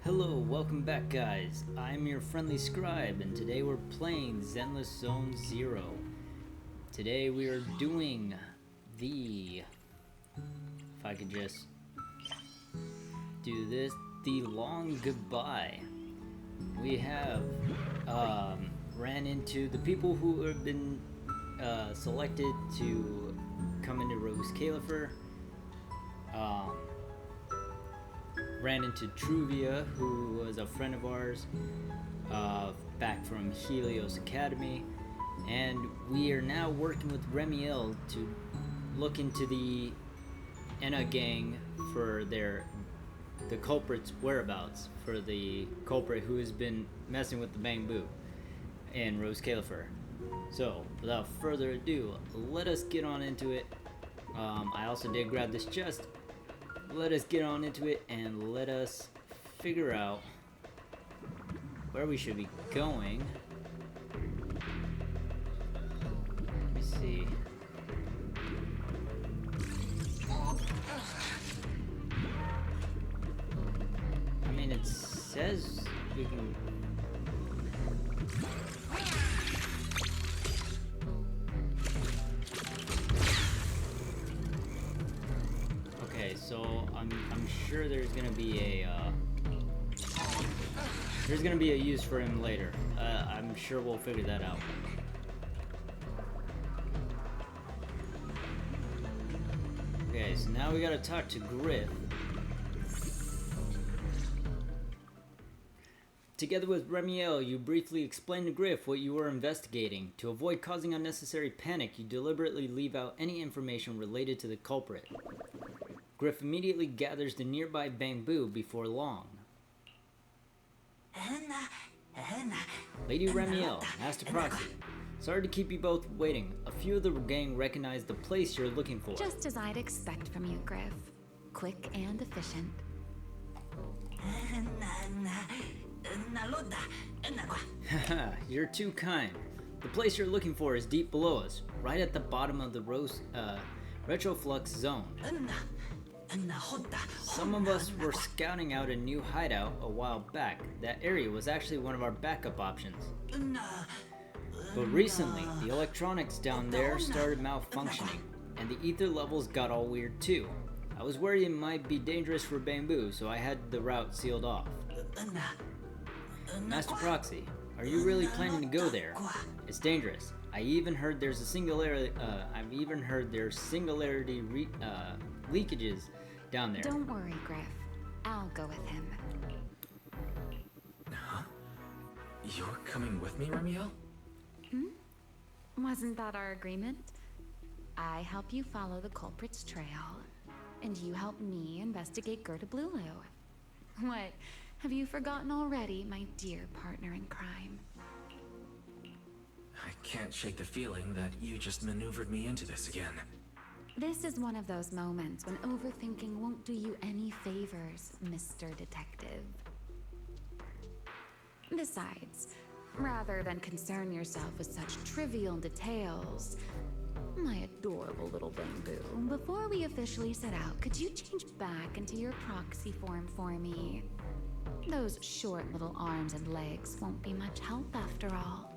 Hello, welcome back guys. I'm your friendly scribe and today we're playing Zenless Zone Zero. Today we are doing the, if I could just do this, the long goodbye. We have ran into the people who have been selected to come into Rose Califer. Ran into Truvia, who was a friend of ours back from Helios Academy, and we are now working with Remielle to look into the Enna gang for the culprit's whereabouts, for the culprit who has been messing with the bamboo in Rose Califer. So without further ado, let us get on into it. I also did grab this chest. Let us get on into it and let us figure out where we should be going. Let me see. I mean, it says we can... So I'm sure there's gonna be a use for him later. I'm sure we'll figure that out. Okay, so now we gotta talk to Griff. Together with Remielle, you briefly explain to Griff what you were investigating. To avoid causing unnecessary panic, you deliberately leave out any information related to the culprit. Griff immediately gathers the nearby bamboo before long. Lady Remielle, Master Proxy, sorry to keep you both waiting. A few of the gang recognize the place you're looking for. Just as I'd expect from you, Griff. Quick and efficient. Haha, you're too kind. The place you're looking for is deep below us, right at the bottom of the retroflux zone. Some of us were scouting out a new hideout a while back. That area was actually one of our backup options. But recently, the electronics down there started malfunctioning, and the ether levels got all weird too. I was worried it might be dangerous for bamboo, so I had the route sealed off. Master Proxy, are you really planning to go there? It's dangerous. I've even heard there's singularity leakages down there. Don't worry, Griff. I'll go with him. Huh? You're coming with me, Remielle? Wasn't that our agreement? I help you follow the culprit's trail, and you help me investigate Gerda Blulu. What? Have you forgotten already, my dear partner in crime? I can't shake the feeling that you just maneuvered me into this again. This is one of those moments when overthinking won't do you any favors, Mr. Detective. Besides, rather than concern yourself with such trivial details, my adorable little bamboo, before we officially set out, could you change back into your proxy form for me? Those short little arms and legs won't be much help after all.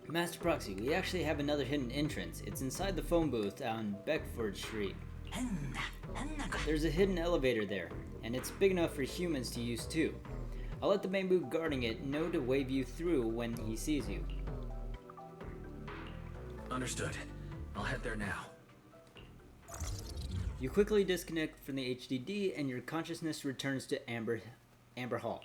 Master Proxy, we actually have another hidden entrance. It's inside the phone booth on Beckford Street. There's a hidden elevator there, and it's big enough for humans to use too. I'll let the bamboo guarding it know to wave you through when he sees you. Understood. I'll head there now. You quickly disconnect from the HDD and your consciousness returns to Amber Hall.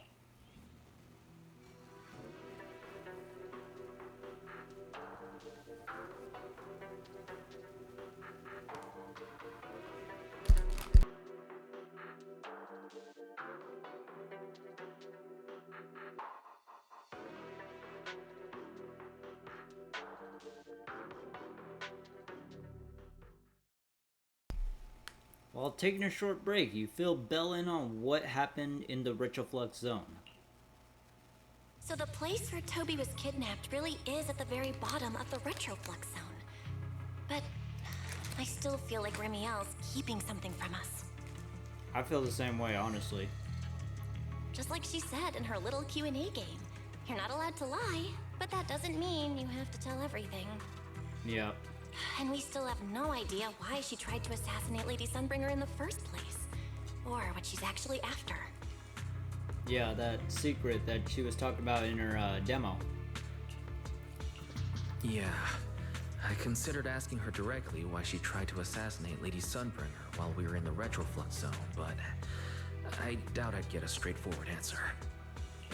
While taking a short break, you fill Bell in on what happened in the retroflux zone. So the place where Toby was kidnapped really is at the very bottom of the retroflux zone. But I still feel like Remielle's keeping something from us. I feel the same way, honestly. Just like she said in her little Q&A game. You're not allowed to lie, but that doesn't mean you have to tell everything. Yeah. And we still have no idea why she tried to assassinate Lady Sunbringer in the first place. Or what she's actually after. Yeah, that secret that she was talking about in her demo. Yeah. I considered asking her directly why she tried to assassinate Lady Sunbringer while we were in the Retroflux zone, but I doubt I'd get a straightforward answer.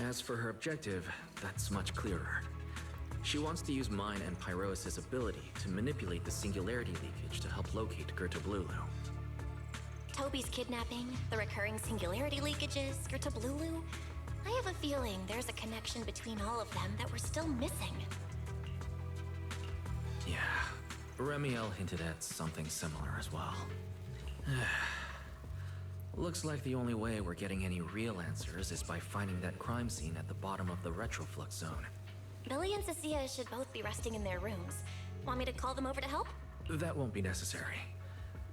As for her objective, that's much clearer. She wants to use mine and Pyrois' ability to manipulate the singularity leakage to help locate Gerta Blulu. Toby's kidnapping, the recurring singularity leakages, Gerta Blulu. I have a feeling there's a connection between all of them that we're still missing. Yeah, Remielle hinted at something similar as well. Looks like the only way we're getting any real answers is by finding that crime scene at the bottom of the Retroflux zone. Billy and Cecilia should both be resting in their rooms. Want me to call them over to help? That won't be necessary.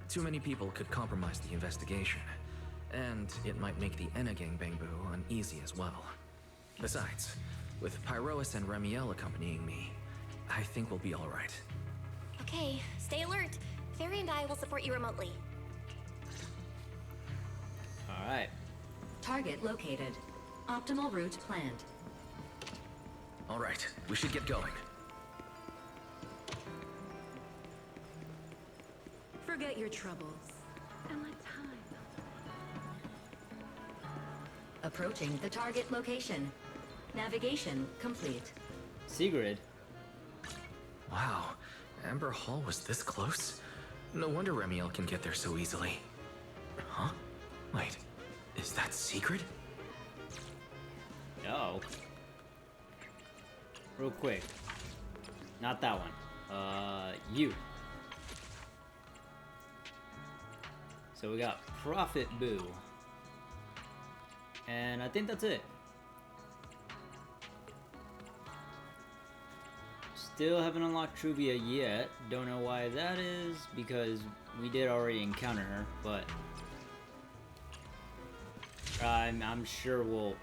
Too many people could compromise the investigation, and it might make the Enna Gang Bangbu uneasy as well. Besides, with Pyrois and Remielle accompanying me, I think we'll be alright. Okay, stay alert. Fairy and I will support you remotely. Alright. Target located. Optimal route planned. Alright, we should get going. Forget your troubles. And let time. Approaching the target location. Navigation complete. Sigrid. Wow, Amber Hall was this close? No wonder Remielle can get there so easily. Huh? Wait, is that secret? No. Real quick. Not that one. You. So we got Prophet Boo. And I think that's it. Still haven't unlocked Truvia yet. Don't know why that is, because we did already encounter her, but I'm sure we'll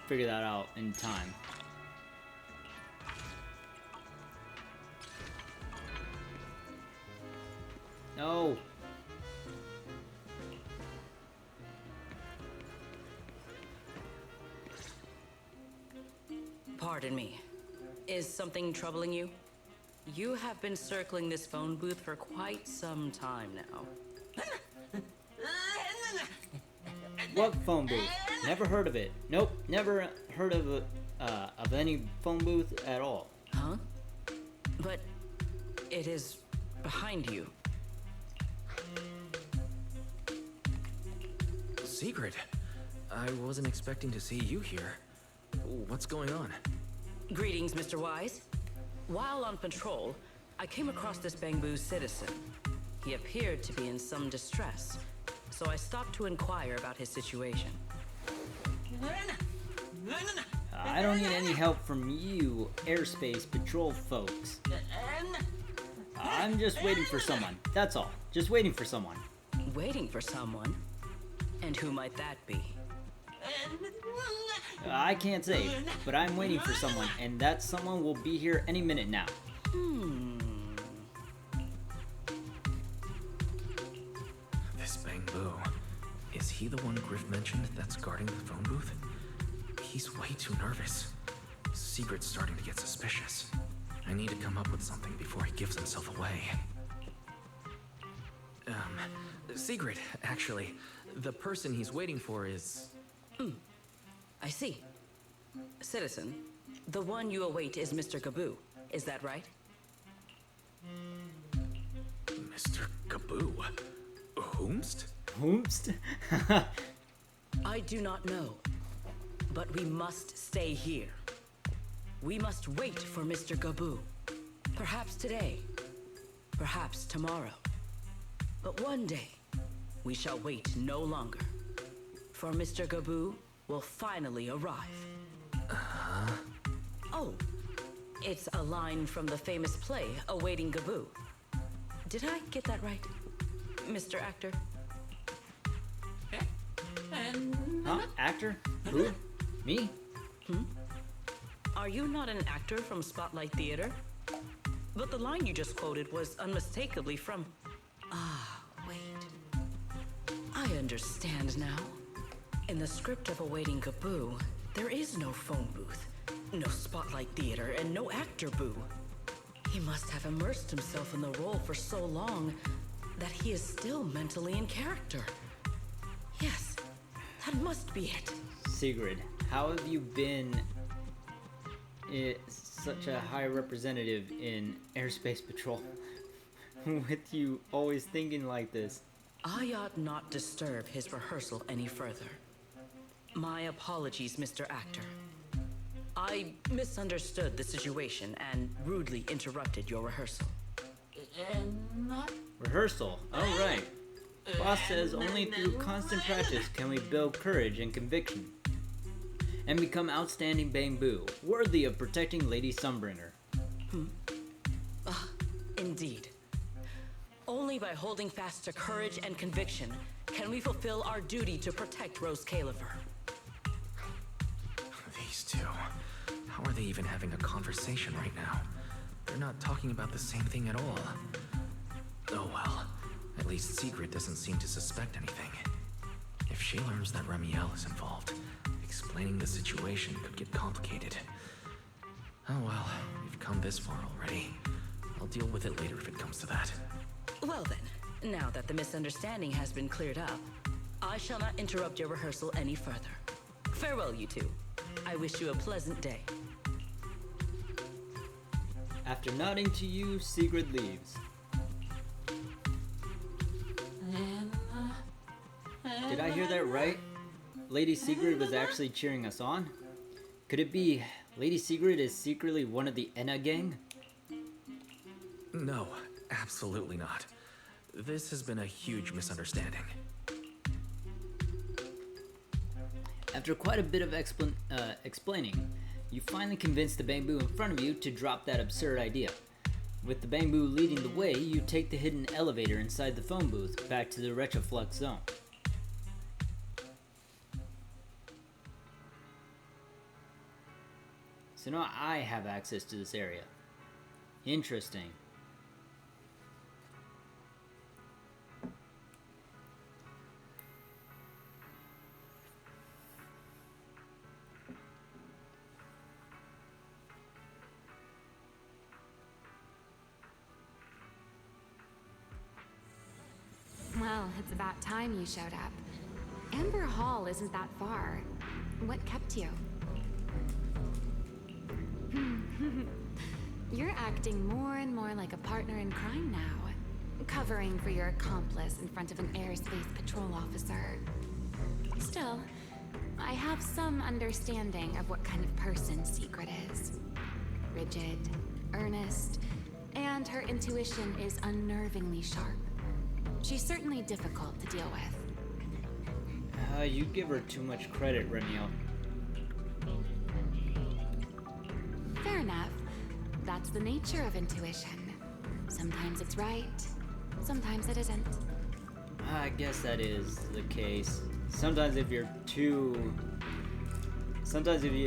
figure that out in time. No. Pardon me. Is something troubling you? You have been circling this phone booth for quite some time now. What phone booth? Never heard of it. Nope, never heard of any phone booth at all. Huh? But it is behind you. Secret. I wasn't expecting to see you here. What's going on? Greetings, Mr. Wise. While on patrol, I came across this Bangbu citizen. He appeared to be in some distress, so I stopped to inquire about his situation. I don't need any help from you, airspace patrol folks. I'm just waiting for someone. That's all. Just waiting for someone. Waiting for someone? And who might that be? I can't say, but I'm waiting for someone, and that someone will be here any minute now. This Bangbu. Is he the one Griff mentioned that's guarding the phone booth? He's way too nervous. Secret's starting to get suspicious. I need to come up with something before he gives himself away. Secret, actually. The person he's waiting for is... I see. Citizen, the one you await is Mr. Gaboo. Is that right? Mr. Gaboo. Whomst? Whoomst? I do not know. But we must stay here. We must wait for Mr. Gaboo. Perhaps today. Perhaps tomorrow. But one day, we shall wait no longer. For Mr. Gaboo will finally arrive. Oh, it's a line from the famous play, Awaiting Gaboo. Did I get that right, Mr. Actor? Huh? Actor? Who? Me? Are you not an actor from Spotlight Theater? But the line you just quoted was unmistakably from... Ah, wait. I understand now. In the script of Awaiting Kaboo, there is no phone booth, no Spotlight Theater, and no actor boo. He must have immersed himself in the role for so long that he is still mentally in character. Yes, that must be it. Sigrid, how have you been such a high representative in Airspace Patrol? With you always thinking like this. I ought not disturb his rehearsal any further. My apologies, Mr. Actor. I misunderstood the situation and rudely interrupted your rehearsal. Rehearsal? Oh, right. Boss says only through constant practice can we build courage and conviction and become outstanding bamboo, worthy of protecting Lady Sunbringer. Indeed. Only by holding fast to courage and conviction can we fulfill our duty to protect Rose Caliver. These two. How are they even having a conversation right now? They're not talking about the same thing at all. Oh well. At least Sigrid doesn't seem to suspect anything. If she learns that Remielle is involved, explaining the situation could get complicated. Oh well, we've come this far already. I'll deal with it later if it comes to that. Well then, now that the misunderstanding has been cleared up, I shall not interrupt your rehearsal any further. Farewell, you two. I wish you a pleasant day. After nodding to you, Sigrid leaves. Did I hear that right? Lady Sigrid was actually cheering us on? Could it be Lady Sigrid is secretly one of the Enna gang? No, absolutely not. This has been a huge misunderstanding. After quite a bit of explaining, you finally convinced the bamboo in front of you to drop that absurd idea. With the bamboo leading the way, you take the hidden elevator inside the phone booth back to the Retroflux zone. So now I have access to this area. Interesting. Well, it's about time you showed up. Amber Hall isn't that far. What kept you? You're acting more and more like a partner in crime now. Covering for your accomplice in front of an airspace patrol officer. Still, I have some understanding of what kind of person Secret is. Rigid, earnest, and her intuition is unnervingly sharp. She's certainly difficult to deal with. You give her too much credit, Remielle. Fair enough. That's the nature of intuition. Sometimes it's right, sometimes it isn't. I guess that is the case. Sometimes if you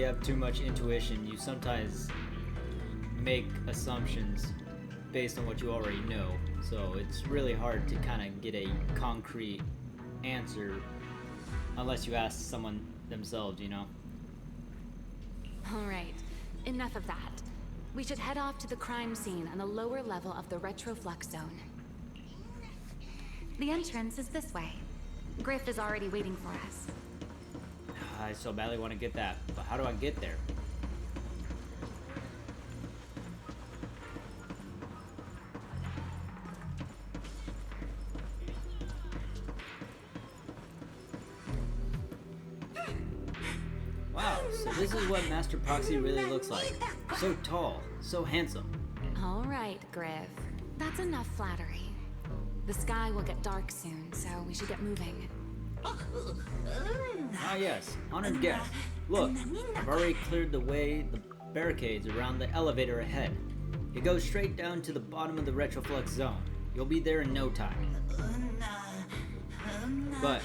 have too much intuition, you sometimes make assumptions based on what you already know. So it's really hard to kind of get a concrete answer unless you ask someone themselves, you know? Alright, enough of that. We should head off to the crime scene on the lower level of the Retroflux zone. The entrance is this way. Griff is already waiting for us. I so badly want to get that, but how do I get there? Wow, so this is what Master Proxy really looks like. So tall, so handsome. Alright, Griff. That's enough flattery. The sky will get dark soon, so we should get moving. Ah yes, honored guest. Look, I've already cleared the way, the barricades around the elevator ahead. It goes straight down to the bottom of the Retroflux zone. You'll be there in no time. But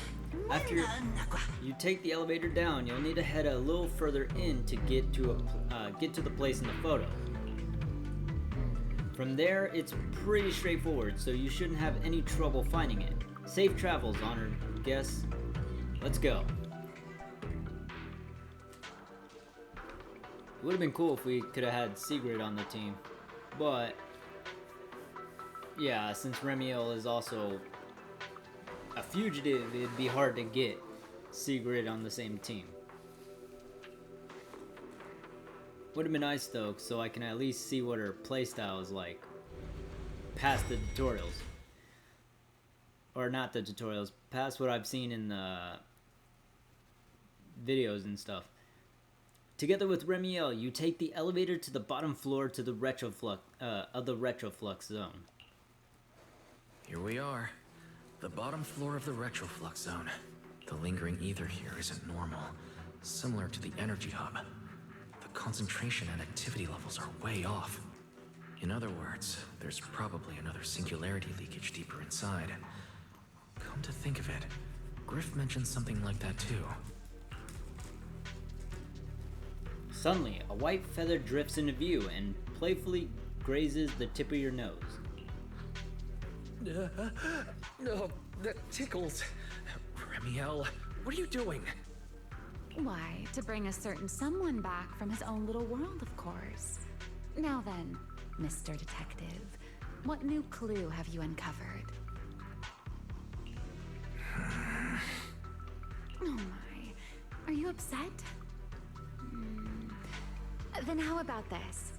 After you take the elevator down, you'll need to head a little further in to get to the place in the photo. From there, it's pretty straightforward, so you shouldn't have any trouble finding it. Safe travels, honored guests. Let's go. It would have been cool if we could have had Sigrid on the team, but yeah, since Remielle is also a fugitive, it'd be hard to get Sigrid on the same team. Would have been nice though, so I can at least see what her playstyle is like past the tutorials. Or not the tutorials, past what I've seen in the videos and stuff. Together with Remielle, you take the elevator to the bottom floor to the retroflux zone. Here we are. The bottom floor of the retroflux zone. The lingering ether here isn't normal. Similar to the energy hub. The concentration and activity levels are way off. In other words, there's probably another singularity leakage deeper inside. Come to think of it, Griff mentioned something like that too. Suddenly, a white feather drifts into view and playfully grazes the tip of your nose. No, that tickles. Remielle, what are you doing? Why, to bring a certain someone back from his own little world, of course. Now then, Mr. Detective, what new clue have you uncovered? Oh my, are you upset? Then how about this?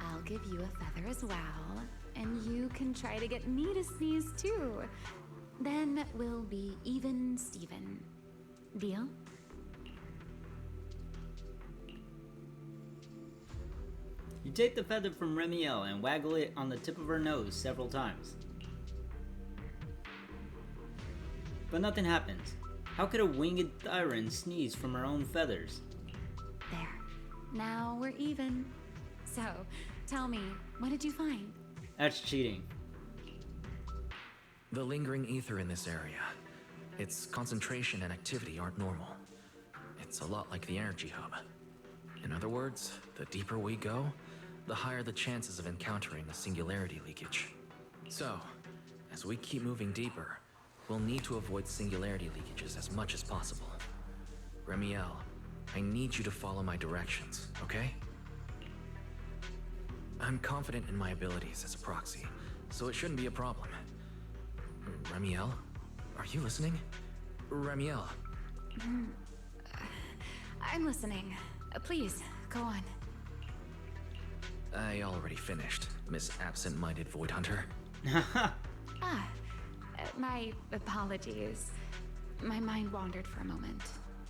I'll give you a feather as well, and you can try to get me to sneeze too. Then we'll be even Steven. Deal? You take the feather from Remielle and waggle it on the tip of her nose several times. But nothing happens. How could a winged Thyran sneeze from her own feathers? There. Now we're even. So, tell me, what did you find? That's cheating. The lingering ether in this area. Its concentration and activity aren't normal. It's a lot like the energy hub. In other words, the deeper we go, the higher the chances of encountering a singularity leakage. So, as we keep moving deeper, we'll need to avoid singularity leakages as much as possible. Remielle, I need you to follow my directions, okay? I'm confident in my abilities as a proxy, so it shouldn't be a problem. Remielle, are you listening? Remielle. I'm listening. Please, go on. I already finished, Miss Absent-Minded Void Hunter. My apologies. My mind wandered for a moment.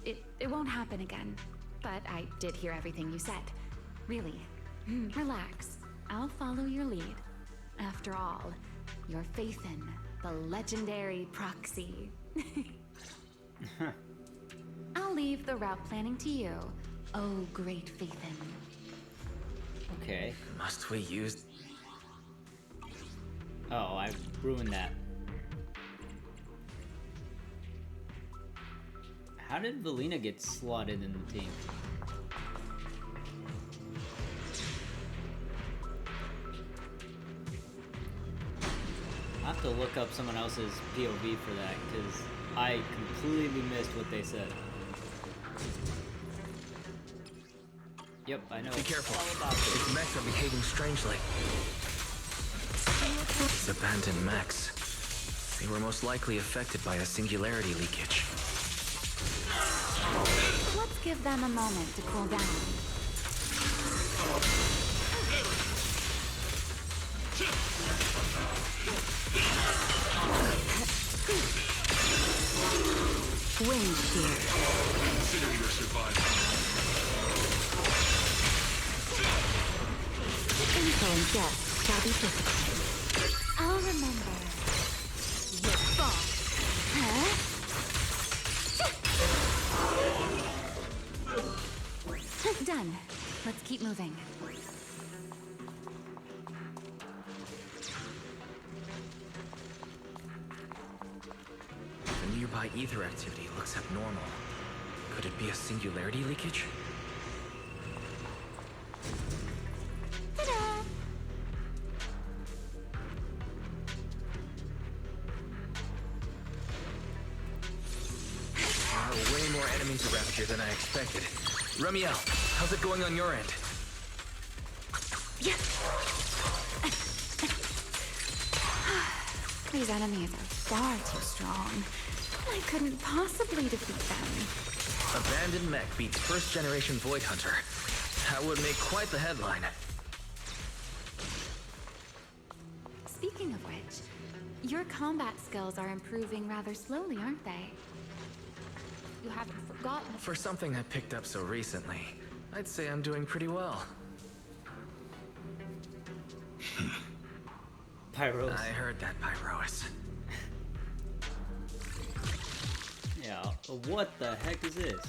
It won't happen again, but I did hear everything you said. Really. Relax. I'll follow your lead. After all, your faith in the legendary Proxy. I'll leave the route planning to you. Oh, great Faithin. Okay. Must we use... Oh, I ruined that. How did Valina get slotted in the team? I have to look up someone else's POV for that, because I completely missed what they said. Yep, I know. Be careful. All about this. These mechs are behaving strangely. These abandoned mechs. They were most likely affected by a singularity leakage. Let's give them a moment to cool down. Wind shear. Consider your survival. Info and death shall be physical. I'll remember. Your fault. Huh? Done. Let's keep moving. The nearby nearby ether activity looks abnormal. Could it be a singularity leakage? Ta-da! There are way more enemies around here than I expected. Remielle, how's it going on your end? These enemies are far too strong. I couldn't possibly defeat them. Abandoned mech beats first generation Void Hunter. That would make quite the headline. Speaking of which, your combat skills are improving rather slowly, aren't they? You haven't forgotten. For something I picked up so recently, I'd say I'm doing pretty well. Pyros. I heard that, Pyrois. Yeah, what the heck is this?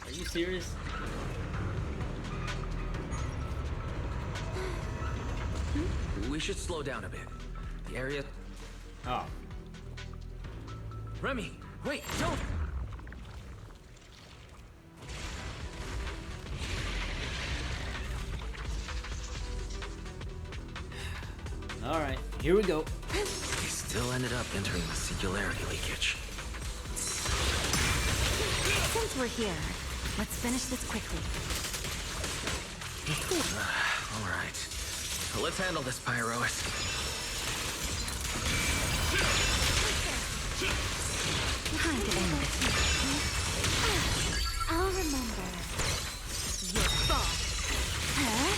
Are you serious? We should slow down a bit. The area... Oh. Remy, wait, don't! Alright, here we go. We still ended up entering the singularity leakage. Since we're here, let's finish this quickly. Alright. So let's handle this, Pyrois. Time to end this. I'll remember. Your fault. Huh?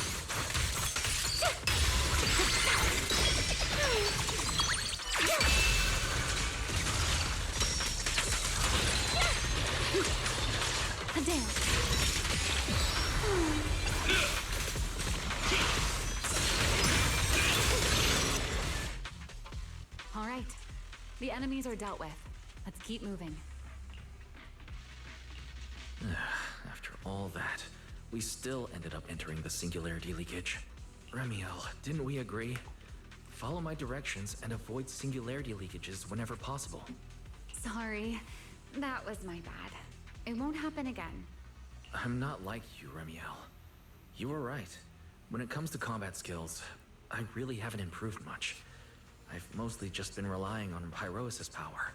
A dance. All right. The enemies are dealt with. Let's keep moving. After all that, we still ended up entering the singularity leakage. Remielle, didn't we agree? Follow my directions and avoid singularity leakages whenever possible. Sorry. That was my bad. It won't happen again. I'm not like you, Remielle. You were right. When it comes to combat skills, I really haven't improved much. I've mostly just been relying on Pyrois' power.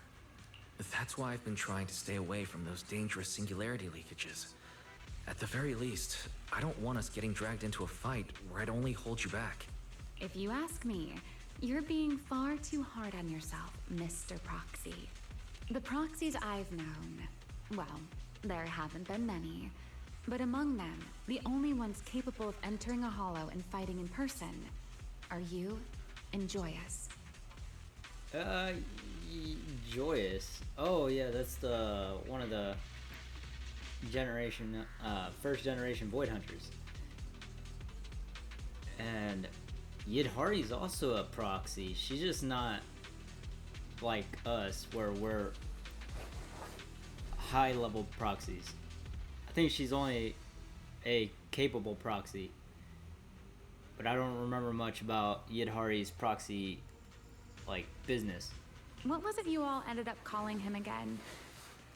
That's why I've been trying to stay away from those dangerous singularity leakages. At the very least, I don't want us getting dragged into a fight where I'd only hold you back. If you ask me, you're being far too hard on yourself, Mr. Proxy. The Proxies I've known, well, there haven't been many, but among them, the only ones capable of entering a hollow and fighting in person are you and Joyous. Joyous. Oh yeah, that's the one of the first generation Void Hunters. And Yidhari's also a proxy. She's just not like us, where we're high level proxies. I think she's only a capable proxy, but I don't remember much about Yidhari's proxy like business. What was it you all ended up calling him again?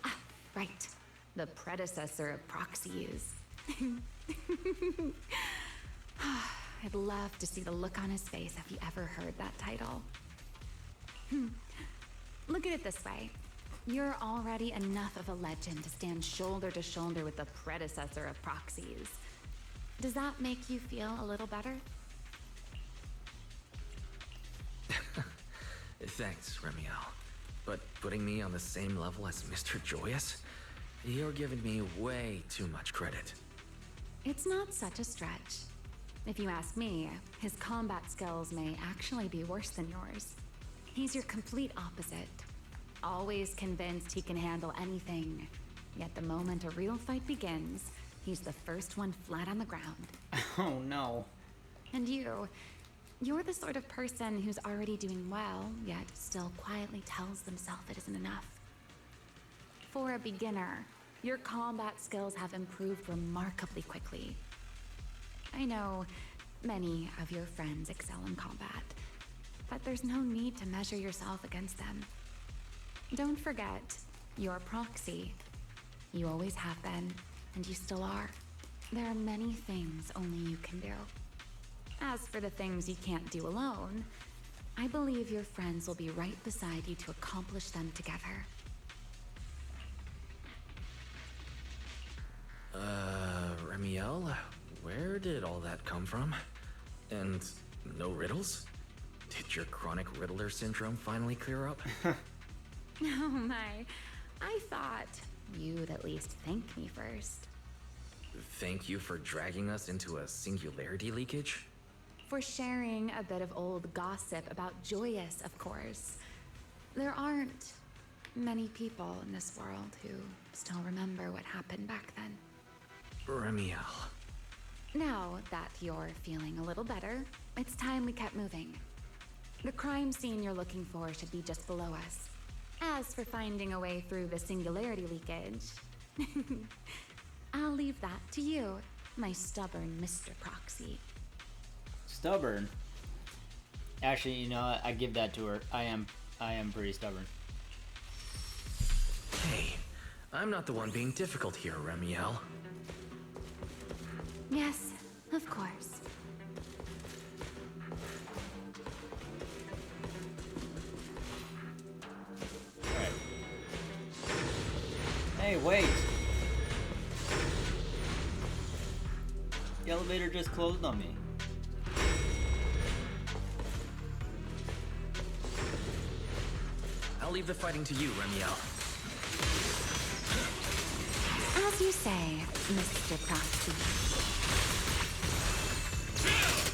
Ah, right. The predecessor of Proxies. I'd love to see the look on his face if he ever heard that title. Look at it this way. You're already enough of a legend to stand shoulder to shoulder with the predecessor of Proxies. Does that make you feel a little better? Thanks, Remielle. But putting me on the same level as Mr. Joyous? You're giving me way too much credit. It's not such a stretch. If you ask me, his combat skills may actually be worse than yours. He's your complete opposite. Always convinced he can handle anything. Yet the moment a real fight begins, he's the first one flat on the ground. Oh no. And you're the sort of person who's already doing well, yet still quietly tells themselves it isn't enough. For a beginner, Your combat skills have improved remarkably quickly. I know many of your friends excel in combat, but there's no need to measure yourself against them. Don't forget, you're Proxy. You always have been, and you still are. There are many things only you can do. As for the things you can't do alone, I believe your friends will be right beside you to accomplish them together. Remielle, where did all that come from? And no riddles? Did your chronic riddler syndrome finally clear up? Oh my, I thought you'd at least thank me first. Thank you for dragging us into a singularity leakage? For sharing a bit of old gossip about Joyous, of course. There aren't many people in this world who still remember what happened back then. Remielle. Now that you're feeling a little better, it's time we kept moving. The crime scene you're looking for should be just below us. As for finding a way through the singularity leakage, I'll leave that to you, my stubborn Mr. Proxy. Stubborn? Actually, you know what? I give that to her. I am pretty stubborn. Hey, I'm not the one being difficult here, Remielle. Yes, of course. Alright. Hey, wait! The elevator just closed on me. I'll leave the fighting to you, Remielle. As you say, Mr. Proxy.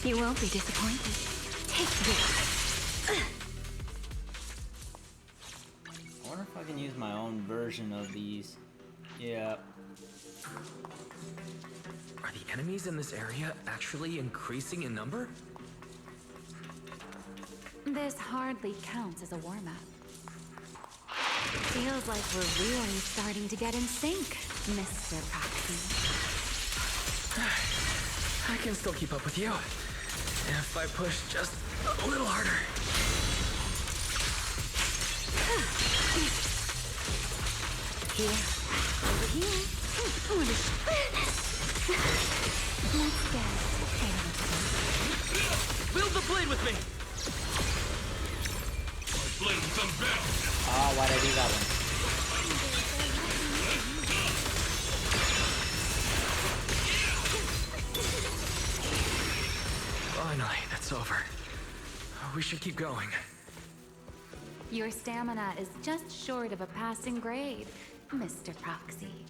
You won't be disappointed. Take this. I wonder if I can use my own version of these. Yeah. Are the enemies in this area actually increasing in number? This hardly counts as a warm-up. Feels like we're really starting to get in sync, Mr. Proxy. I can still keep up with you. If I push just a little harder. Here. Over here. Let's get it. Build the blade with me! My blade is unbound. Ah, why'd I do that one? Finally, that's over. We should keep going. Your stamina is just short of a passing grade, Mr. Proxy.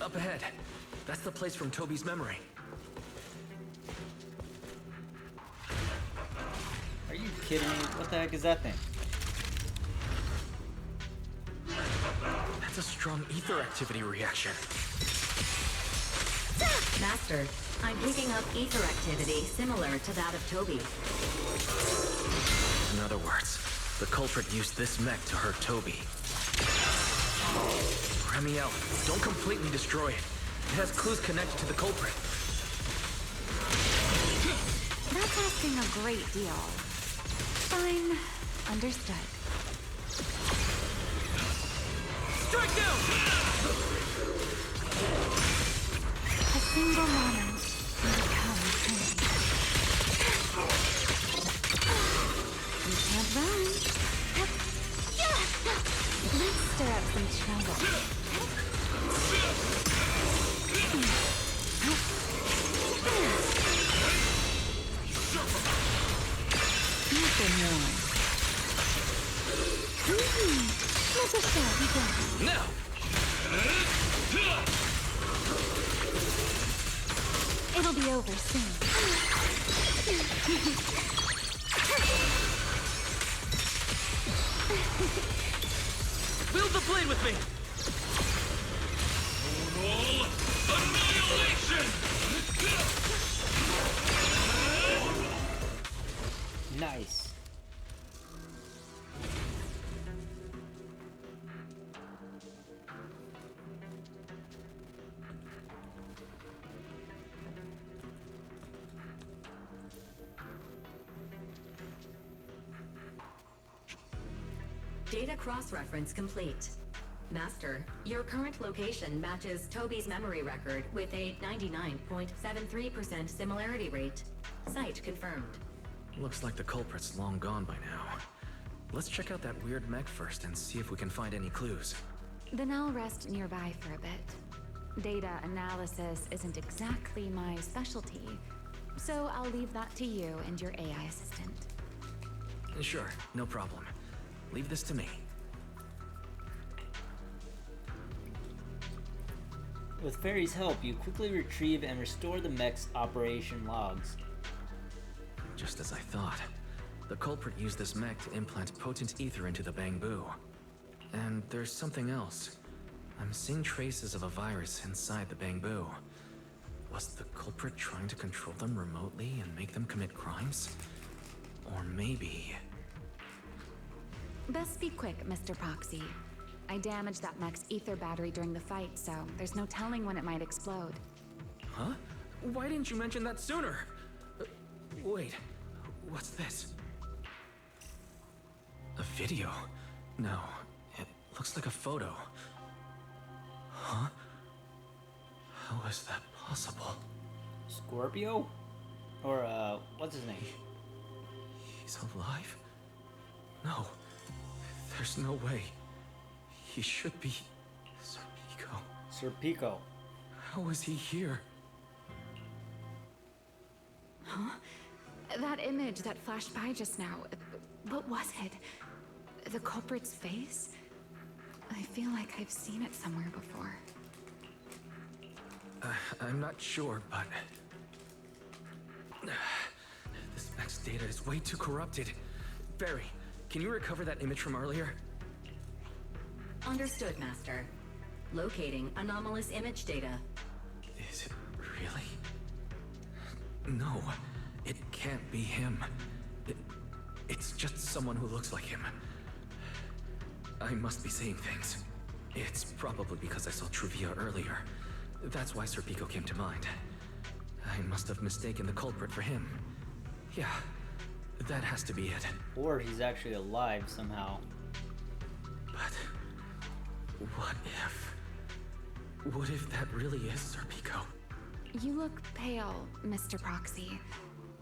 Up ahead. That's the place from Toby's memory. Are you kidding me? What the heck is that thing? That's a strong ether activity reaction. Master, I'm picking up ether activity similar to that of Toby. In other words, the culprit used this mech to hurt Toby. Remielle, don't completely destroy it. It has clues connected to the culprit. That's asking a great deal. Fine. Understood. Strike down! A single moment will become eternity. You can't run. Let's stir up some trouble. Nothing more. Let the show begin. Now! It'll be over soon. Build the blade with me! Total annihilation! Nice. Data cross-reference complete. Master, your current location matches Toby's memory record with a 99.73% similarity rate. Site confirmed. Looks like the culprit's long gone by now. Let's check out that weird mech first and see if we can find any clues. Then I'll rest nearby for a bit. Data analysis isn't exactly my specialty, so I'll leave that to you and your AI assistant. Sure, no problem. Leave this to me. With Fairy's help, you quickly retrieve and restore the mech's operation logs. Just as I thought. The culprit used this mech to implant potent ether into the Bangbu. And there's something else. I'm seeing traces of a virus inside the Bangbu. Was the culprit trying to control them remotely and make them commit crimes? Or maybe... Best be quick, Mr. Proxy. I damaged that mech's ether battery during the fight, so there's no telling when it might explode. Huh? Why didn't you mention that sooner? Wait, what's this? A video? No, it looks like a photo. Huh? How is that possible? Scorpio? Or, what's his name? He's alive? No, there's no way. He should be... Serpico. Serpico. How is he here? Huh? That image that flashed by just now, what was it? The culprit's face? I feel like I've seen it somewhere before. I'm not sure, but... This mech's data is way too corrupted. Barry, can you recover that image from earlier? Understood, Master. Locating anomalous image data. Is it really? No, it can't be him. It's just someone who looks like him. I must be saying things. It's probably because I saw Truvia earlier. That's why Serpico came to mind. I must have mistaken the culprit for him. Yeah, that has to be it. Or he's actually alive somehow. But what if... What if that really is Serpico? You look pale, Mr. Proxy.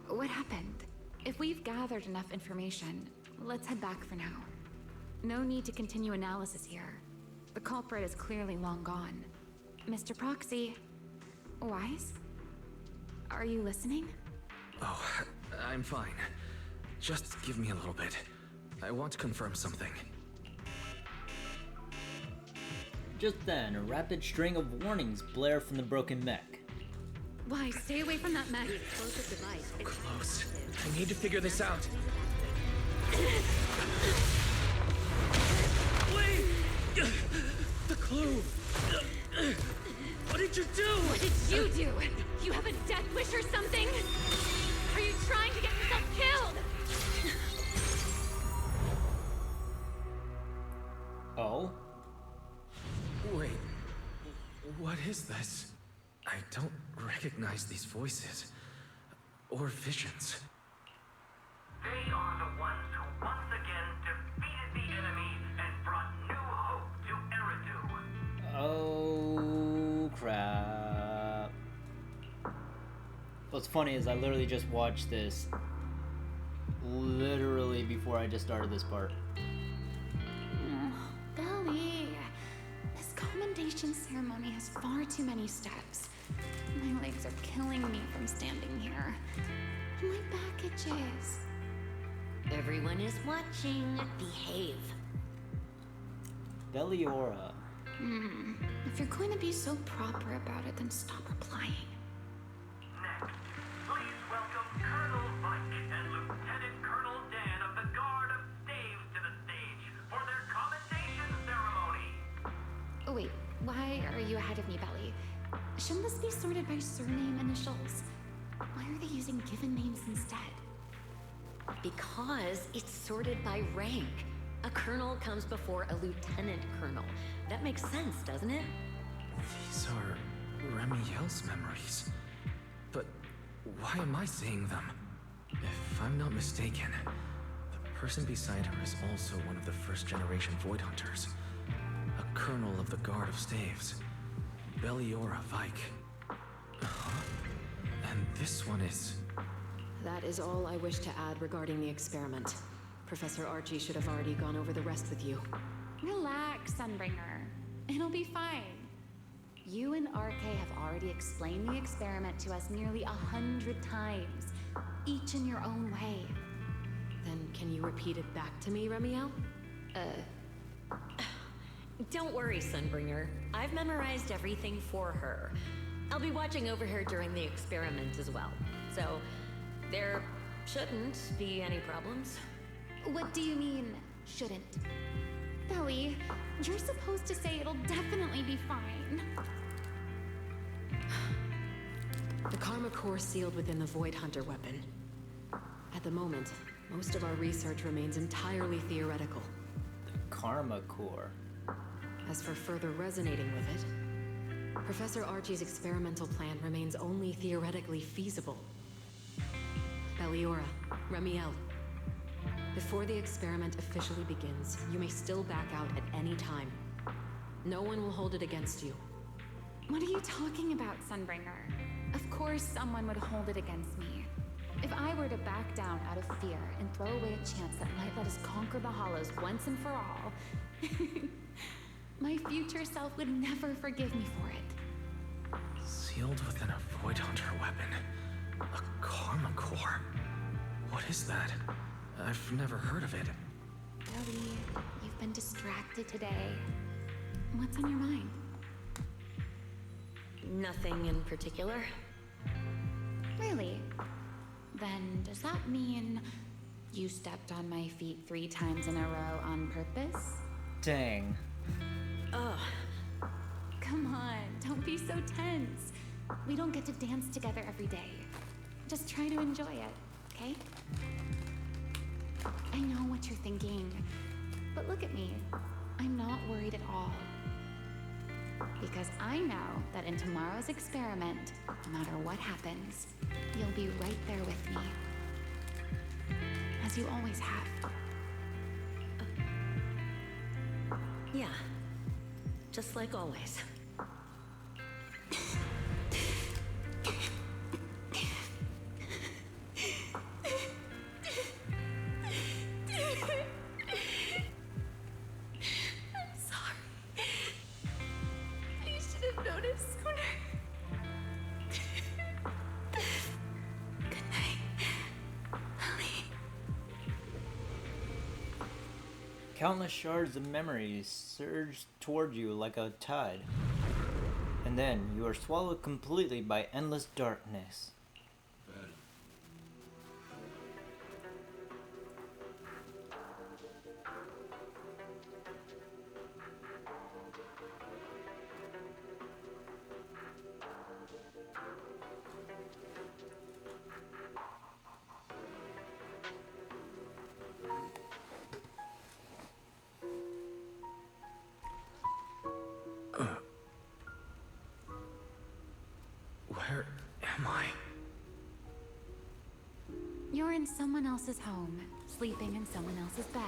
What happened? If we've gathered enough information, let's head back for now. No need to continue analysis here. The culprit is clearly long gone. Mr. Proxy, Wise? Are you listening? Oh, I'm fine. Just give me a little bit. I want to confirm something. Just then, a rapid string of warnings blare from the broken mech. Wise, stay away from that mech. Explosive device is Close. I need to figure this out. Wait! The clue! What did you do? What did you do? You have a death wish or something? Are you trying to get yourself killed? Oh? Wait, what is this? I don't recognize these voices or visions. They are the ones who once again defeated the enemy and brought new hope to Eridu. Oh, crap. What's funny is I literally just watched this literally before I just started this part. Belly, this commendation ceremony has far too many steps. My legs are killing me from standing here. My back itches. Everyone is watching. Behave. Belliora. If you're going to be so proper about it, then stop replying. Next, please welcome Colonel Mike and Lieutenant Colonel Dan of the Guard of Staves to the stage for their commendation ceremony. Oh wait, why are you ahead of me, Belly? Shouldn't this be sorted by surname initials? Why are they using given names instead? Because it's sorted by rank. A colonel comes before a lieutenant colonel. That makes sense, doesn't it? These are Remielle's memories. But why am I seeing them? If I'm not mistaken, the person beside her is also one of the first-generation Void Hunters. A colonel of the Guard of Staves. Belliora Vike. Huh? And this one is... That is all I wish to add regarding the experiment. Professor Archie should have already gone over the rest with you. Relax, Sunbringer. It'll be fine. You and RK have already explained the experiment to us nearly 100 times, each in your own way. Then can you repeat it back to me, Remielle? Don't worry, Sunbringer. I've memorized everything for her. I'll be watching over her during the experiment as well. So, there shouldn't be any problems. What do you mean, shouldn't? Belly, you're supposed to say it'll definitely be fine. The Karma Core sealed within the Void Hunter weapon. At the moment, most of our research remains entirely theoretical. Karma core. As for further resonating with it, Professor Archie's experimental plan remains only theoretically feasible. Belliora, Remielle. Before the experiment officially begins, you may still back out at any time. No one will hold it against you. What are you talking about, Sunbringer? Of course someone would hold it against me. If I were to back down out of fear and throw away a chance that might let us conquer the Hollows once and for all, my future self would never forgive me for it. Sealed within a Void Hunter weapon. A Karma Core. What is that? I've never heard of it. Billy, you've been distracted today. What's on your mind? Nothing in particular. Really? Then does that mean you stepped on my feet 3 times in a row on purpose? Dang. Ugh. Come on, don't be so tense. We don't get to dance together every day. Just try to enjoy it, okay? I know what you're thinking, but look at me. I'm not worried at all. Because I know that in tomorrow's experiment, no matter what happens, you'll be right there with me. As you always have. Yeah. Just like always. Countless shards of memories surge toward you like a tide. And then you are swallowed completely by endless darkness. Where am I? You're in someone else's home, sleeping in someone else's bed.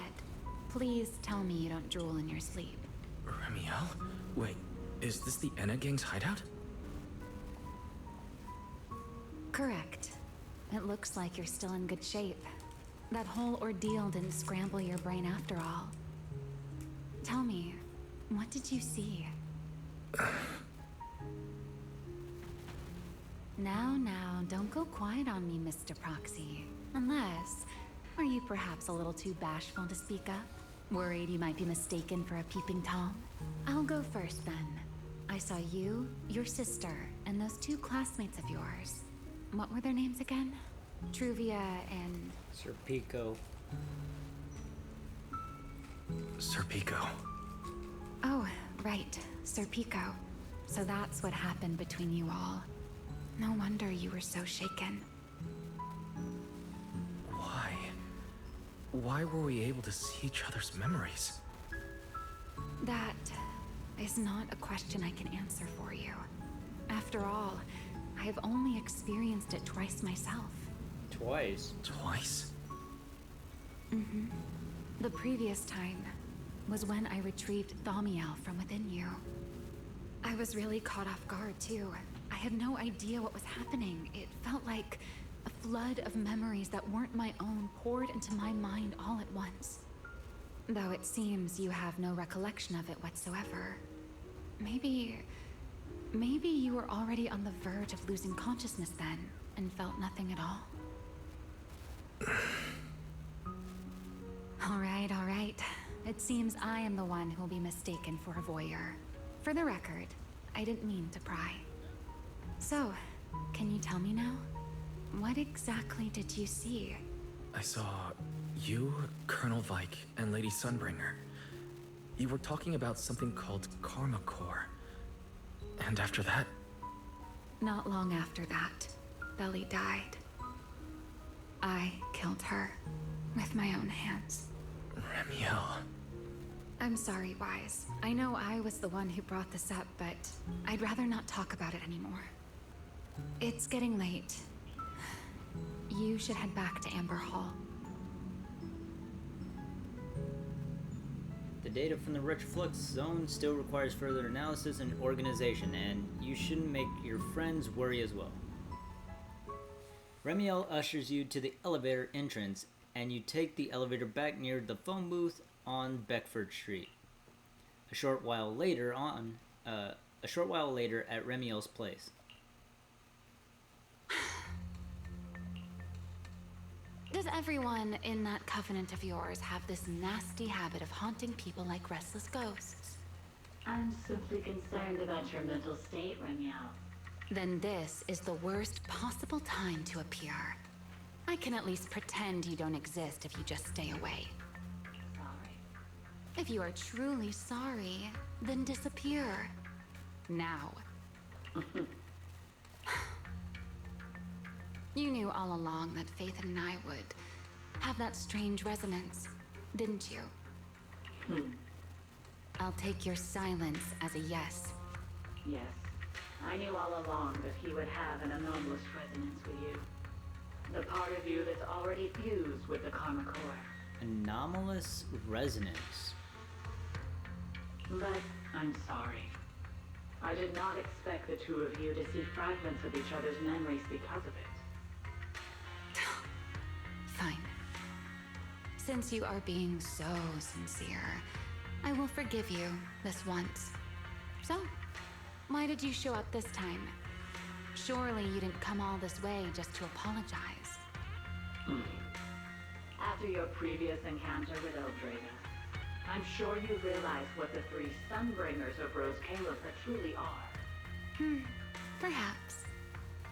Please tell me you don't drool in your sleep. Remielle? Wait, is this the Enna Gang's hideout? Correct. It looks like you're still in good shape. That whole ordeal didn't scramble your brain after all. Tell me, what did you see? Now, don't go quiet on me, Mr. Proxy. Unless, are you perhaps a little too bashful to speak up? Worried you might be mistaken for a peeping Tom? I'll go first then. I saw you, your sister, and those 2 classmates of yours. What were their names again? Truvia and... Sir Pico. Sir Pico. Oh, right, Sir Pico. So that's what happened between you all. No wonder you were so shaken. Why? Why were we able to see each other's memories? That is not a question I can answer for you. After all, I have only experienced it twice myself. Twice? Twice? The previous time was when I retrieved Thaumiel from within you. I was really caught off guard, too. I had no idea what was happening. It felt like a flood of memories that weren't my own poured into my mind all at once. Though it seems you have no recollection of it whatsoever. Maybe you were already on the verge of losing consciousness then, and felt nothing at all. All right. It seems I am the one who'll be mistaken for a voyeur. For the record, I didn't mean to pry. So, can you tell me now? What exactly did you see? I saw you, Colonel Vike, and Lady Sunbringer. You were talking about something called Karma Core. And after that? Not long after that, Belly died. I killed her with my own hands. Remielle. I'm sorry, Wise. I know I was the one who brought this up, but I'd rather not talk about it anymore. It's getting late. You should head back to Amber Hall. The data from the Retroflux zone still requires further analysis and organization, and you shouldn't make your friends worry as well. Remielle ushers you to the elevator entrance, and you take the elevator back near the phone booth on Beckford Street. A short while later at Remielle's place. Does everyone in that covenant of yours have this nasty habit of haunting people like restless ghosts? I'm simply concerned about your mental state, Remielle. Then this is the worst possible time to appear. I can at least pretend you don't exist if you just stay away. Sorry. If you are truly sorry, then disappear. Now. You knew all along that Faith and I would have that strange resonance, didn't you? I'll take your silence as a yes. Yes. I knew all along that he would have an anomalous resonance with you. The part of you that's already fused with the Karma Core. Anomalous resonance. But I'm sorry. I did not expect the two of you to see fragments of each other's memories because of it. Fine. Since you are being so sincere, I will forgive you this once. So, why did you show up this time? Surely you didn't come all this way just to apologize. After your previous encounter with Eldreda, I'm sure you realize what the three Sunbringers of Rose Califer truly are. Perhaps.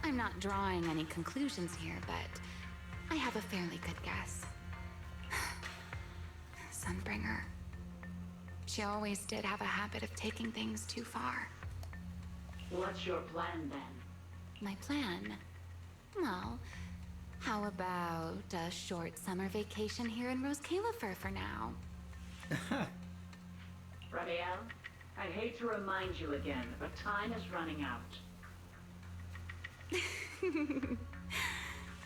I'm not drawing any conclusions here, but I have a fairly good guess. Sunbringer. She always did have a habit of taking things too far. What's your plan then? My plan? Well, how about a short summer vacation here in Rose Califer for now? Remielle, I hate to remind you again, but time is running out.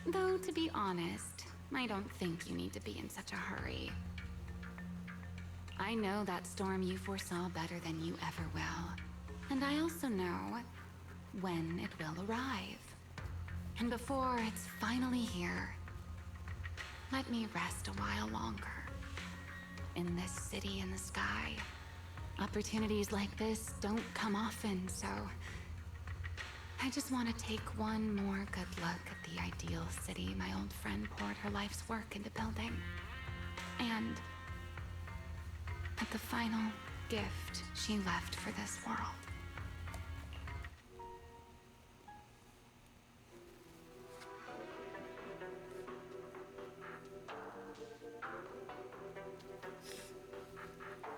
Though, to be honest, I don't think you need to be in such a hurry. I know that storm you foresaw better than you ever will. And I also know when it will arrive. And before it's finally here, let me rest a while longer. In this city in the sky, opportunities like this don't come often, so I just want to take one more good look at the ideal city my old friend poured her life's work into building. And at the final gift she left for this world.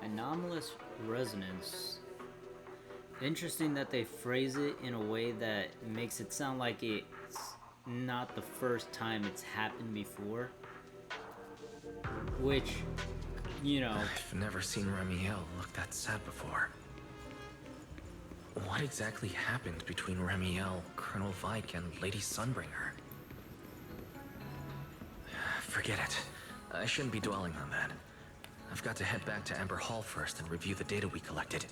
Anomalous resonance. Interesting that they phrase it in a way that makes it sound like it's not the first time it's happened before. Which, you know... I've never seen Remielle look that sad before. What exactly happened between Remielle, Colonel Vike, and Lady Sunbringer? Forget it. I shouldn't be dwelling on that. I've got to head back to Amber Hall first and review the data we collected.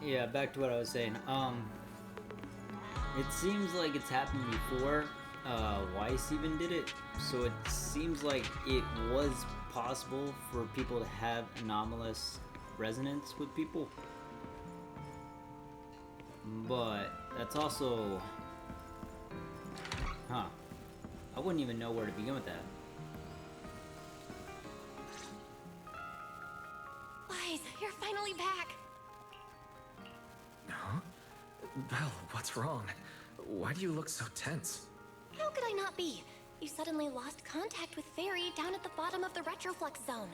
Yeah, back to what I was saying. It seems like it's happened before. Weiss even did it, so it seems like it was possible for people to have anomalous resonance with people. But that's also... Huh. I wouldn't even know where to begin with that. Weiss, you're finally back. Huh? Belle, what's wrong? Why do you look so tense? How could I not be? You suddenly lost contact with Fairy down at the bottom of the retroflux zone.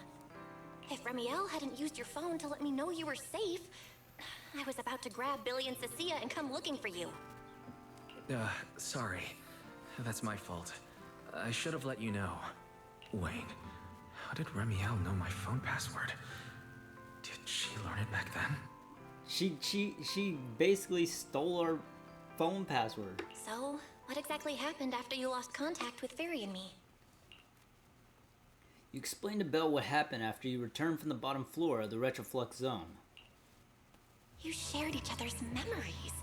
If Remielle hadn't used your phone to let me know you were safe, I was about to grab Billy and Cecilia and come looking for you. Sorry. That's my fault. I should have let you know. Wait, how did Remielle know my phone password? Did she learn it back then? She basically stole our phone password. So, what exactly happened after you lost contact with Fairy and me? You explained to Belle what happened after you returned from the bottom floor of the retroflux zone. You shared each other's memories.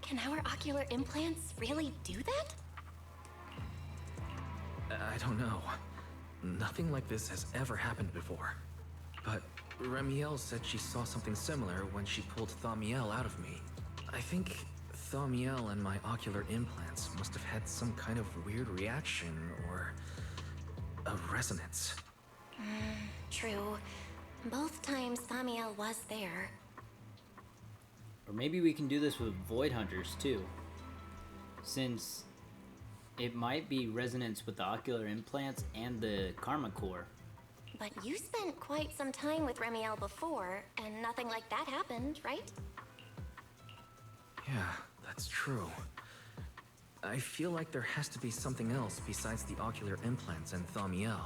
Can our ocular implants really do that? I don't know. Nothing like this has ever happened before. But Remielle said she saw something similar when she pulled Thaumiel out of me. I think Thaumiel and my ocular implants must have had some kind of weird reaction or a resonance. True. Both times Thaumiel was there. Or maybe we can do this with Void Hunters too. Since it might be resonance with the ocular implants and the Karma Core. But you spent quite some time with Remielle before, and nothing like that happened, right? Yeah, that's true. I feel like there has to be something else besides the ocular implants and Thaumiel.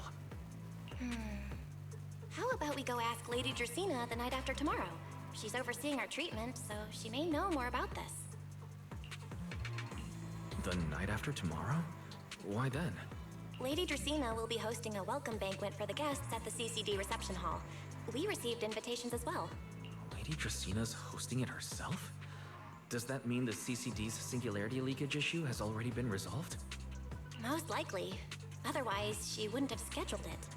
How about we go ask Lady Dracena the night after tomorrow? She's overseeing our treatment, so she may know more about this. The night after tomorrow? Why then? Lady Dracena will be hosting a welcome banquet for the guests at the CCD reception hall. We received invitations as well. Lady Dracena's hosting it herself? Does that mean the CCD's singularity leakage issue has already been resolved? Most likely. Otherwise, she wouldn't have scheduled it.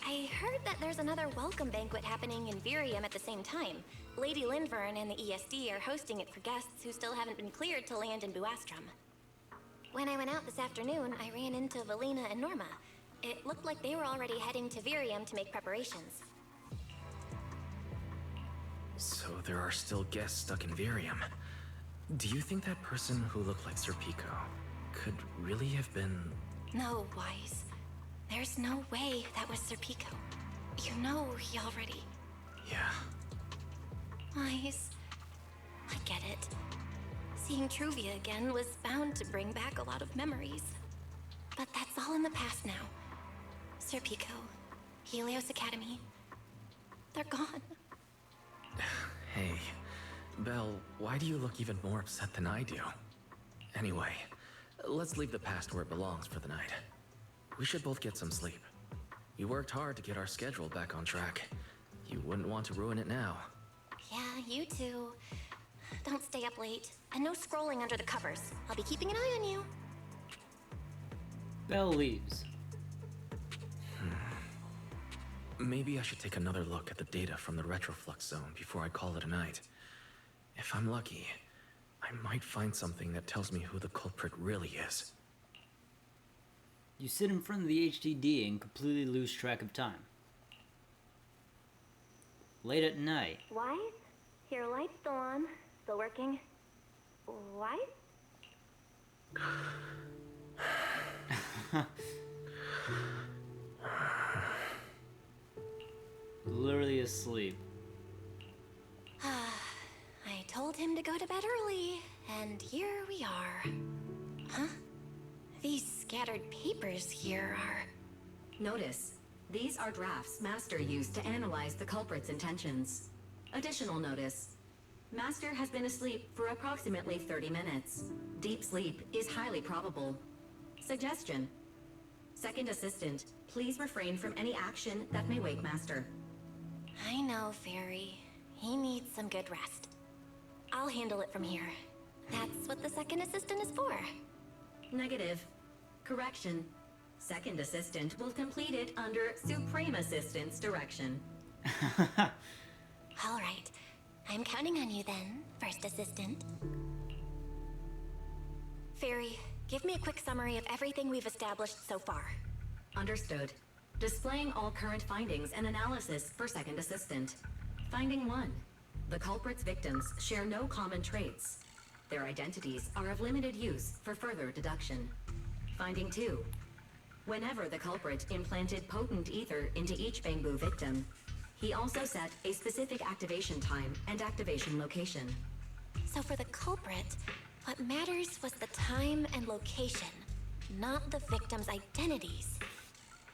I heard that there's another welcome banquet happening in Virium at the same time. Lady Lindvern and the ESD are hosting it for guests who still haven't been cleared to land in Buastrom. When I went out this afternoon, I ran into Valina and Norma. It looked like they were already heading to Virium to make preparations. So there are still guests stuck in Virium. Do you think that person who looked like Sir Pico could really have been... No, Weiss. There's no way that was Sir Pico. You know he already... Yeah. Weiss, I get it. Seeing Truvia again was bound to bring back a lot of memories. But that's all in the past now. Sir Pico, Helios Academy, they're gone. Hey, Belle, why do you look even more upset than I do? Anyway, let's leave the past where it belongs for the night. We should both get some sleep. You worked hard to get our schedule back on track. You wouldn't want to ruin it now. Yeah, you too. Don't stay up late. And no scrolling under the covers. I'll be keeping an eye on you. Belle leaves. Maybe I should take another look at the data from the retroflux zone before I call it a night. If I'm lucky, I might find something that tells me who the culprit really is. You sit in front of the HDD and completely lose track of time. Late at night. Weiss? Your light's still on. Still working. Weiss? Literally asleep. I told him to go to bed early, and here we are. Huh? These scattered papers here are... Notice, these are drafts Master used to analyze the culprit's intentions. Additional notice, Master has been asleep for approximately 30 minutes. Deep sleep is highly probable. Suggestion. Second Assistant, please refrain from any action that may wake Master. I know, Fairy. He needs some good rest. I'll handle it from here. That's what the second assistant is for. Negative. Correction. Second Assistant will complete it under Supreme Assistant's direction. All right. I'm counting on you then, First Assistant. Fairy, give me a quick summary of everything we've established so far. Understood. Displaying all current findings and analysis for Second Assistant. Finding 1. The culprit's victims share no common traits. Their identities are of limited use for further deduction. Finding 2. Whenever the culprit implanted potent ether into each Bangbu victim, he also set a specific activation time and activation location. So for the culprit, what matters was the time and location, not the victims' identities.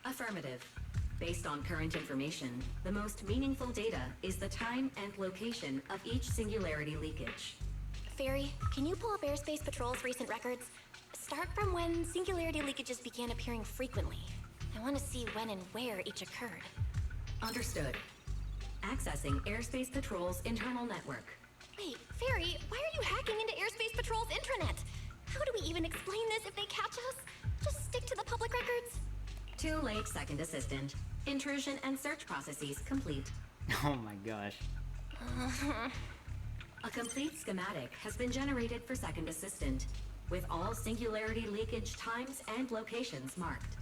Affirmative. Based on current information, the most meaningful data is the time and location of each singularity leakage. Fairy, can you pull up Airspace Patrol's recent records? Start from when singularity leakages began appearing frequently. I want to see when and where each occurred. Understood. Accessing Airspace Patrol's internal network. Wait, Fairy, why are you hacking into Airspace Patrol's intranet? How do we even explain this if they catch us? Just stick to the public records? Too late, Second Assistant. Intrusion and search processes complete. Oh my gosh. A complete schematic has been generated for Second Assistant, with all singularity leakage times and locations marked.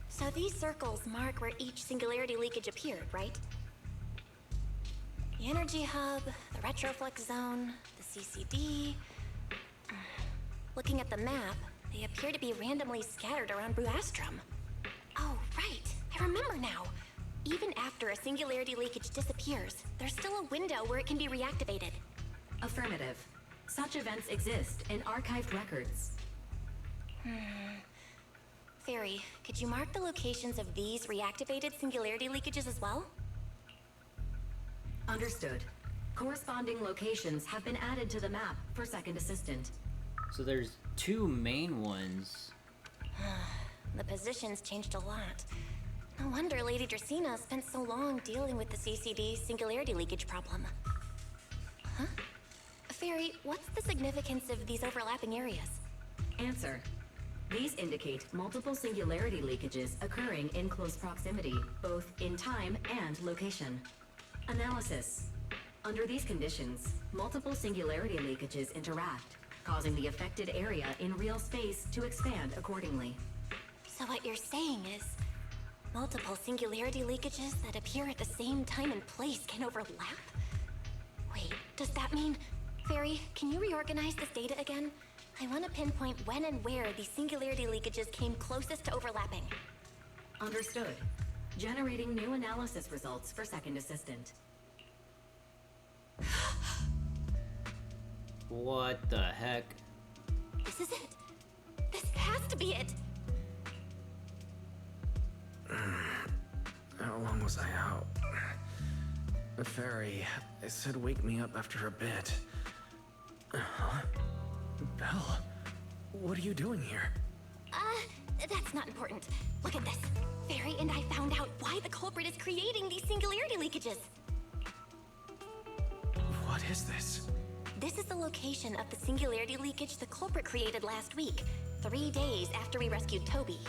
So these circles mark where each singularity leakage appeared, right? The energy hub, the retroflux zone, the CCD. Looking at the map, they appear to be randomly scattered around Buastrom. Oh, right. I remember now. Even after a singularity leakage disappears, there's still a window where it can be reactivated. Affirmative. Such events exist in archived records. Fairy, could you mark the locations of these reactivated singularity leakages as well? Understood. Corresponding locations have been added to the map for Second Assistant. So there's 2 main ones. The positions changed a lot. No wonder Lady Dracaena spent so long dealing with the CCD singularity leakage problem. Huh? Fairy, what's the significance of these overlapping areas? Answer. These indicate multiple singularity leakages occurring in close proximity, both in time and location. Analysis. Under these conditions, multiple singularity leakages interact, causing the affected area in real space to expand accordingly. So what you're saying is, multiple singularity leakages that appear at the same time and place can overlap? Wait, does that mean... Fairy, can you reorganize this data again? I want to pinpoint when and where these singularity leakages came closest to overlapping. Understood. Generating new analysis results for Second Assistant. What the heck? This is it. This has to be it. How long was I out? The fairy, it said wake me up after a bit. Huh? Belle, what are you doing here? That's not important. Look at this. Fairy and I found out why the culprit is creating these singularity leakages. What is this? This is the location of the singularity leakage the culprit created last week, 3 days after we rescued Toby.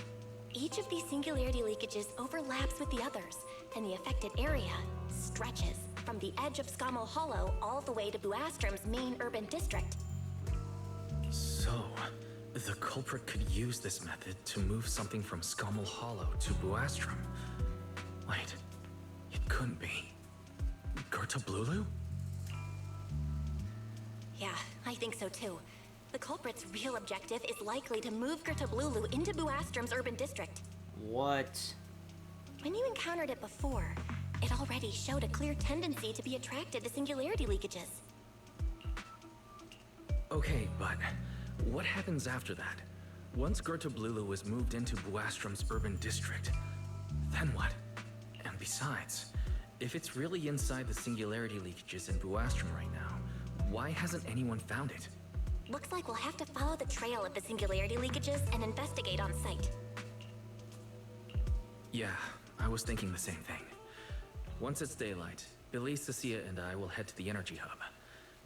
Each of these singularity leakages overlaps with the others, and the affected area stretches from the edge of Scommel Hollow all the way to Buastrom's main urban district. So, the culprit could use this method to move something from Scommel Hollow to Buastrom. Wait, it couldn't be. Gerta Blulu? Yeah, I think so too. The culprit's real objective is likely to move Gerta Blulu into Buastrom's urban district. What? When you encountered it before, it already showed a clear tendency to be attracted to singularity leakages. Okay, but what happens after that? Once Gerta Blulu is moved into Buastrom's urban district, then what? And besides, If it's really inside the singularity leakages in Buastrom right now, why hasn't anyone found it? Looks like we'll have to follow the trail of the singularity leakages and investigate on site. Yeah, I was thinking the same thing. Once it's daylight, Billy, Cecilia, and I will head to the energy hub.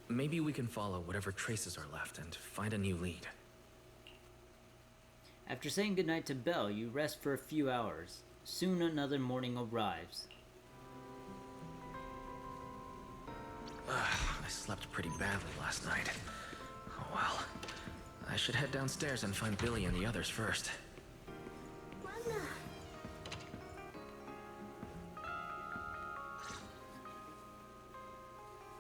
Maybe we can follow whatever traces are left and find a new lead. After saying goodnight to Belle, you rest for a few hours. Soon another morning arrives. I slept pretty badly last night. Oh well. I should head downstairs and find Billy and the others first.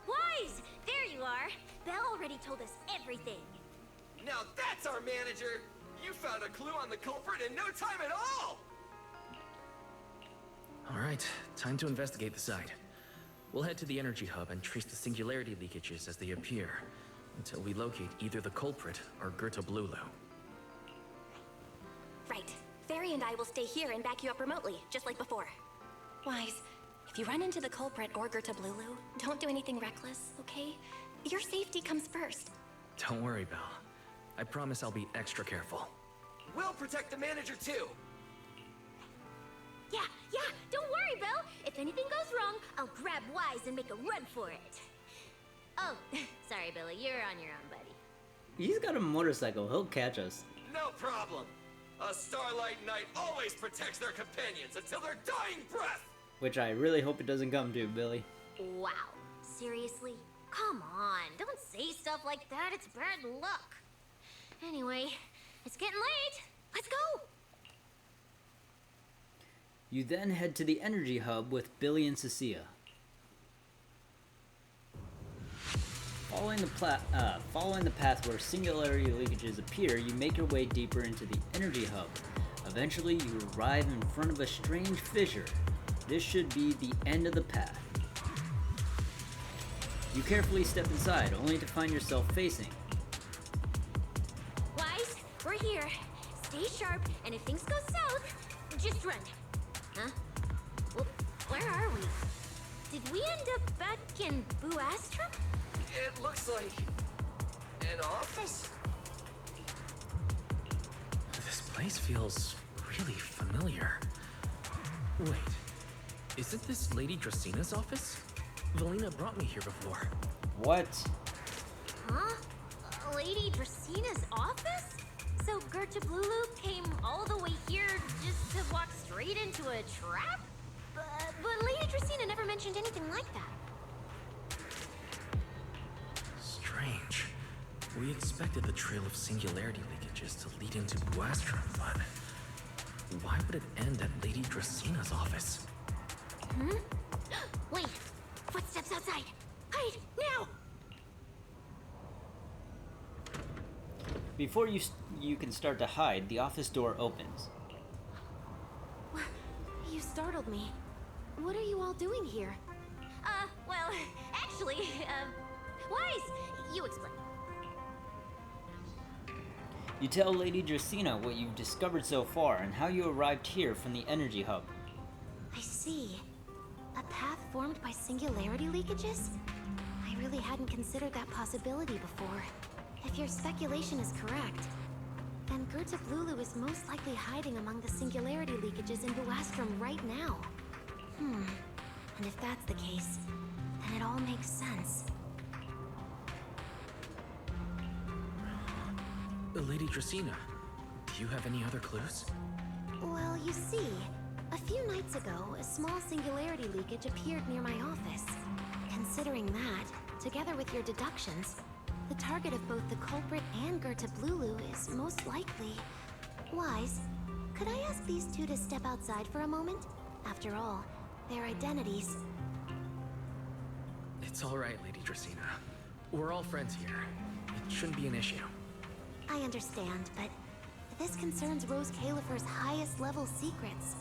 Wise! There you are! Belle already told us everything. Now that's our manager! You found a clue on the culprit in no time at all! Alright, time to investigate the site. We'll head to the energy hub and trace the singularity leakages as they appear, until we locate either the culprit or Gerta Blulu. Right. Fairy and I will stay here and back you up remotely, just like before. Wise, if you run into the culprit or Gerta Blulu, don't do anything reckless, okay? Your safety comes first. Don't worry, Belle. I promise I'll be extra careful. We'll protect the manager too! Yeah, don't worry, Belle. If anything goes wrong, I'll grab Wise and make a run for it. Oh, sorry, Billy, you're on your own, buddy. He's got a motorcycle, he'll catch us. No problem! A Starlight Knight always protects their companions until their dying breath! Which I really hope it doesn't come to, Billy. Wow, seriously? Come on, don't say stuff like that, it's bad luck. Anyway, it's getting late. Let's go! You then head to the energy hub with Billy and Cecilia. Following the path where singularity leakages appear, you make your way deeper into the energy hub. Eventually, you arrive in front of a strange fissure. This should be the end of the path. You carefully step inside, only to find yourself facing. Wise, we're here. Stay sharp, and if things go south, just run. Huh? Well, where are we? Did we end up back in Buastrom? It looks like... an office? This place feels really familiar. Wait, isn't this Lady Dracina's office? Valina brought me here before. What? Huh? Lady Dracina's office? So Gerta Blulu came all the way here just to walk straight into a trap? But Lady Dracina never mentioned anything like that. Strange. We expected the trail of singularity leakages to lead into Buastrom, but why would it end at Lady Dracina's office? Hmm? Wait! Footsteps outside! Hide! Now! Before you can start to hide, the office door opens. You startled me. What are you all doing here? Well, actually, Wise, you explain. You tell Lady Dracina what you've discovered so far and how you arrived here from the energy hub. I see. A path formed by singularity leakages? I really hadn't considered that possibility before. If your speculation is correct, then Gerta Blulu is most likely hiding among the singularity leakages in Buastrom right now. And if that's the case, then it all makes sense. Lady Dracina, do you have any other clues? Well, you see, a few nights ago, a small singularity leakage appeared near my office. Considering that, together with your deductions, the target of both the culprit and Gerta Blulu is most likely... Wise, could I ask these two to step outside for a moment? After all, their identities... It's alright, Lady Dracina. We're all friends here. It shouldn't be an issue. I understand, but this concerns Rose Califer's highest level secrets.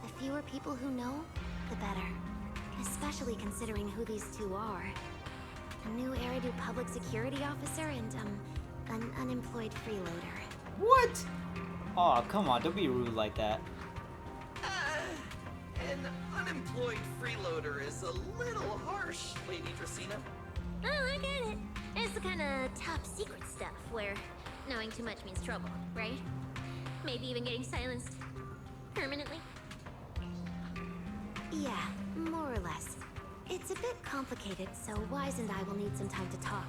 The fewer people who know, the better. Especially considering who these two are. A new Eridu public security officer and, an unemployed freeloader. What? Aw, come on, don't be rude like that. An unemployed freeloader is a little harsh, Lady Dracaena. Oh, I get it. It's the kind of top secret stuff where knowing too much means trouble, right? Maybe even getting silenced permanently. Yeah, more or less. It's a bit complicated, so Wise and I will need some time to talk.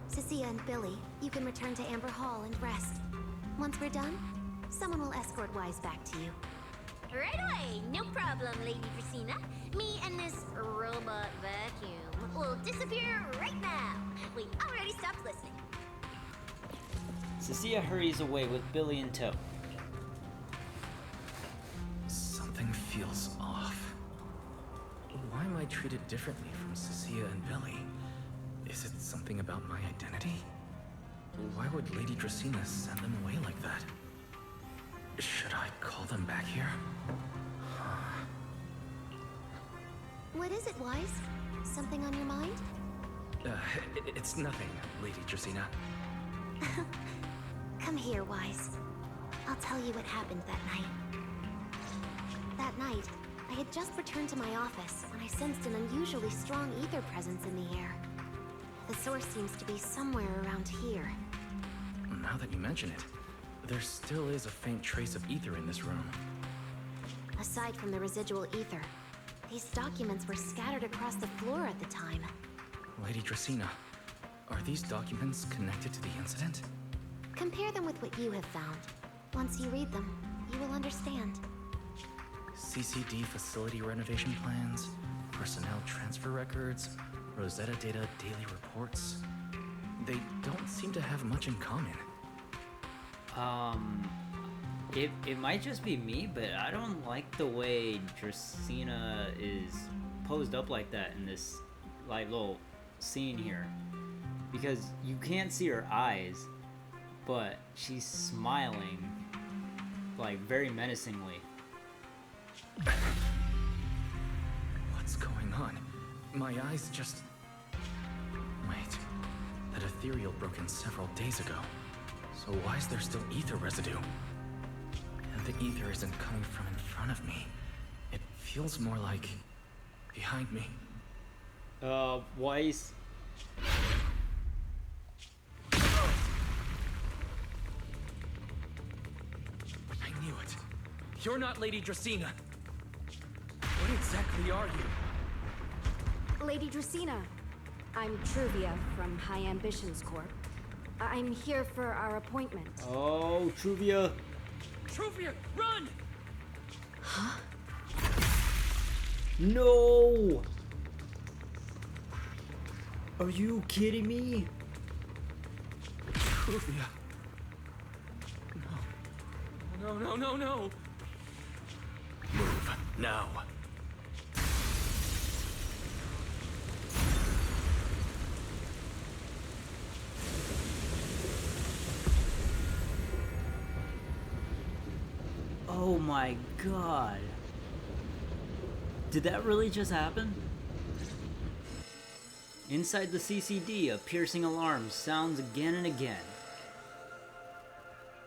Cecilia and Billy, you can return to Amber Hall and rest. Once we're done, someone will escort Wise back to you. Right away, no problem, Lady Dracaena. Me and this robot vacuum will disappear right now. We already stopped listening. Cecilia hurries away with Billy in tow. Something feels off. Why am I treated differently from Cecilia and Billy? Is it something about my identity? Why would Lady Dracaena send them away like that? Should I call them back here? What is it, Wise? Something on your mind? It's nothing, Lady Dracaena. Come here, Wise. I'll tell you what happened that night. That night, I had just returned to my office when I sensed an unusually strong ether presence in the air. The source seems to be somewhere around here. Now that you mention it, there still is a faint trace of ether in this room. Aside from the residual ether, these documents were scattered across the floor at the time. Lady Dracaena, are these documents connected to the incident? Compare them with what you have found. Once you read them, you will understand. CCD facility renovation plans, personnel transfer records, Rosetta Data daily reports. They don't seem to have much in common. It might just be me, but I don't like the way Dracaena is posed up like that in this like little scene here, because you can't see her eyes, but she's smiling like very menacingly. What's going on? My eyes just... Wait, that ethereal broke in several days ago. So why is there still ether residue? And the ether isn't coming from in front of me. It feels more like behind me. Wise. I knew it. You're not Lady Dracaena. What exactly are you? Lady Dracaena, I'm Truvia from High Ambitions Corp. I'm here for our appointment. Oh, Truvia. Truvia, run! Huh? No! Are you kidding me? Truvia. No. Move, now. Oh my god. Did that really just happen? Inside the CCD, a piercing alarm sounds again and again.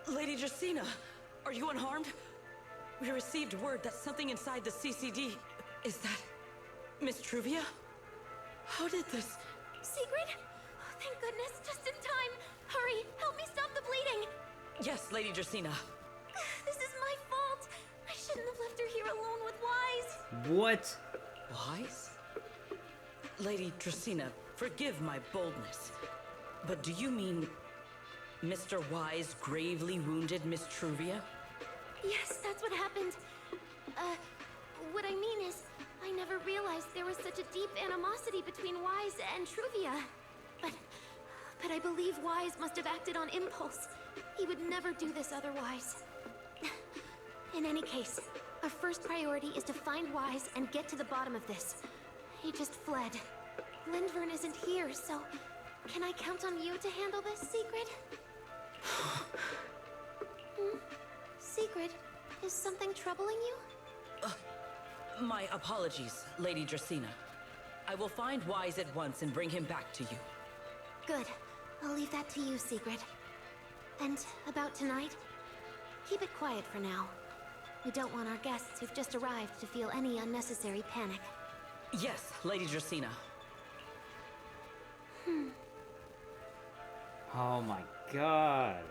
Lady Dracaena, are you unharmed? We received word that something inside the CCD... Is that... Miss Truvia? How did this... Secret? Oh, thank goodness, just in time. Hurry, help me stop the bleeding. Yes, Lady Dracaena. This is my fault. I shouldn't have left her here alone with Wise. What? Wise? Lady Dracaena, forgive my boldness, but do you mean Mr. Wise gravely wounded Miss Truvia? Yes, that's what happened. What I mean is, I never realized there was such a deep animosity between Wise and Truvia. But I believe Wise must have acted on impulse. He would never do this otherwise. In any case, our first priority is to find Wise and get to the bottom of this. He just fled. Lindvern isn't here, so can I count on you to handle this, Secret? Secret, is something troubling you? My apologies, Lady Dracaena. I will find Wise at once and bring him back to you. Good. I'll leave that to you, Secret. And about tonight, keep it quiet for now. We don't want our guests who've just arrived to feel any unnecessary panic. Yes, Lady Dracena. Oh my god.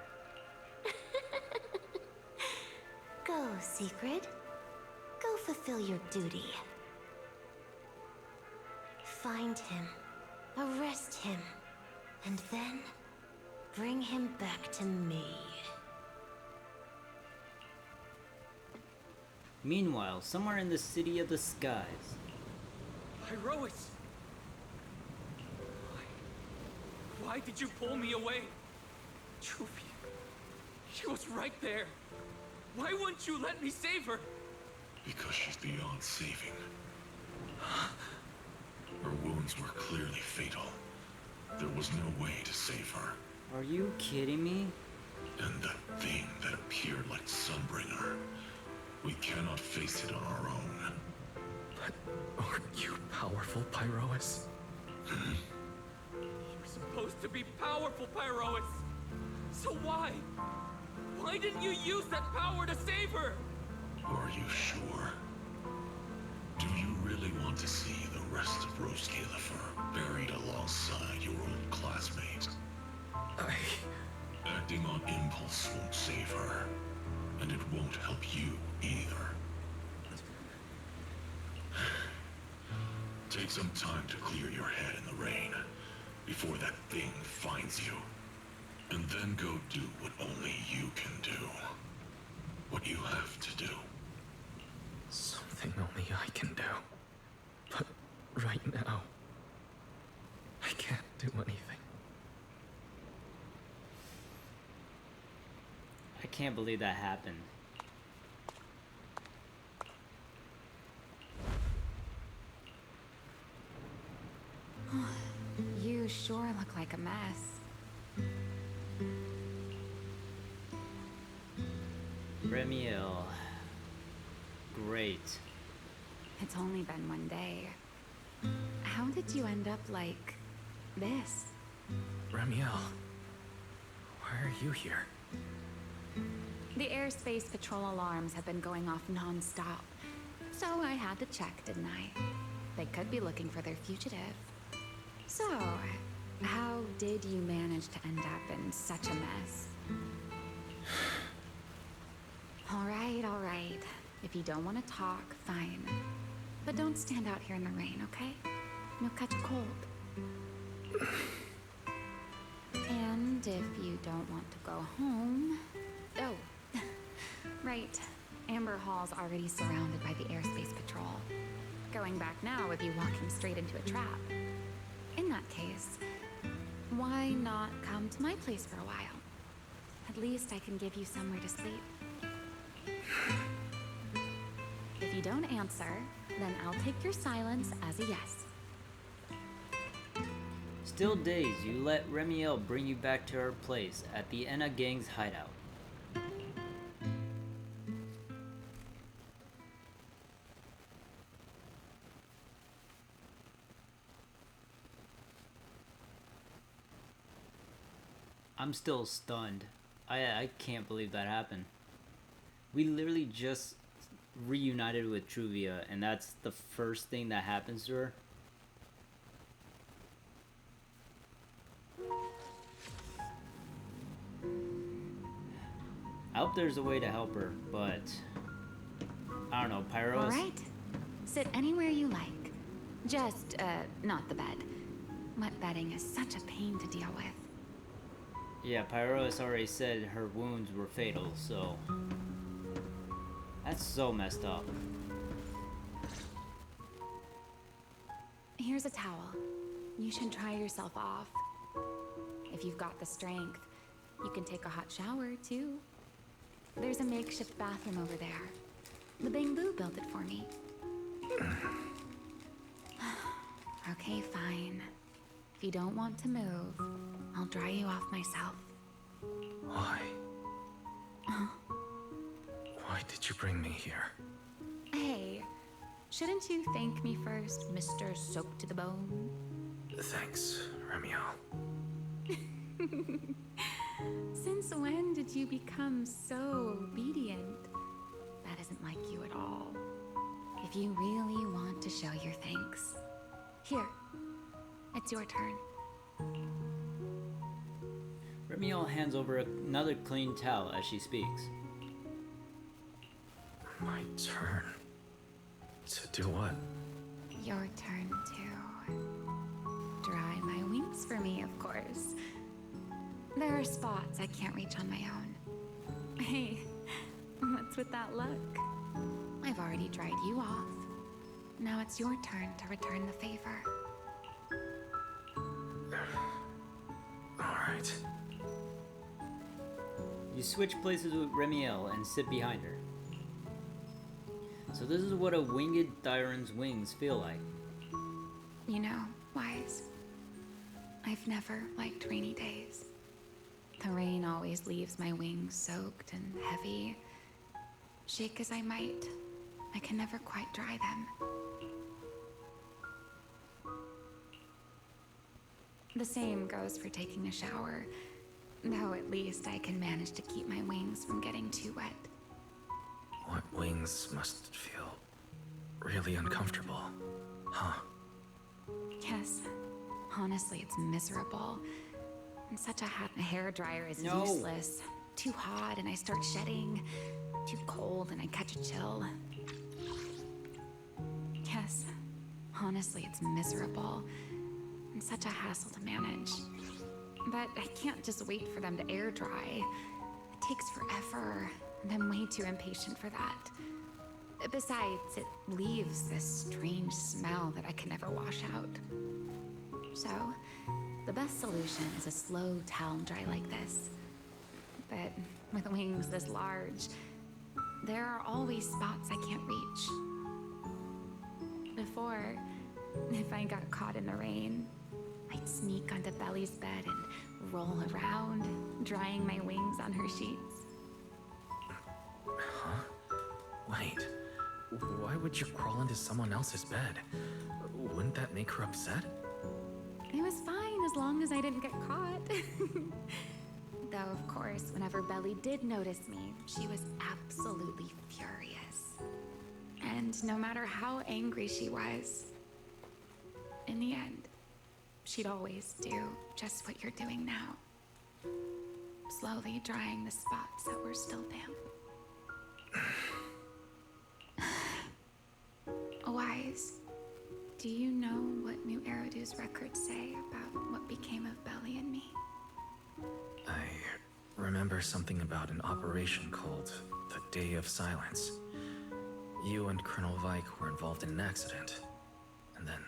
Go, Secret. Go fulfill your duty. Find him, arrest him, and then bring him back to me. Meanwhile, somewhere in the City of the Skies. Pyrois! Why did you pull me away? Truvia, she was right there. Why wouldn't you let me save her? Because she's beyond saving. Her wounds were clearly fatal. There was no way to save her. Are you kidding me? And that thing that appeared like Sunbringer, we cannot face it on our own. But aren't you powerful, Pyrois? You're supposed to be powerful, Pyrois. So why? Why didn't you use that power to save her? Are you sure? Do you really want to see the rest of Rose Califer buried alongside your old classmate? Acting on impulse won't save her, and it won't help you either. Take some time to clear your head in the rain before that thing finds you. And then go do what only you can do. What you have to do. Something only I can do. But right now, I can't do anything. I can't believe that happened. You sure look like a mess. Remielle. Great. It's only been one day. How did you end up like this? Remielle, why are you here? The airspace patrol alarms have been going off non-stop. So I had to check, didn't I? They could be looking for their fugitive. So, how did you manage to end up in such a mess? All right. If you don't want to talk, fine. But don't stand out here in the rain, okay? You'll catch a cold. And if you don't want to go home... Oh, right. Amber Hall's already surrounded by the airspace patrol. Going back now would be walking straight into a trap. In that case, why not come to my place for a while? At least I can give you somewhere to sleep. If you don't answer, then I'll take your silence as a yes. Still dazed, you let Remielle bring you back to her place at the Enna Gang's hideout. I'm still stunned. I can't believe that happened. We literally just reunited with Truvia, and that's the first thing that happens to her. I hope there's a way to help her, but I don't know, Pyros. All right. Sit anywhere you like. Just, not the bed. Wet bedding is such a pain to deal with. Yeah, Pyros already said her wounds were fatal, so that's so messed up. Here's a towel. You should dry yourself off. If you've got the strength, you can take a hot shower, too. There's a makeshift bathroom over there. The Bamboo built it for me. Okay, fine. If you don't want to move, I'll dry you off myself. Why? Why did you bring me here? Hey, shouldn't you thank me first, Mr. Soaked to the Bone? Thanks, Remielle. Since when did you become so obedient? That is doesn't like you at all. If you really want to show your thanks, here, it's your turn. Remielle hands over another clean towel as she speaks. My turn? To do what? Your turn to dry my wings for me, of course. There are spots I can't reach on my own. Hey, what's with that look? I've already dried you off. Now it's your turn to return the favor. Alright. You switch places with Remielle and sit behind her. So this is what a winged Thyron's wings feel like. You know, Wise, I've never liked rainy days. The rain always leaves my wings soaked and heavy. Shake as I might, I can never quite dry them. The same goes for taking a shower, though at least I can manage to keep my wings from getting too wet. What wings must feel really uncomfortable, huh? Yes, honestly, it's miserable. And such a hair dryer is No. useless. Too hot and I start shedding. Too cold and I catch a chill. Yes, honestly, it's miserable. And such a hassle to manage. But I can't just wait for them to air dry. It takes forever, and I'm way too impatient for that. Besides, it leaves this strange smell that I can never wash out. So, the best solution is a slow towel dry like this. But with wings this large, there are always spots I can't reach. Before, if I got caught in the rain, I'd sneak onto Belly's bed and roll around, drying my wings on her sheets. Huh? Wait. Why would you crawl into someone else's bed? Wouldn't that make her upset? It was fine as long as I didn't get caught. Though, of course, whenever Belly did notice me, she was absolutely furious. And no matter how angry she was, in the end, she'd always do just what you're doing now. Slowly drying the spots that were still damp. Wise, do you know what New Eridu's records say about what became of Belly and me? I remember something about an operation called the Day of Silence. You and Colonel Vike were involved in an accident, and then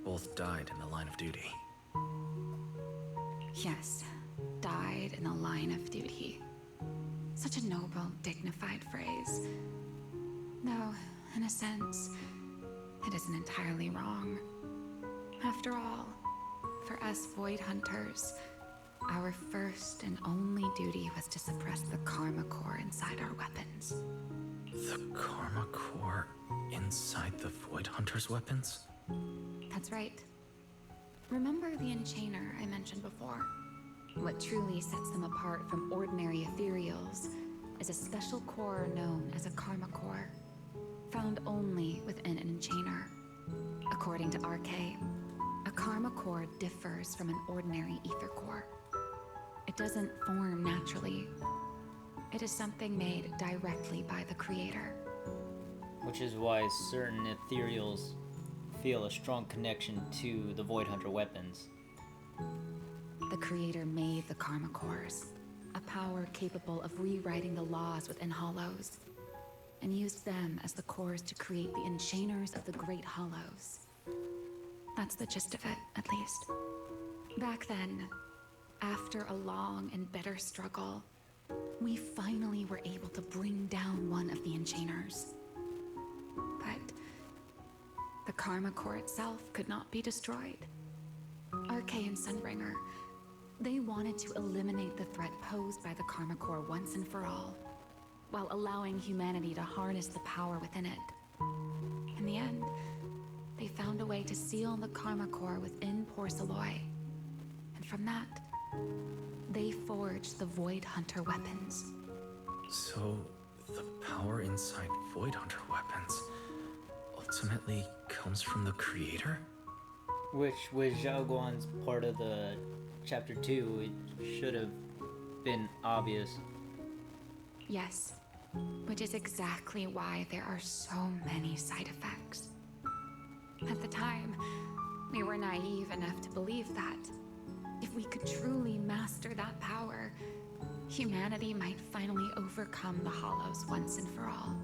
both died in the line of duty. Yes, died in the line of duty. Such a noble, dignified phrase. Though, in a sense, it isn't entirely wrong. After all, for us Void Hunters, our first and only duty was to suppress the Karma Core inside our weapons. The Karma Core inside the Void Hunter's weapons? That's right. Remember the Enchainer I mentioned before? What truly sets them apart from ordinary ethereals is a special core known as a Karma Core, found only within an Enchainer. According to RK, a Karma Core differs from an ordinary Ether Core. It doesn't form naturally. It is something made directly by the Creator. Which is why certain ethereals feel a strong connection to the Void Hunter weapons. The Creator made the Karma Cores, a power capable of rewriting the laws within Hollows, and used them as the cores to create the Enchainers of the Great Hollows. That's the gist of it, at least. Back then, after a long and bitter struggle, we finally were able to bring down one of the Enchainers. But the Karma Core itself could not be destroyed. RK and Sunbringer, they wanted to eliminate the threat posed by the Karma Core once and for all, while allowing humanity to harness the power within it. In the end, they found a way to seal the Karma Core within Porceloy. And from that, they forged the Void Hunter weapons. So, The power inside Void Hunter weapons ultimately comes from the creator? Which was Zhao Guan's part of the chapter 2. It should have been obvious. Yes, which is exactly why there are so many side effects. At the time, we were naive enough to believe that if we could truly master that power, humanity might finally overcome the Hollows once and for all.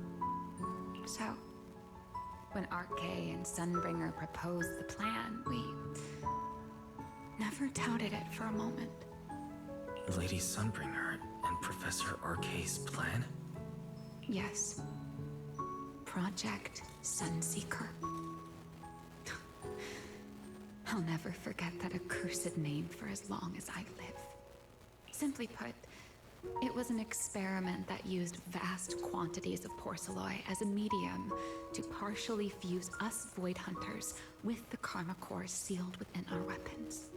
So, when Arcade and Sunbringer proposed the plan, we never doubted it for a moment. Lady Sunbringer and Professor Arcade's plan? Yes. Project Sunseeker. I'll never forget that accursed name for as long as I live. Simply put, it was an experiment that used vast quantities of porcelloi as a medium to partially fuse us Void Hunters with the Karma Core sealed within our weapons.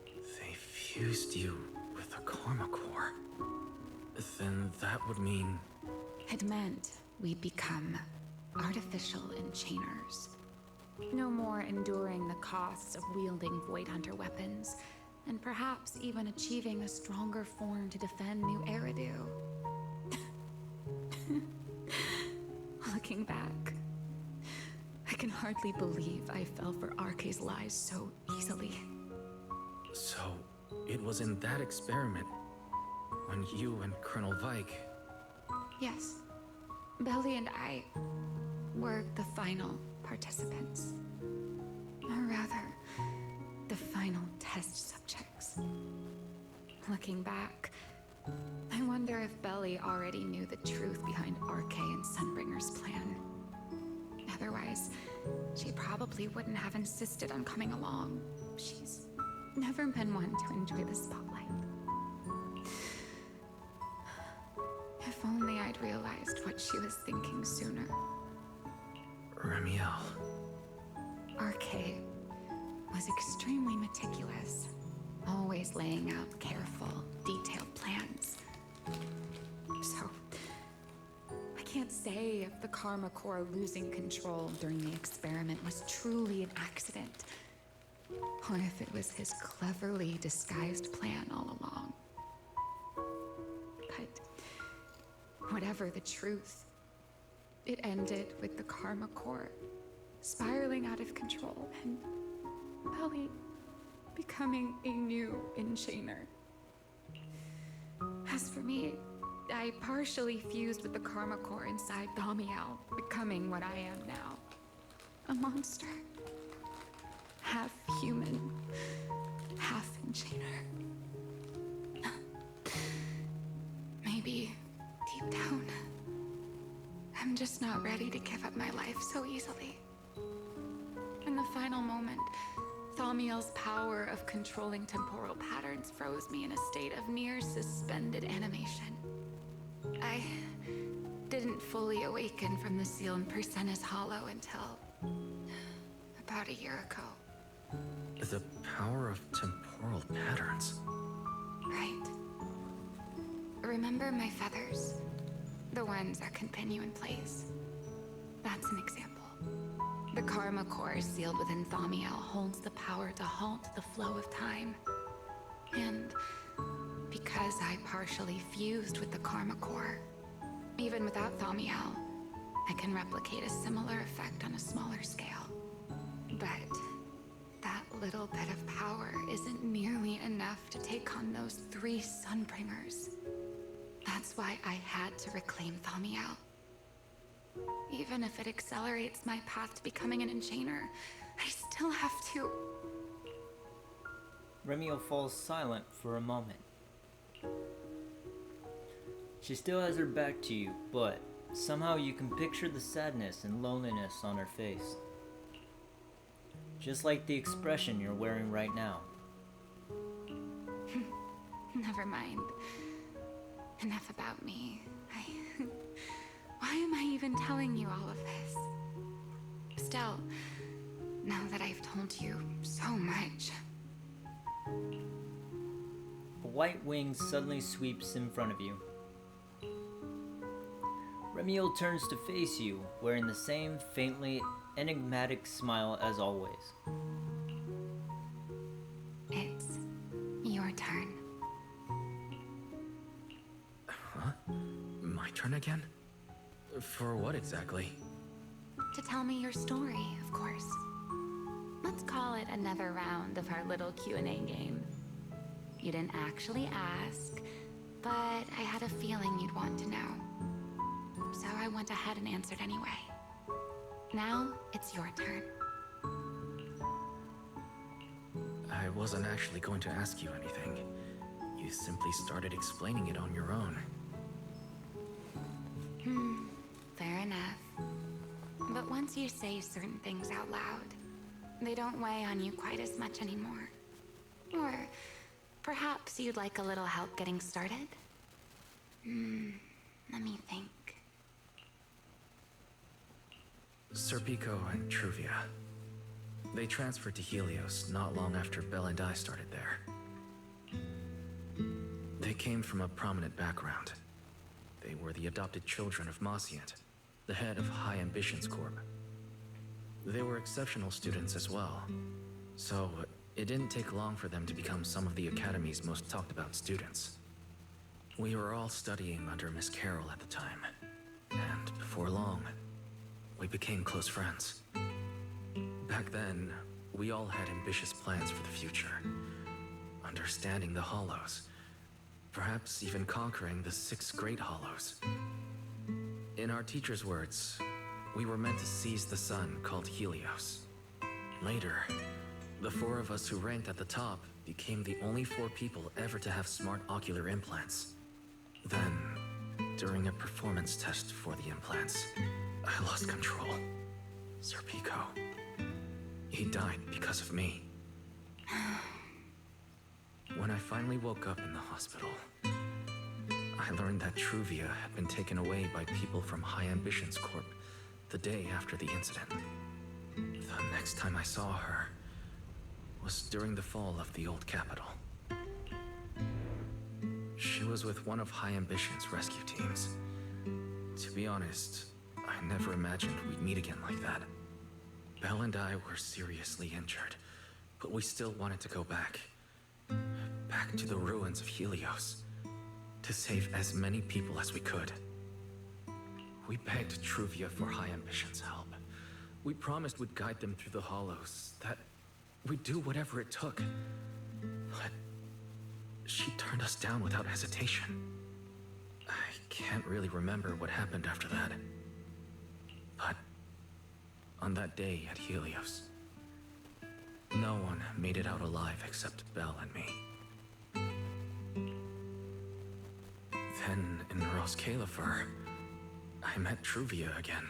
They fused you with a Karma Core. Then that would mean... It meant we'd become artificial enchainers. No more enduring the costs of wielding Void Hunter weapons, and perhaps even achieving a stronger form to defend New Eridu. Looking back, I can hardly believe I fell for Arcade's lies so easily. So, it was in that experiment when you and Colonel Vike... Yes. Belly and I were the final participants. Or rather, the final test subjects. Looking back, I wonder if Belly already knew the truth behind Arcade and Sunbringer's plan. Otherwise, she probably wouldn't have insisted on coming along. She's never been one to enjoy the spotlight. If only I'd realized what she was thinking sooner. Remielle. Arcade was extremely meticulous, always laying out careful, detailed plans. So, I can't say if the Karma Core losing control during the experiment was truly an accident, or if it was his cleverly disguised plan all along. But whatever the truth, it ended with the Karma Core spiraling out of control and Belly becoming a new enchainer. As for me, I partially fused with the Karma Core inside Thaumiel, becoming what I am now. A monster. Half human, half enchainer. Maybe deep down, I'm just not ready to give up my life so easily. In the final moment, Thaumiel's power of controlling temporal patterns froze me in a state of near suspended animation. I didn't fully awaken from the seal in Persena's Hollow until about a year ago. The power of temporal patterns. Right. Remember my feathers? The ones that continue in place. That's an example. The Karma Core sealed within Thaumiel holds the power to halt the flow of time. And because I partially fused with the Karma Core, even without Thaumiel, I can replicate a similar effect on a smaller scale. But that little bit of power isn't nearly enough to take on those 3 Sunbringers. That's why I had to reclaim Thaumiel. Even if it accelerates my path to becoming an enchainer, I still have to... Remielle falls silent for a moment. She still has her back to you, but somehow you can picture the sadness and loneliness on her face. Just like the expression you're wearing right now. Never mind. Enough about me. Why am I even telling you all of this? Still, now that I've told you so much... A white wing suddenly sweeps in front of you. Remielle turns to face you, wearing the same faintly enigmatic smile as always. It's your turn. Huh? My turn again? For what exactly? To tell me your story, of course. Let's call it another round of our little Q&A game. You didn't actually ask, but I had a feeling you'd want to know. So I went ahead and answered anyway. Now, it's your turn. I wasn't actually going to ask you anything. You simply started explaining it on your own. Fair enough. But once you say certain things out loud, they don't weigh on you quite as much anymore. Or perhaps you'd like a little help getting started? Let me think. Serpico and Truvia. They transferred to Helios not long after Belle and I started there. They came from a prominent background. They were the adopted children of Mosient, the head of High Ambitions Corp. They were exceptional students as well, so it didn't take long for them to become some of the Academy's most talked about students. We were all studying under Miss Carroll at the time, and before long, we became close friends. Back then, we all had ambitious plans for the future, understanding the Hollows, perhaps even conquering the 6 Great Hollows. In our teacher's words, we were meant to seize the sun called Helios. Later, the 4 of us who ranked at the top became the only 4 people ever to have smart ocular implants. Then, during a performance test for the implants, I lost control. Serpico. He died because of me. When I finally woke up in the hospital, I learned that Truvia had been taken away by people from High Ambitions Corp the day after the incident. The next time I saw her was during the fall of the old capital. She was with one of High Ambitions' rescue teams. To be honest, I never imagined we'd meet again like that. Belle and I were seriously injured, but we still wanted to go back. Back to the ruins of Helios, to save as many people as we could. We begged Truvia for High Ambitions' help. We promised we'd guide them through the Hollows, that we'd do whatever it took. But she turned us down without hesitation. I can't really remember what happened after that. But on that day at Helios, no one made it out alive except Belle and me. Then in Roskalifer, I met Truvia again.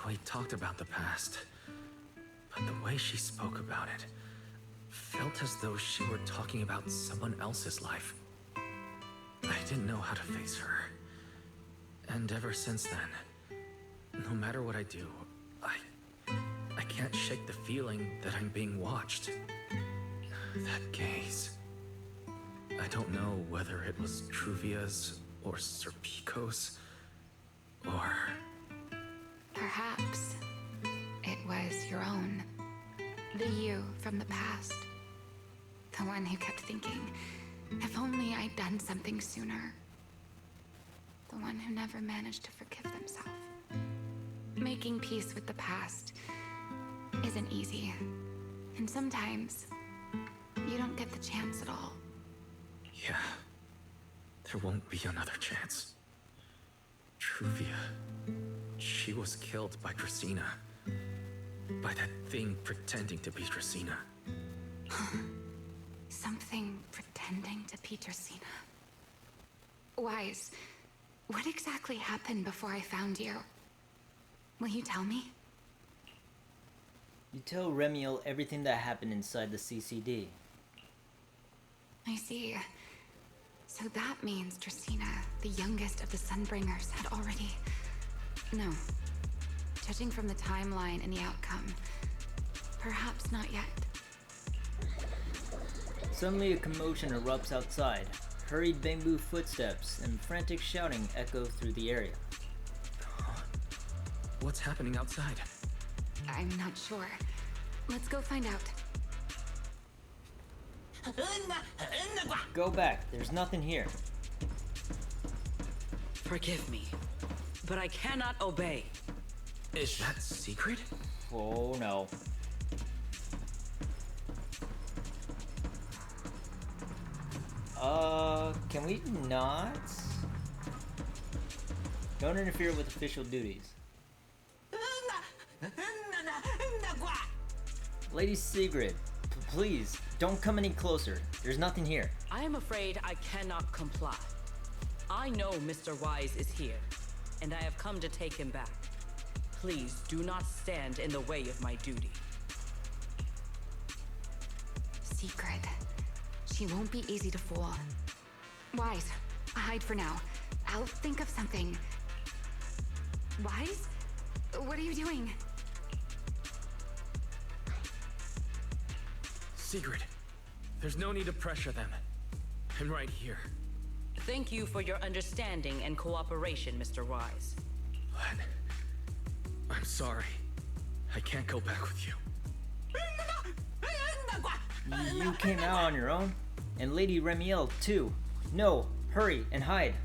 We talked about the past, but the way she spoke about it felt as though she were talking about someone else's life. I didn't know how to face her. And ever since then, no matter what I do, I can't shake the feeling that I'm being watched. That gaze. I don't know whether it was Truvia's or Serpico's, or... Perhaps it was your own. The you from the past. The one who kept thinking, if only I'd done something sooner. The one who never managed to forgive themselves. Making peace with the past isn't easy. And sometimes, you don't get the chance at all. Yeah. There won't be another chance. Truvia. She was killed by Dracena. By that thing pretending to be Dracena. Something pretending to be Dracena. Wise, what exactly happened before I found you? Will you tell me? You tell Remielle everything that happened inside the CCD. I see. So that means Dracena, the youngest of the Sunbringers, had already... No. Judging from the timeline and the outcome, perhaps not yet. Suddenly a commotion erupts outside. Hurried bamboo footsteps and frantic shouting echo through the area. What's happening outside? I'm not sure. Let's go find out. Go back. There's nothing here. Forgive me, but I cannot obey. Is that secret? Oh no. Can we not? Don't interfere with official duties. Lady Sigrid, please, don't come any closer. There's nothing here. I am afraid I cannot comply. I know Mr. Wise is here, and I have come to take him back. Please do not stand in the way of my duty. Secret. She won't be easy to fool. Wise, hide for now. I'll think of something. Wise? What are you doing? Sigrid, there's no need to pressure them. I'm right here. Thank you for your understanding and cooperation, Mr. Wise. But I'm sorry. I can't go back with you. You came out on your own? And Lady Remielle, too. No, hurry and hide.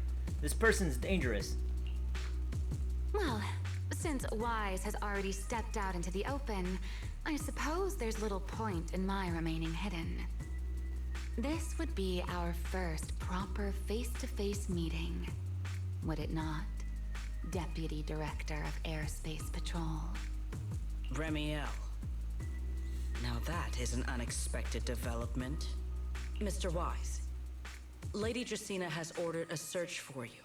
This person's dangerous. Well, since Wise has already stepped out into the open, I suppose there's little point in my remaining hidden. This would be our first proper face-to-face meeting, would it not, Deputy Director of Airspace Patrol? Remielle. Now that is an unexpected development. Mr. Wise, Lady Dracaena has ordered a search for you.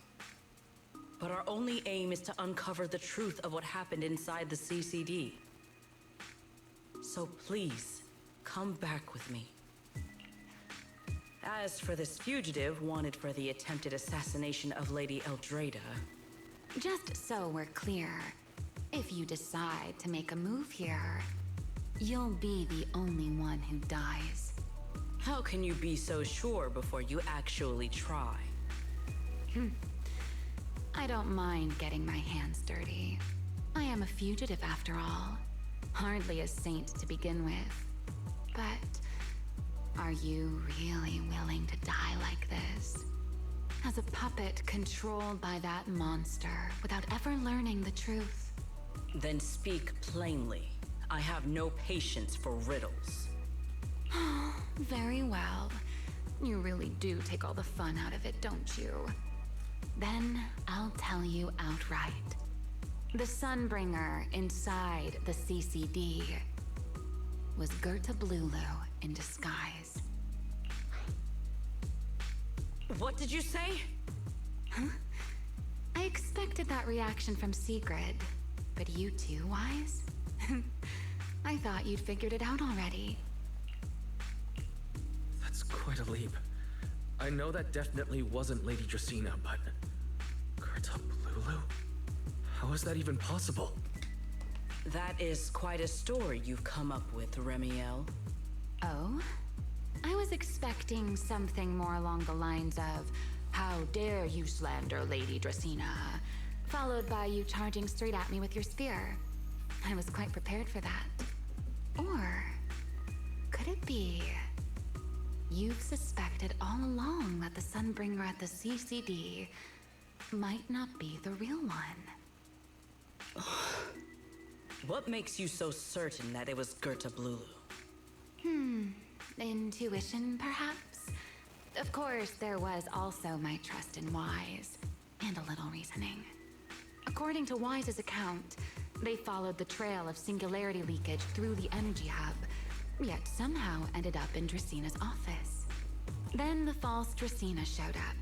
But our only aim is to uncover the truth of what happened inside the CCD. So please, come back with me. As for this fugitive wanted for the attempted assassination of Lady Eldrada... Just so we're clear, if you decide to make a move here, you'll be the only one who dies. How can you be so sure before you actually try? I don't mind getting my hands dirty. I am a fugitive after all. Hardly a saint to begin with. But are you really willing to die like this? As a puppet controlled by that monster without ever learning the truth? Then speak plainly. I have no patience for riddles. Very well. You really do take all the fun out of it, don't you? Then I'll tell you outright. The Sunbringer inside the CCD was Gerta Blulu in disguise. What did you say? Huh? I expected that reaction from Sigrid, but you too, Wise? I thought you'd figured it out already. That's quite a leap. I know that definitely wasn't Lady Dracaena, but... Gerta Blulu? How is that even possible? That is quite a story you've come up with, Remielle. Oh? I was expecting something more along the lines of, "How dare you slander Lady Dracaena?" followed by you charging straight at me with your spear. I was quite prepared for that. Or could it be you've suspected all along that the Sunbringer at the CCD might not be the real one? What makes you so certain that it was Gerta Blulu? Intuition, perhaps? Of course, there was also my trust in Wise, and a little reasoning. According to Wise's account, they followed the trail of singularity leakage through the energy hub, yet somehow ended up in Dracena's office. Then the false Dracaena showed up,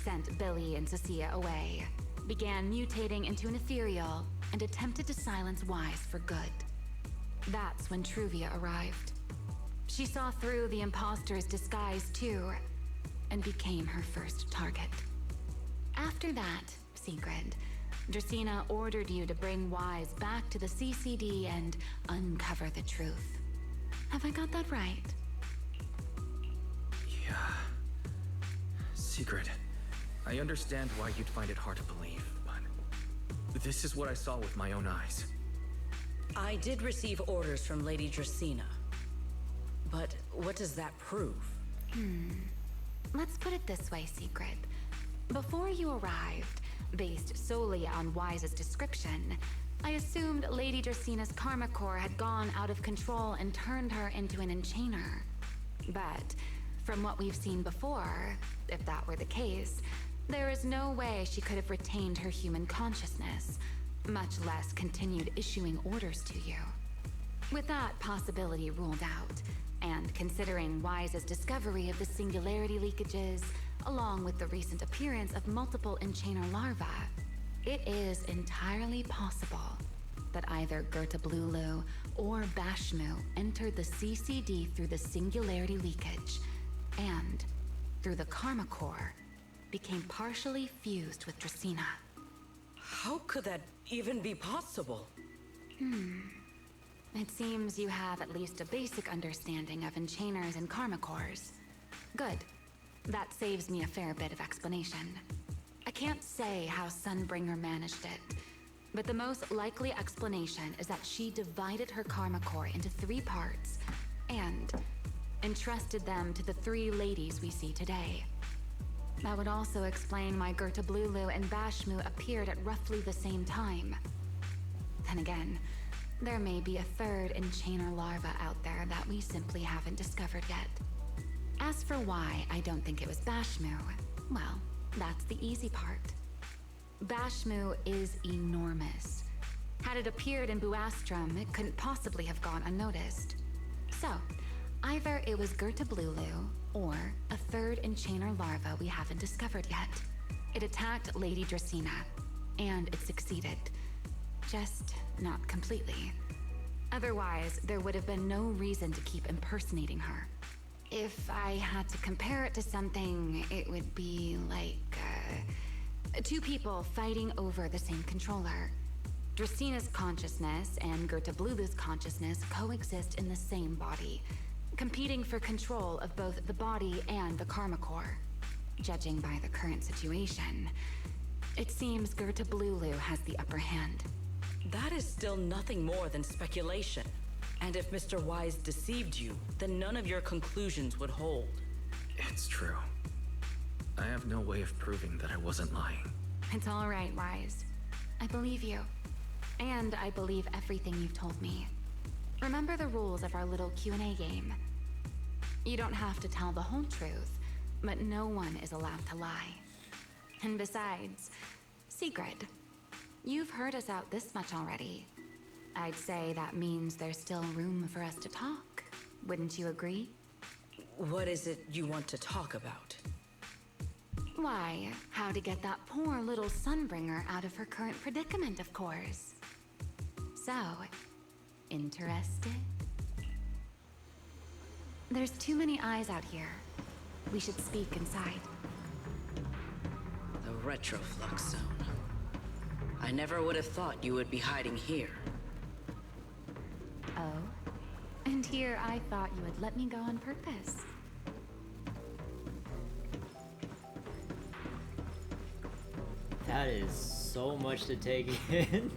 sent Billy and Cecilia away, began mutating into an ethereal, and attempted to silence Wise for good. That's when Truvia arrived. She saw through the imposter's disguise too, and became her first target. After that, Sigrid, Dracaena ordered you to bring Wise back to the CCD and uncover the truth. Have I got that right? Yeah. Sigrid, I understand why you'd find it hard to believe, but... This is what I saw with my own eyes. I did receive orders from Lady Dracaena. But what does that prove? Let's put it this way, Secret. Before you arrived, based solely on Wise's description, I assumed Lady Dracaena's karma core had gone out of control and turned her into an enchainer. But from what we've seen before, if that were the case, there is no way she could have retained her human consciousness, much less continued issuing orders to you. With that possibility ruled out, and considering Wise's discovery of the singularity leakages, along with the recent appearance of multiple enchainer larvae, it is entirely possible that either Gertablulu or Bashmu entered the CCD through the singularity leakage, and, through the karma core, became partially fused with Dracaena. How could that even be possible? It seems you have at least a basic understanding of enchainers and karma cores. Good. That saves me a fair bit of explanation. I can't say how Sunbringer managed it, but the most likely explanation is that she divided her karma core into 3 parts and entrusted them to the 3 ladies we see today. That would also explain why Gertablulu and Bashmu appeared at roughly the same time. Then again, there may be a 3rd enchainer larva out there that we simply haven't discovered yet. As for why I don't think it was Bashmu, well, that's the easy part. Bashmu is enormous. Had it appeared in Buastrum, it couldn't possibly have gone unnoticed. So, either it was Gertablulu, or a 3rd enchainer larva we haven't discovered yet. It attacked Lady Dracaena, and it succeeded. Just not completely. Otherwise, there would have been no reason to keep impersonating her. If I had to compare it to something, it would be like, 2 people fighting over the same controller. Dracaena's consciousness and Gertablulu's consciousness coexist in the same body, competing for control of both the body and the karma core. Judging by the current situation, it seems Gertablulu has the upper hand. That is still nothing more than speculation. And if Mr. Wise deceived you, then none of your conclusions would hold. It's true. I have no way of proving that I wasn't lying. It's all right, Wise. I believe you. And I believe everything you've told me. Remember the rules of our little Q&A game. You don't have to tell the whole truth, but no one is allowed to lie. And besides, Sigrid, you've heard us out this much already. I'd say that means there's still room for us to talk. Wouldn't you agree? What is it you want to talk about? Why, how to get that poor little Sunbringer out of her current predicament, of course. So, interested? There's too many eyes out here. We should speak inside. The Retroflux Zone. I never would have thought you would be hiding here. Oh? And here I thought you would let me go on purpose. That is so much to take in.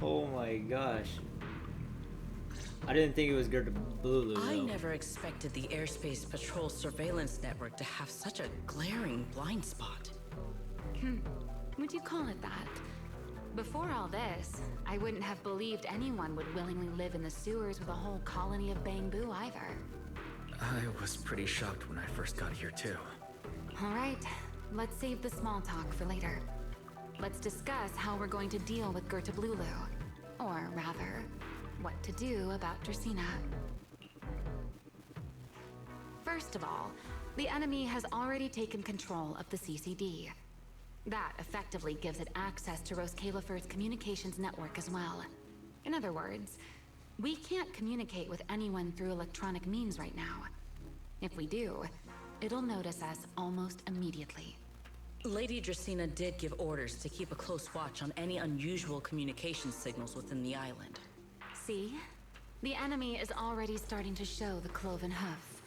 Oh my gosh. I didn't think it was Gertablulu. I never expected the Airspace Patrol surveillance network to have such a glaring blind spot. Would you call it that? Before all this, I wouldn't have believed anyone would willingly live in the sewers with a whole colony of bamboo either. I was pretty shocked when I first got here too. All right, let's save the small talk for later. Let's discuss how we're going to deal with Gertablulu. Or rather, what to do about Dracaena. First of all, the enemy has already taken control of the CCD. That effectively gives it access to Roskalifer's communications network as well. In other words, we can't communicate with anyone through electronic means right now. If we do, it'll notice us almost immediately. Lady Dracaena did give orders to keep a close watch on any unusual communication signals within the island. See? The enemy is already starting to show the cloven hoof.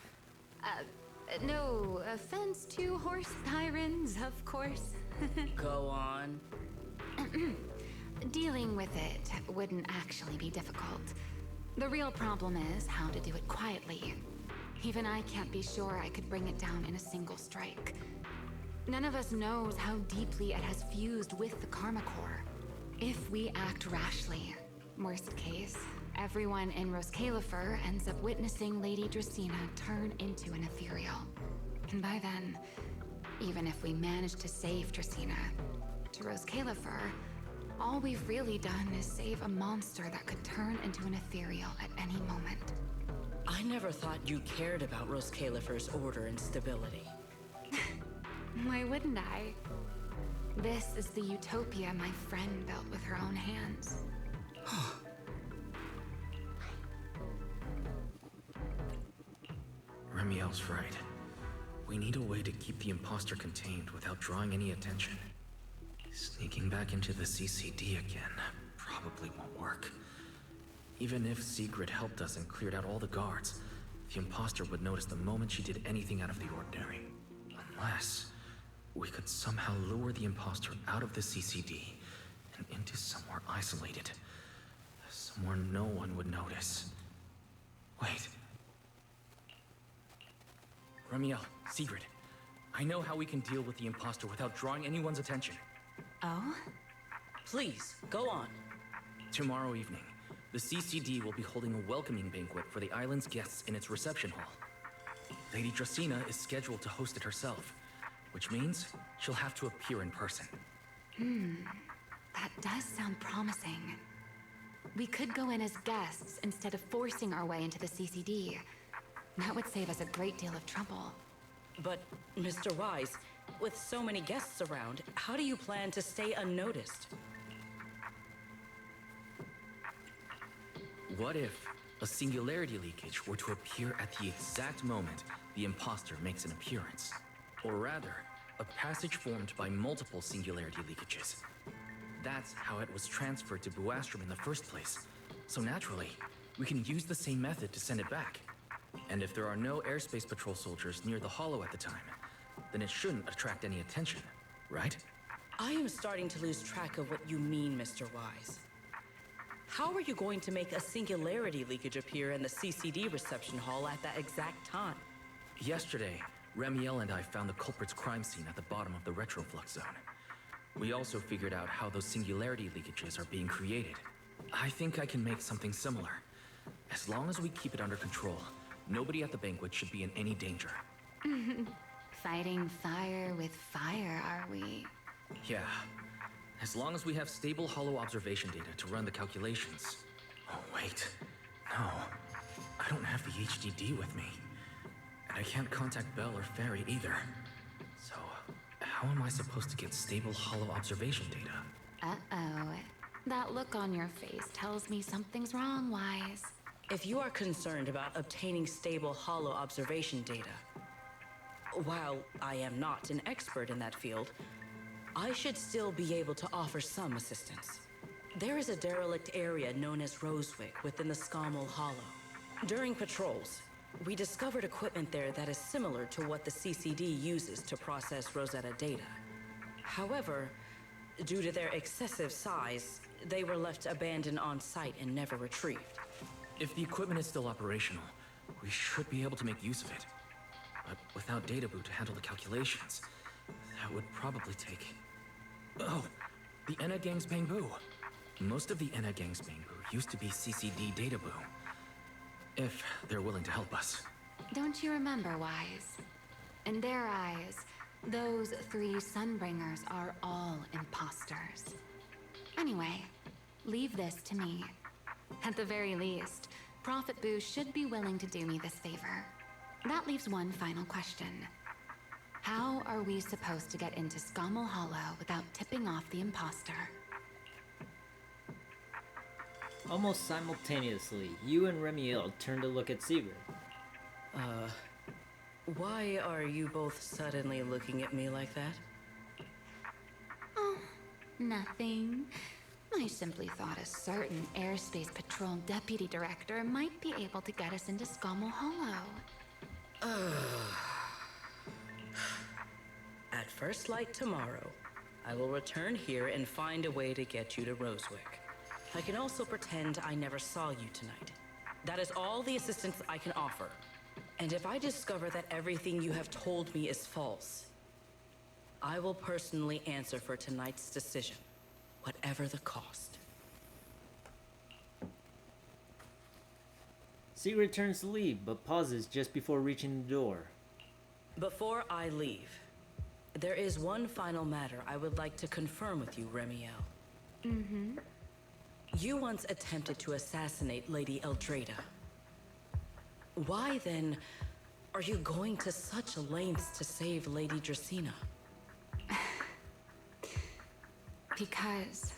No offense to horse sirens, of course. Go on. Dealing with it wouldn't actually be difficult. The real problem is how to do it quietly. Even I can't be sure I could bring it down in a single strike. None of us knows how deeply it has fused with the Karma Core. If we act rashly, worst case, everyone in Roscalifer ends up witnessing Lady Dracaena turn into an ethereal. And by then, even if we manage to save Dracaena, to Roscalifer, all we've really done is save a monster that could turn into an ethereal at any moment. I never thought you cared about Roscalifer's order and stability. Why wouldn't I? This is the utopia my friend built with her own hands. Remielle's right. We need a way to keep the imposter contained without drawing any attention. Sneaking back into the CCD again probably won't work. Even if Sigrid helped us and cleared out all the guards, the imposter would notice the moment she did anything out of the ordinary. Unless we could somehow lure the imposter out of the CCD and into somewhere isolated. Somewhere no one would notice. Wait. Remielle, Sigrid, I know how we can deal with the imposter without drawing anyone's attention. Oh? Please, go on. Tomorrow evening, the CCD will be holding a welcoming banquet for the island's guests in its reception hall. Lady Dracaena is scheduled to host it herself, which means she'll have to appear in person. That does sound promising. We could go in as guests instead of forcing our way into the CCD. That would save us a great deal of trouble. But, Mr. Wise, with so many guests around, how do you plan to stay unnoticed? What if a singularity leakage were to appear at the exact moment the imposter makes an appearance? Or rather, a passage formed by multiple singularity leakages. That's how it was transferred to Buastrom in the first place. So naturally, we can use the same method to send it back. And if there are no airspace patrol soldiers near the hollow at the time, then it shouldn't attract any attention, right? I am starting to lose track of what you mean, Mr. Wise. How are you going to make a singularity leakage appear in the CCD reception hall at that exact time? Yesterday, Remielle and I found the culprit's crime scene at the bottom of the retroflux zone. We also figured out how those singularity leakages are being created. I think I can make something similar. As long as we keep it under control, nobody at the banquet should be in any danger. Fighting fire with fire, are we? Yeah. As long as we have stable hollow observation data to run the calculations. Oh, wait. No. I don't have the HDD with me. And I can't contact Bell or Ferry either. So, how am I supposed to get stable hollow observation data? Uh-oh. That look on your face tells me something's wrong, Wise. If you are concerned about obtaining stable hollow observation data, while I am not an expert in that field, I should still be able to offer some assistance. There is a derelict area known as Rosewick within the Scommel Hollow. During patrols, we discovered equipment there that is similar to what the CCD uses to process Rosetta data. However, due to their excessive size, they were left abandoned on site and never retrieved. If the equipment is still operational, we should be able to make use of it. But without data boot to handle the calculations, that would probably take... Oh, the Enna Gang's Bangbu. Most of the Enna Gang's Bangbu used to be CCD data boo. If they're willing to help us. Don't you remember, Wise? In their eyes, those 3 Sunbringers are all imposters. Anyway, leave this to me. At the very least, Prophet Boo should be willing to do me this favor. That leaves one final question. How are we supposed to get into Scommel Hollow without tipping off the imposter? Almost simultaneously, you and Remielle turn to look at Sigrid. Why are you both suddenly looking at me like that? Oh, nothing. I simply thought a certain airspace patrol deputy director might be able to get us into Scommel Hollow. At first light tomorrow, I will return here and find a way to get you to Rosewick. I can also pretend I never saw you tonight. That is all the assistance I can offer. And if I discover that everything you have told me is false, I will personally answer for tonight's decision, whatever the cost. Sigrid turns to leave, but pauses just before reaching the door. Before I leave, there is one final matter I would like to confirm with you, Remielle. Mm-hmm. You once attempted to assassinate Lady Eldrada. Why then are you going to such lengths to save Lady Dracena? Because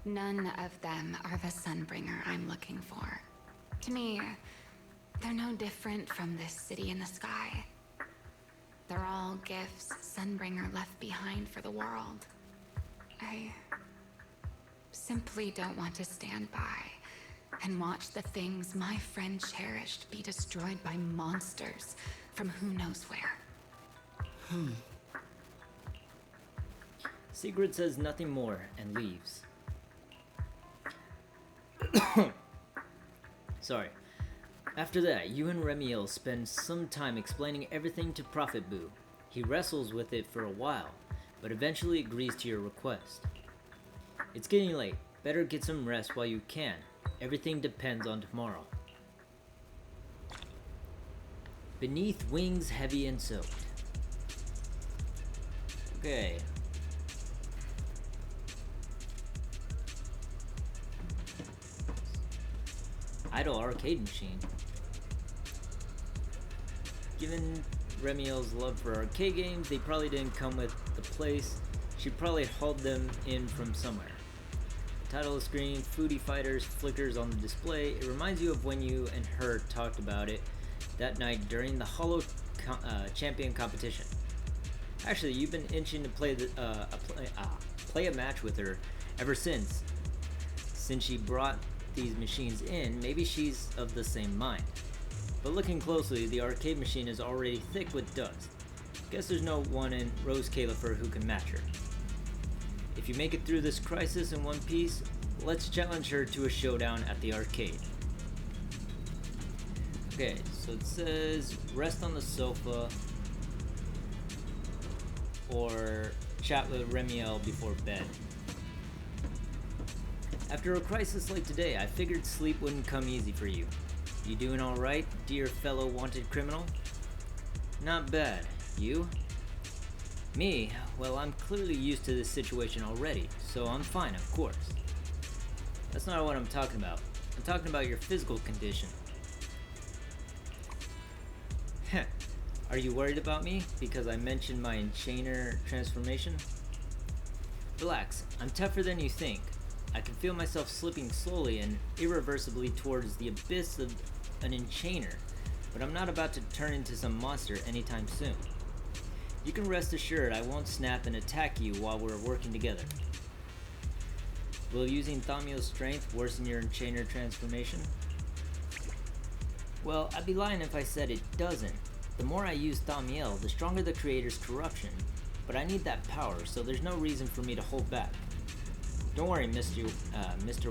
none of them are the Sunbringer I'm looking for. To me, they're no different from this city in the sky. They're all gifts Sunbringer left behind for the world. I simply don't want to stand by and watch the things my friend cherished be destroyed by monsters from who knows where. Sigrid says nothing more and leaves. Sorry. After that, you and Remielle spend some time explaining everything to Prophet Boo. He wrestles with it for a while, but eventually agrees to your request. It's getting late. Better get some rest while you can. Everything depends on tomorrow. Beneath wings heavy and soaked. Okay. Idle arcade machine. Given Remielle's love for arcade games, they probably didn't come with the place. She probably hauled them in from somewhere. Title of screen, Foodie Fighters flickers on the display. It reminds you of when you and her talked about it that night during the Hollow Champion competition. Actually, you've been itching to play play a match with her ever since. Since she brought these machines in, maybe she's of the same mind. But looking closely, the arcade machine is already thick with dust. Guess there's no one in Rose Califer who can match her. If you make it through this crisis in one piece, let's challenge her to a showdown at the arcade. Okay, so it says rest on the sofa or chat with Remielle before bed. After a crisis like today, I figured sleep wouldn't come easy for you. You doing alright, dear fellow wanted criminal? Not bad. You? Me? Well, I'm clearly used to this situation already, so I'm fine, of course. That's not what I'm talking about. I'm talking about your physical condition. Heh. Are you worried about me because I mentioned my enchainer transformation? Relax, I'm tougher than you think. I can feel myself slipping slowly and irreversibly towards the abyss of an enchainer, but I'm not about to turn into some monster anytime soon. You can rest assured I won't snap and attack you while we're working together. Will using Thamiel's strength worsen your enchainer transformation? Well, I'd be lying if I said it doesn't. The more I use Thamiel, the stronger the creator's corruption. But I need that power, so there's no reason for me to hold back. Don't worry, Mr.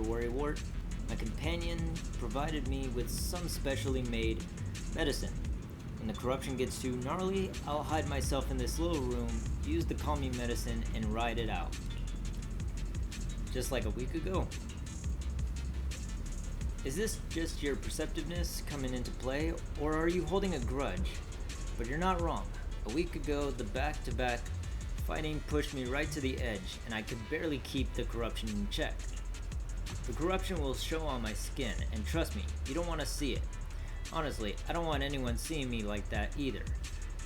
Worrywart. My companion provided me with some specially made medicine. When the corruption gets too gnarly, I'll hide myself in this little room, use the calming medicine, and ride it out. Just like a week ago. Is this just your perceptiveness coming into play, or are you holding a grudge? But you're not wrong. A week ago, the back-to-back fighting pushed me right to the edge, and I could barely keep the corruption in check. The corruption will show on my skin, and trust me, you don't want to see it. Honestly, I don't want anyone seeing me like that either.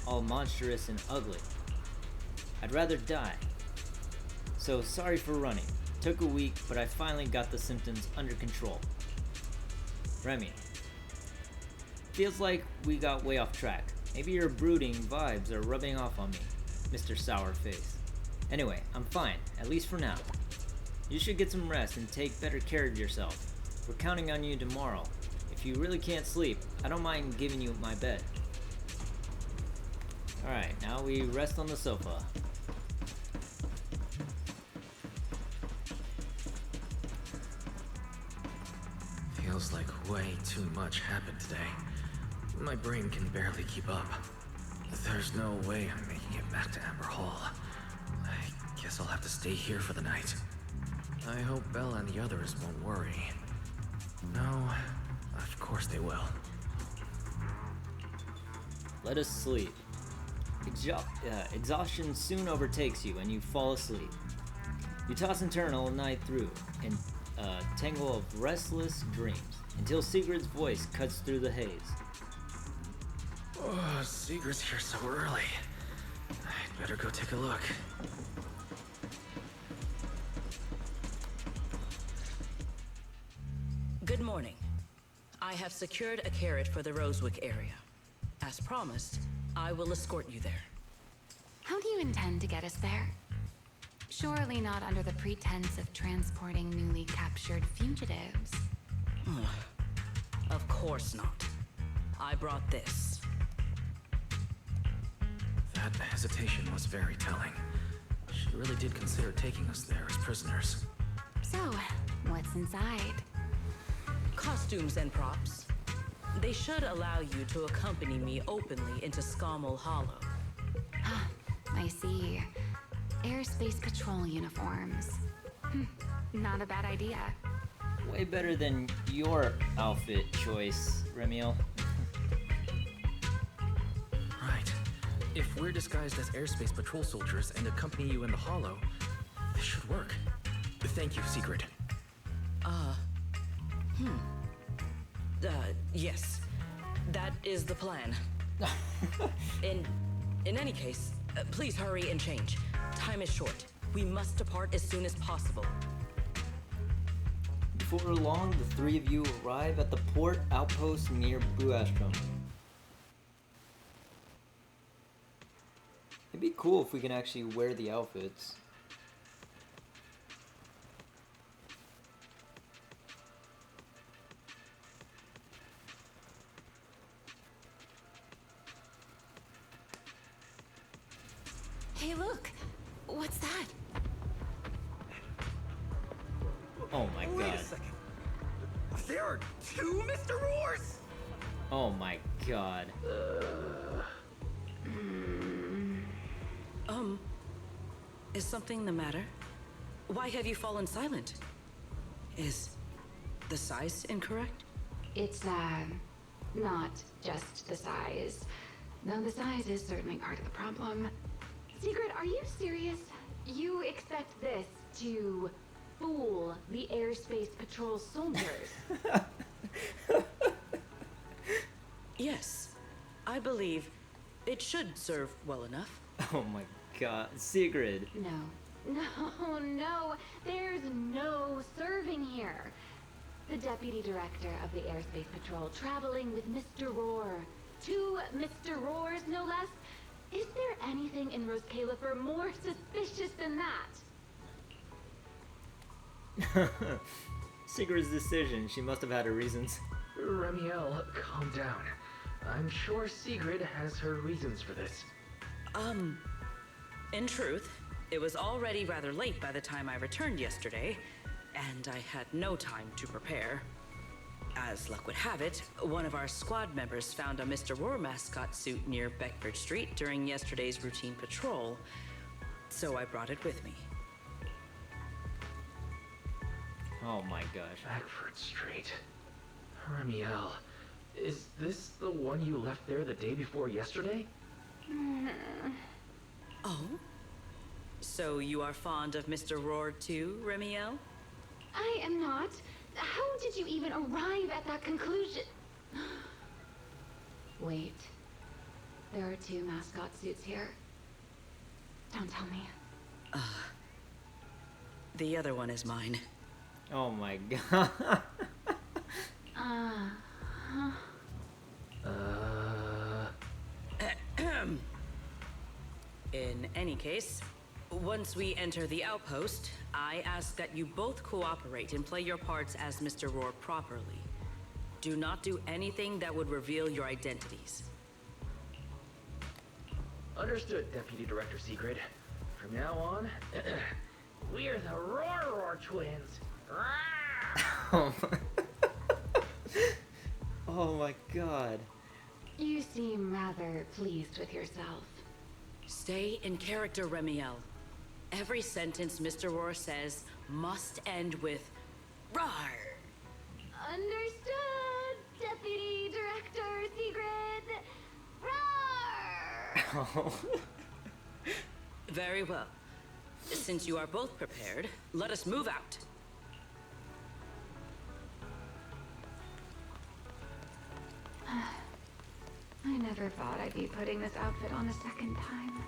All monstrous and ugly. I'd rather die. So sorry for running. Took a week, but I finally got the symptoms under control. Remy. Feels like we got way off track. Maybe your brooding vibes are rubbing off on me, Mr. Sourface. Anyway, I'm fine, at least for now. You should get some rest and take better care of yourself. We're counting on you tomorrow. If you really can't sleep, I don't mind giving you my bed. Alright, now we rest on the sofa. Feels like way too much happened today. My brain can barely keep up. There's no way I'm making it back to Amber Hall. I guess I'll have to stay here for the night. I hope Bella and the others won't worry. No, of course they will. Let us sleep. Exhaustion soon overtakes you and you fall asleep. You toss and turn all night through in a tangle of restless dreams until Sigrid's voice cuts through the haze. Oh, Sigrid's here so early. I'd better go take a look. Good morning. I have secured a carrot for the Rosewick area. As promised, I will escort you there. How do you intend to get us there? Surely not under the pretense of transporting newly captured fugitives. Of course not. I brought this. That hesitation was very telling. She really did consider taking us there as prisoners. So, what's inside? Costumes and props. They should allow you to accompany me openly into Scommel Hollow. I see. Airspace patrol uniforms. Not a bad idea. Way better than your outfit choice, Remielle. Right. If we're disguised as airspace patrol soldiers and accompany you in the hollow, this should work. Thank you, Sigrid. Yes. That is the plan. In any case, please hurry and change. Time is short. We must depart as soon as possible. Before long, the three of you arrive at the port outpost near Buastrom. It'd be cool if we can actually wear the outfits. Hey, look! What's that? Oh my Wait a god. second. There are two Mr. Roars? Oh my god. Is something the matter? Why have you fallen silent? Is the size incorrect? It's, not just the size. Though the size is certainly part of the problem. Secret, are you serious? You expect this to fool the airspace patrol soldiers? Yes. I believe it should serve well enough. Oh my god. Sigrid. No. There's no serving here. The deputy director of the airspace patrol traveling with Mr. Roar. Two Mr. Roars, no less. Is there anything in Rose Califer more suspicious than that? Sigrid's decision. She must have had her reasons. Remielle, calm down. I'm sure Sigrid has her reasons for this. In truth, it was already rather late by the time I returned yesterday, and I had no time to prepare. As luck would have it, one of our squad members found a Mr. Roar mascot suit near Beckford Street during yesterday's routine patrol, so I brought it with me. Oh my gosh. Beckford Street. Remielle, is this the one you left there the day before yesterday? Oh? So you are fond of Mr. Roar too, Remielle? I am not. How did you even arrive at that conclusion? Wait. There are two mascot suits here. Don't tell me. The other one is mine. Oh my god. In any case, once we enter the outpost, I ask that you both cooperate and play your parts as Mr. Roar properly. Do not do anything that would reveal your identities. Understood, Deputy Director Sigrid. From now on, we're the Roar twins. Oh my. Oh my god. You seem rather pleased with yourself. Stay in character, Remielle. Every sentence Mr. Rohr says must end with "rawr." Understood, Deputy Director Sigrid. Roar! Very well. Since you are both prepared, let us move out. I never thought I'd be putting this outfit on a second time.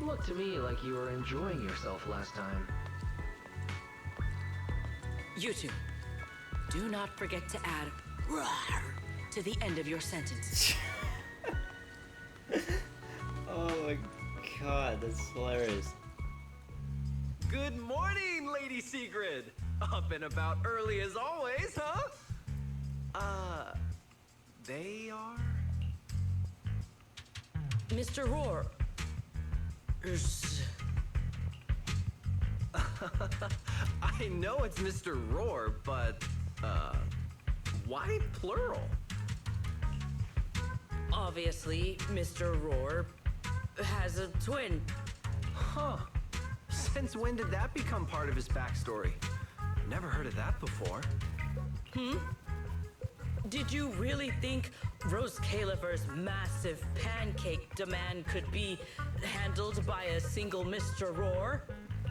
Looked to me like you were enjoying yourself last time. You two, do not forget to add "rawr" to the end of your sentence. Oh my god, that's hilarious. Good morning, Lady Sigrid! Up and about early as always, huh? They are? Mr. Rohr. I know it's Mr. Rohr, but, why plural? Obviously, Mr. Rohr has a twin. Huh. Since when did that become part of his backstory? Never heard of that before. Did you really think Rose Califer's massive pancake demand could be handled by a single Mr. Rohr?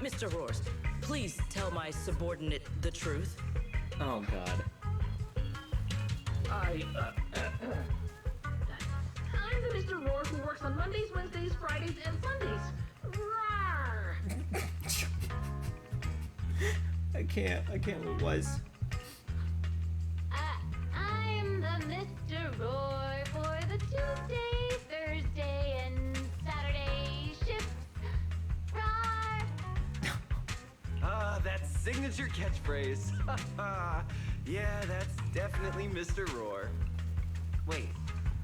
Mr. Rohrs, please tell my subordinate the truth. Oh god. I'm the Mr. Rohr who works on Mondays, Wednesdays, Fridays, and Sundays. Rawr! I can't was. I'm the Mr. Roar for the Tuesday, Thursday, and Saturday shifts. Roar! That signature catchphrase. Yeah, that's definitely Mr. Rohr. Wait,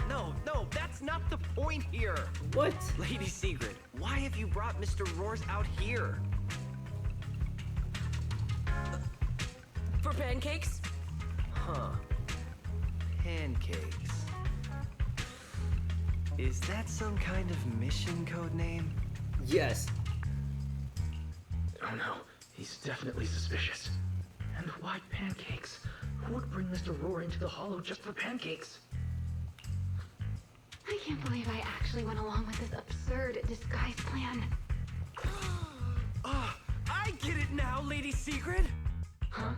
no, that's not the point here. What? Lady Sigrid, why have you brought Mr. Rohr's out here? For pancakes? Huh. Pancakes. Is that some kind of mission code name? Yes. Oh no, he's definitely suspicious. And why pancakes? Who would bring Mr. Rohr into the Hollow just for pancakes? I can't believe I actually went along with this absurd disguise plan. I get it now, Lady Sigrid! Huh?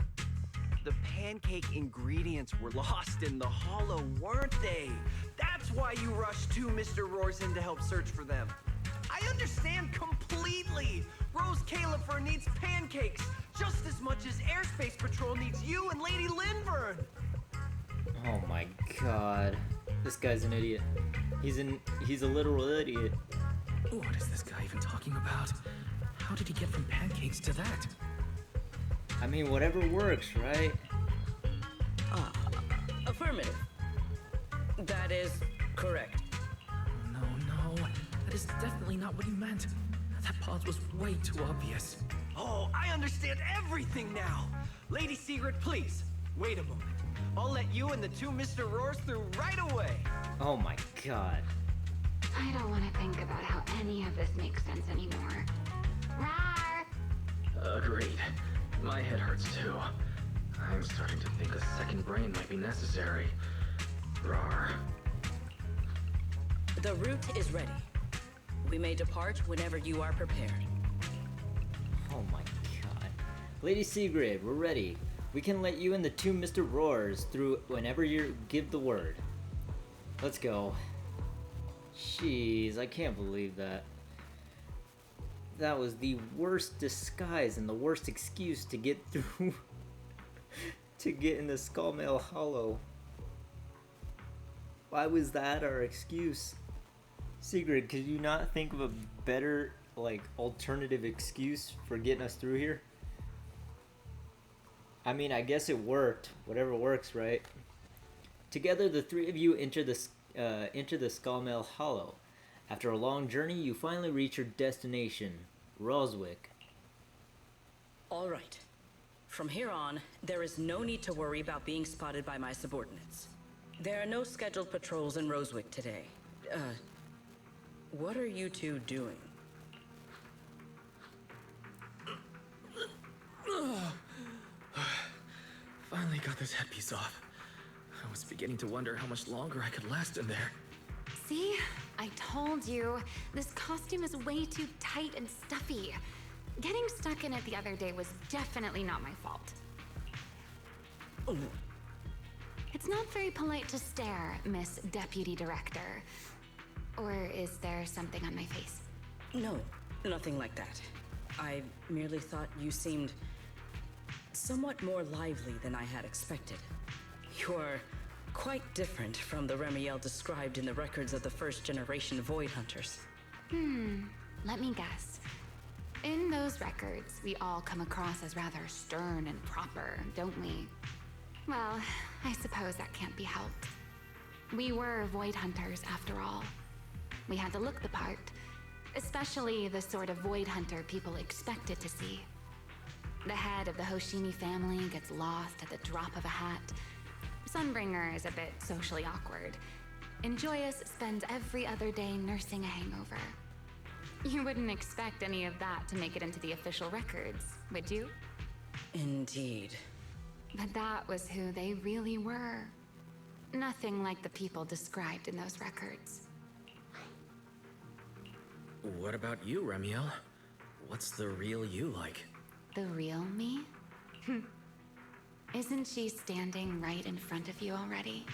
The pancake ingredients were lost in the Hollow, weren't they? That's why you rushed two Mr. Rohrs in to help search for them. I understand completely! Rose Califer needs pancakes just as much as Airspace Patrol needs you and Lady Linvern! Oh my god. This guy's an idiot. He's a literal idiot. What is this guy even talking about? How did he get from pancakes to that? I mean, whatever works, right? Affirmative. That is correct. No. That is definitely not what he meant. That pause was way too obvious. Oh, I understand everything now! Lady Sigrid, please, wait a moment. I'll let you and the two Mr. Rohrs through right away! Oh my god. I don't want to think about how any of this makes sense anymore. Rawr! Agreed. My head hurts too. I'm starting to think a second brain might be necessary. Rawr. The route is ready. We may depart whenever you are prepared. Oh my god. Lady Sigrid, we're ready. We can let you and the two Mr. Rohrs through whenever you give the word. Let's go. Jeez, I can't believe that. That was the worst disguise and the worst excuse to get through to get in the Skullmail Hollow. Why was that our excuse? Sigrid, could you not think of a better, alternative excuse for getting us through here? I mean, I guess it worked. Whatever works, right? Together, the three of you enter the Skullmail Hollow. After a long journey, you finally reach your destination, Roswick. All right. From here on, there is no need to worry about being spotted by my subordinates. There are no scheduled patrols in Rosewick today. What are you two doing? Finally got this headpiece off. I was beginning to wonder how much longer I could last in there. See? I told you. This costume is way too tight and stuffy. Getting stuck in it the other day was definitely not my fault. Oh. It's not very polite to stare, Miss Deputy Director. Or is there something on my face? No, nothing like that. I merely thought you seemed somewhat more lively than I had expected. You're quite different from the Remielle described in the records of the first-generation Void Hunters. Let me guess. In those records, we all come across as rather stern and proper, don't we? Well, I suppose that can't be helped. We were Void Hunters, after all. We had to look the part, especially the sort of Void Hunter people expected to see. The head of the Hoshimi family gets lost at the drop of a hat. Sunbringer is a bit socially awkward, and Joyous spends every other day nursing a hangover. You wouldn't expect any of that to make it into the official records, would you? Indeed. But that was who they really were. Nothing like the people described in those records. What about you, Remielle? What's the real you like? The real me? Isn't she standing right in front of you already?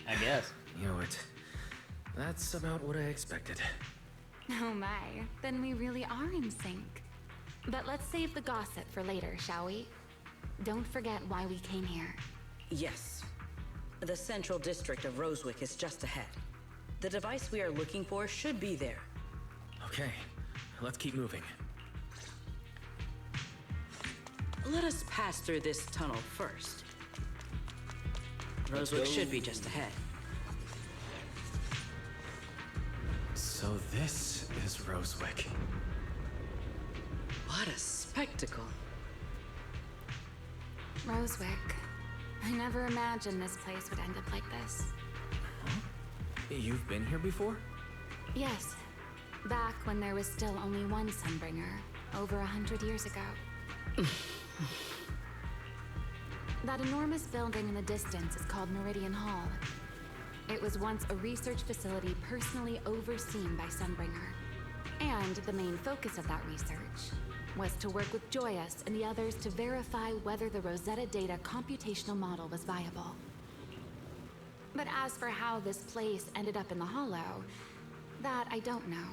I guess. You know it. That's about what I expected. Oh my, then we really are in sync. But let's save the gossip for later, shall we? Don't forget why we came here. Yes. The central district of Rosewick is just ahead. The device we are looking for should be there. Okay, let's keep moving. Let us pass through this tunnel first. Rosewick should be just ahead. So this is Rosewick. What a spectacle. Rosewick. I never imagined this place would end up like this. Huh? You've been here before? Yes. Back when there was still only one Sunbringer, over 100 years ago. That enormous building in the distance is called Meridian Hall. It was once a research facility personally overseen by Sunbringer. And the main focus of that research was to work with Joyous and the others to verify whether the Rosetta Data computational model was viable. But as for how this place ended up in the Hollow, that I don't know.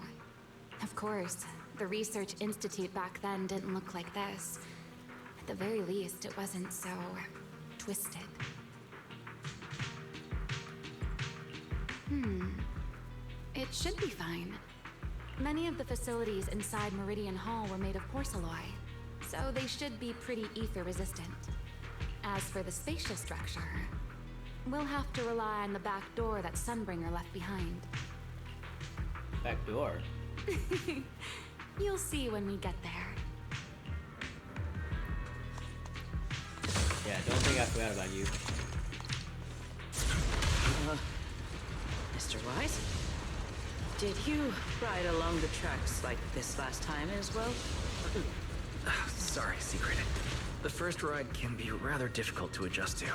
Of course, the Research Institute back then didn't look like this. At the very least, it wasn't so twisted. It should be fine. Many of the facilities inside Meridian Hall were made of porcelain, so they should be pretty ether resistant. As for the spatial structure, we'll have to rely on the back door that Sunbringer left behind. Back door? You'll see when we get there. Yeah, don't think I forgot about you. Mr. Wise? Did you ride along the tracks like this last time as well? Sorry, Secret. The first ride can be rather difficult to adjust to.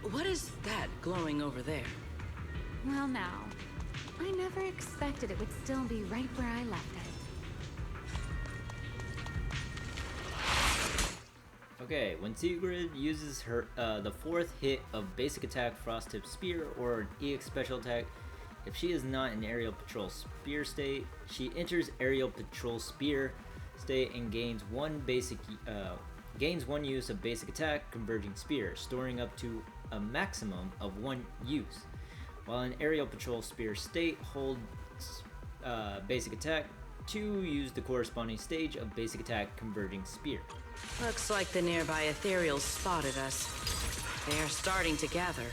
What is that glowing over there? Well now, I never expected it would still be right where I left it. Okay, when Sigrid uses her the fourth hit of basic attack Frost Tip Spear or an EX special attack, if she is not in aerial patrol spear state, she enters aerial patrol spear state and gains one use of basic attack converging spear, storing up to a maximum of 1 use. While in aerial patrol spear state, hold basic attack to use the corresponding stage of basic attack converging spear. Looks like the nearby ethereals spotted us. They are starting to gather.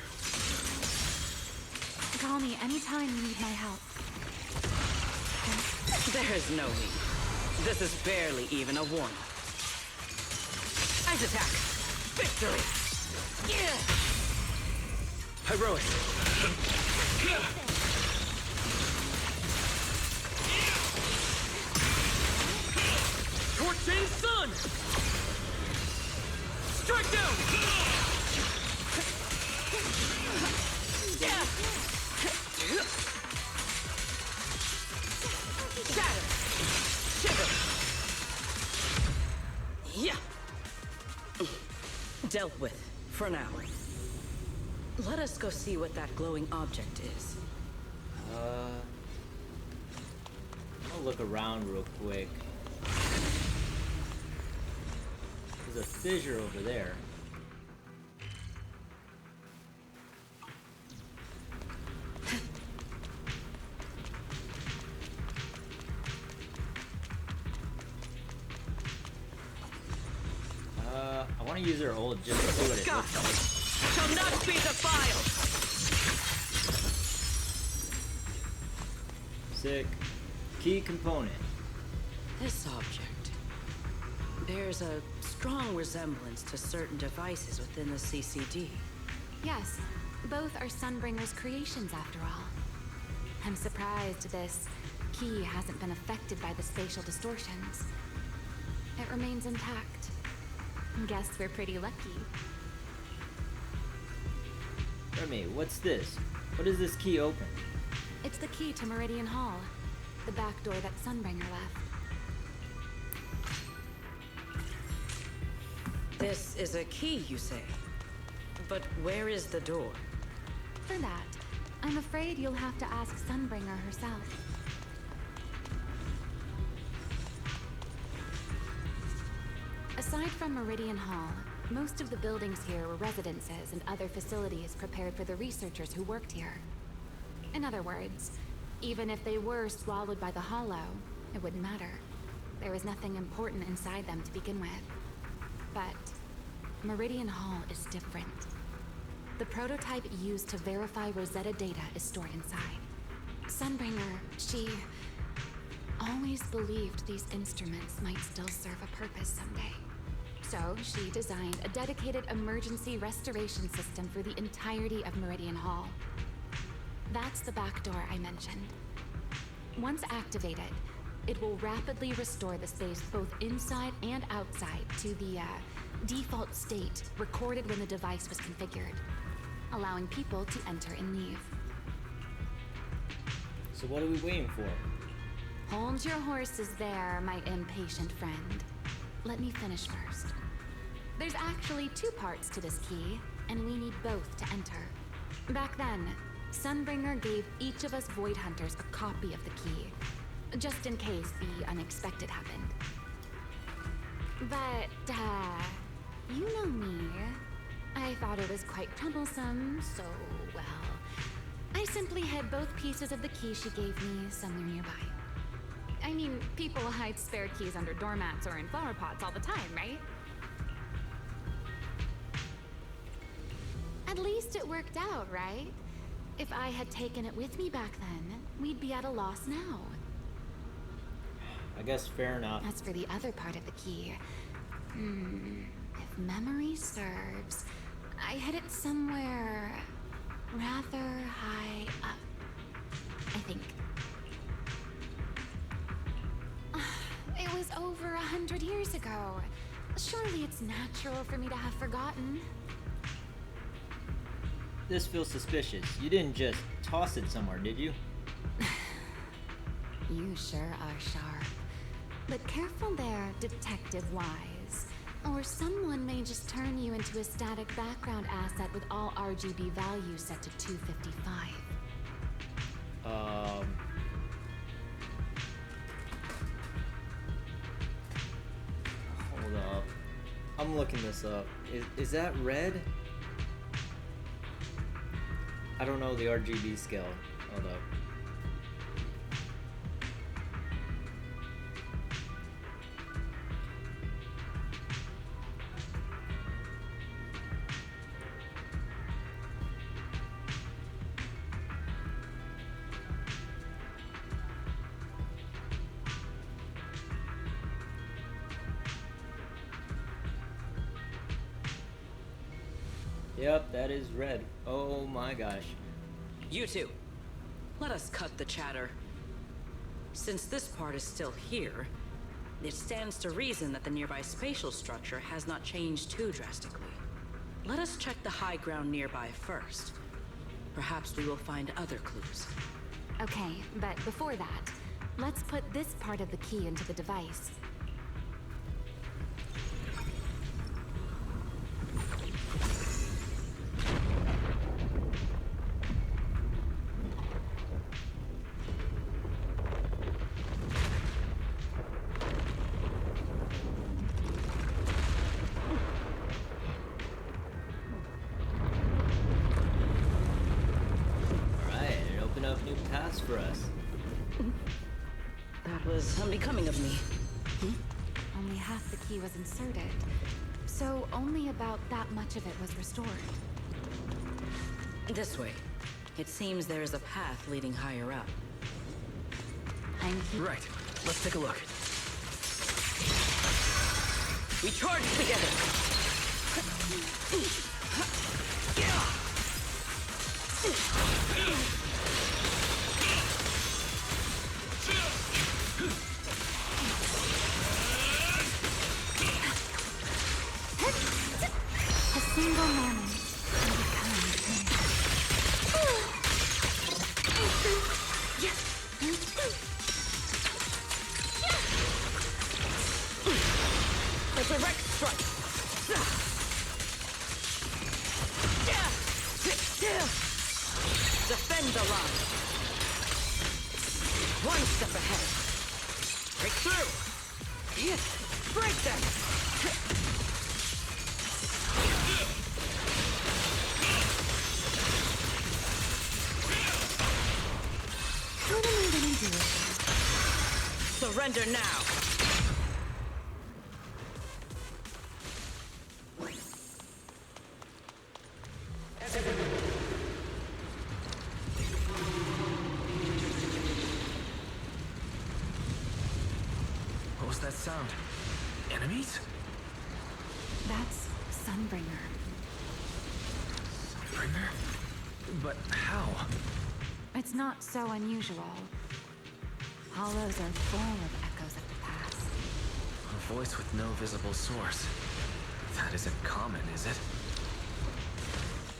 Call me anytime you need my help. There is no need. This is barely even a warning. Surprise attack! Victory! Yeah! Heroic! Torching Sun! Strike down! Yeah! Shatter! Shiver! Yeah! Dealt with, for now. Let us go see what that glowing object is. I'll look around real quick. There's a fissure over there. I want to use her ult just to see what it looks like. Shall not be defiled! Sick. Key component. This object bears a strong resemblance to certain devices within the CCD. Yes, both are Sunbringer's creations after all. I'm surprised this key hasn't been affected by the spatial distortions. It remains intact. Guess we're pretty lucky. Remy, what's this? What does this key open? It's the key to Meridian Hall, the back door that Sunbringer left. This is a key, you say? But where is the door? For that, I'm afraid you'll have to ask Sunbringer herself. Aside from Meridian Hall, most of the buildings here were residences and other facilities prepared for the researchers who worked here. In other words, even if they were swallowed by the Hollow, it wouldn't matter. There was nothing important inside them to begin with. But Meridian Hall is different. The prototype used to verify Rosetta data is stored inside. Sunbringer, she always believed these instruments might still serve a purpose someday. So she designed a dedicated emergency restoration system for the entirety of Meridian Hall. That's the back door I mentioned. Once activated, it will rapidly restore the space both inside and outside to the default state recorded when the device was configured, allowing people to enter and leave. So what are we waiting for? Hold your horses there, my impatient friend. Let me finish first. There's actually two parts to this key, and we need both to enter. Back then, Sunbringer gave each of us Void Hunters a copy of the key, just in case the unexpected happened. But, you know me. I thought it was quite troublesome, so, well, I simply hid both pieces of the key she gave me somewhere nearby. I mean, people hide spare keys under doormats or in flower pots all the time, right? At least it worked out, right? If I had taken it with me back then, we'd be at a loss now. I guess fair enough. As for the other part of the key, if memory serves, I hid it somewhere rather high up, I think. It was over 100 years ago. Surely it's natural for me to have forgotten. This feels suspicious. You didn't just toss it somewhere, did you? You sure are sharp. But careful there, Detective Wise. Or someone may just turn you into a static background asset with all RGB values set to 255. Hold up. I'm looking this up. Is that red? I don't know the RGB scale. Hold up. Yep, that is red. Oh my gosh. You two, let us cut the chatter. Since this part is still here, it stands to reason that the nearby spatial structure has not changed too drastically. Let us check the high ground nearby first. Perhaps we will find other clues. Okay, but before that, let's put this part of the key into the device. New paths for us. That was unbecoming of me. Only half the key was inserted, so only about that much of it was restored. This way. It seems there is a path leading higher up. Right. Let's take a look. We charge together! A single moment. The direct strike! Defend the line! One step ahead! Break through! Break them! What am I gonna do? Surrender now! What was that sound? Enemies? That's Sunbringer. Sunbringer? But how? It's not so unusual. Hollows are full of echoes of the past. A voice with no visible source. That isn't common, is it?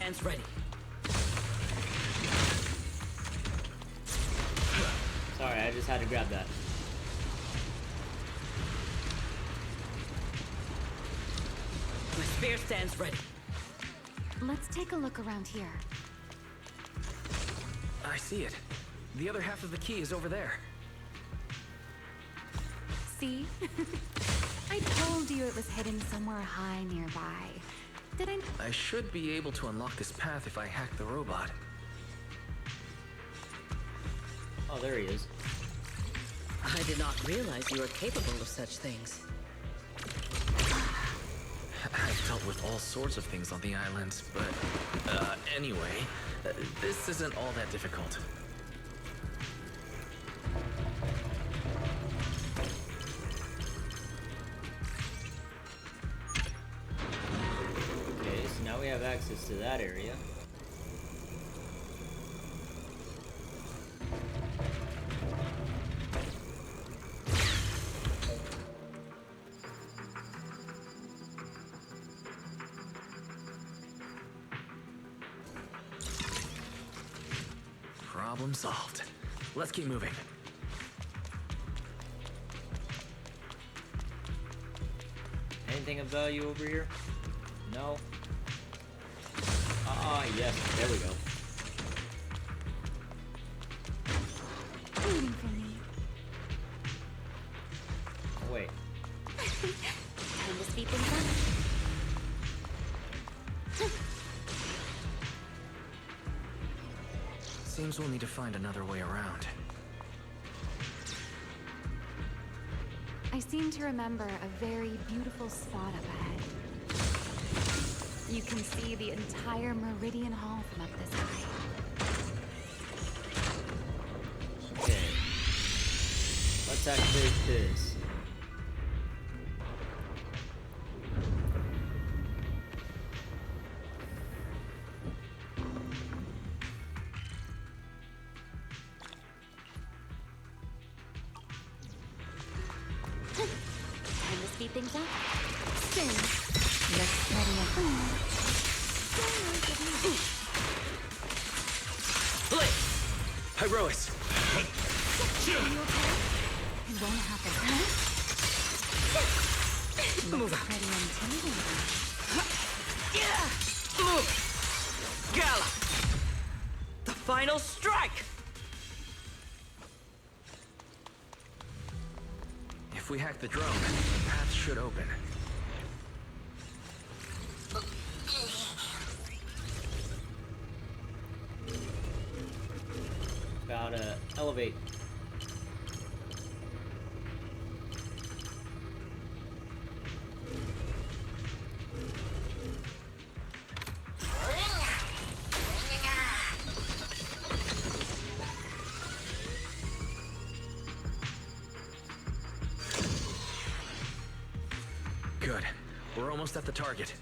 Hands ready. Sorry, I just had to grab that. My spear stands ready. Let's take a look around here. I see it. The other half of the key is over there. See? I told you it was hidden somewhere high nearby. Did I? I should be able to unlock this path if I hack the robot. Oh, there he is. I did not realize you were capable of such things. I've dealt with all sorts of things on the islands, but, anyway, this isn't all that difficult. Okay, so now we have access to that area. Problem solved. Let's keep moving. Anything of value over here? No? Ah, yes, there we go. Waiting for me. Oh, wait. Time to speed things up. Seems we'll need to find another way around. I seem to remember a very beautiful spot up ahead. You can see the entire Meridian Hall from up this high. Okay. Let's activate this. things up. Spin. Looks ready at home. Blade! Hyrois! Are you okay? It won't happen, huh? Looks pretty intimidating. Yeah! Move! Gala! The final strike! If we hack the drone, the path should open. Gotta elevate. Good. We're almost at the target.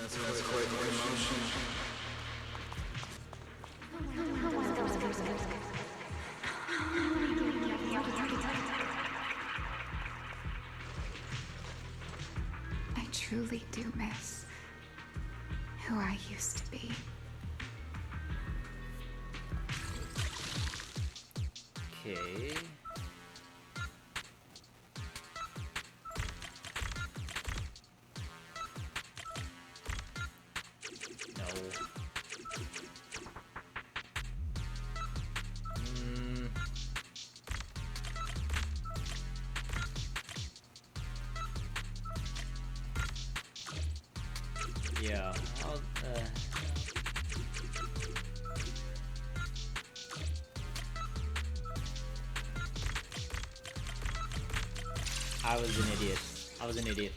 That's quite the emotion. I truly do miss who I used to be. Okay. No. Yeah, I was an idiot. I was an idiot.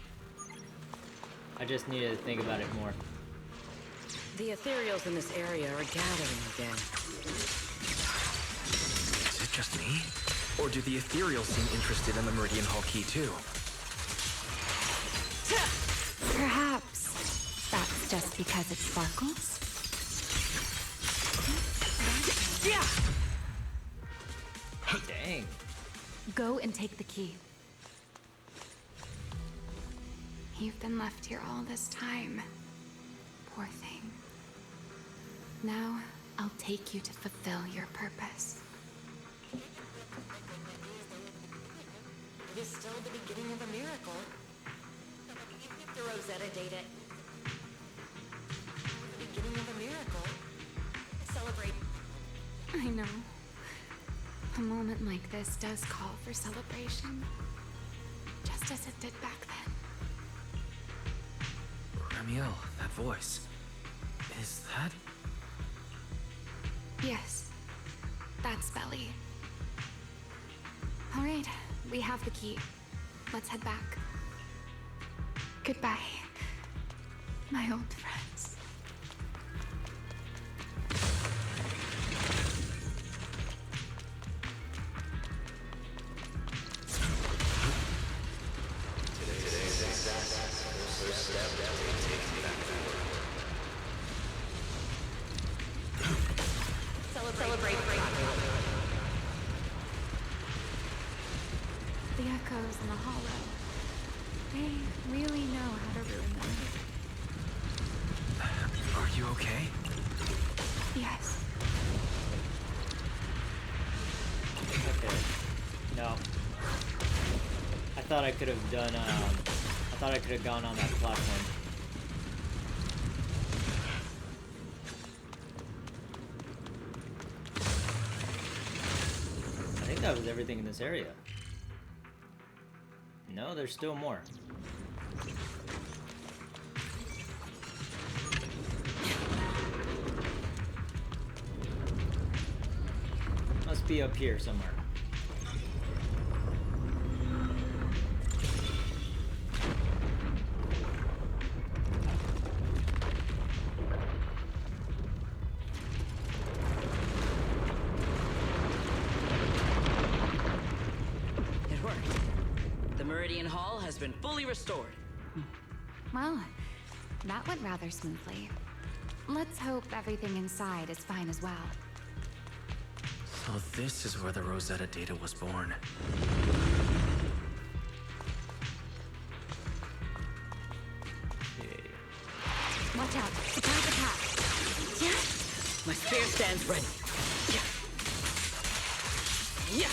I just needed to think about it more. The ethereals in this area are gathering again. Is it just me? Or do the ethereals seem interested in the Meridian Hall key too? Perhaps that's just because it sparkles. Yeah! Dang. Go and take the key. You've been left here all this time. Poor thing. Now, I'll take you to fulfill your purpose. It is still the beginning of a miracle. The Rosetta data. The beginning of a miracle. Celebrate. I know. A moment like this does call for celebration. Just as it did back then. Remielle, that voice. Is that... Yes. That's Belly. All right, we have the key. Let's head back. Goodbye, my old friends. Today's success was first step to taking back the world. Celebrate. The echoes in the hollow. They really know how to ruin them. Are you okay? Yes. Okay. No. I thought I could have done, I thought I could have gone on that platform. I think that was everything in this area. No, there's still more. Must be up here somewhere. It worked. The Meridian Hall has been fully restored. Well, that went rather smoothly. Let's hope everything inside is fine as well. So this is where the Rosetta data was born. My spear stands ready. Yeah.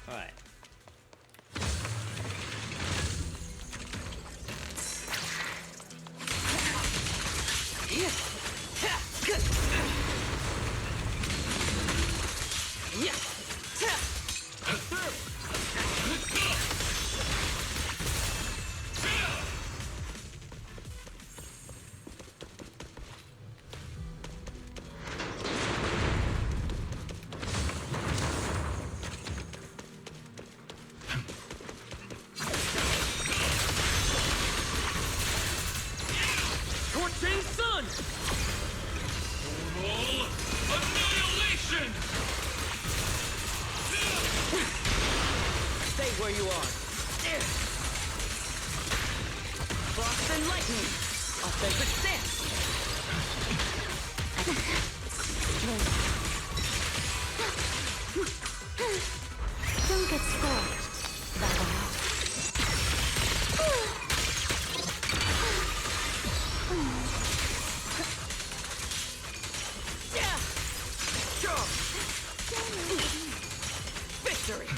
Alright. Torching Sun! Total annihilation! Stay where you are. Frost and lightning. Offensive stance. Don't get scorched, Bella. Victory!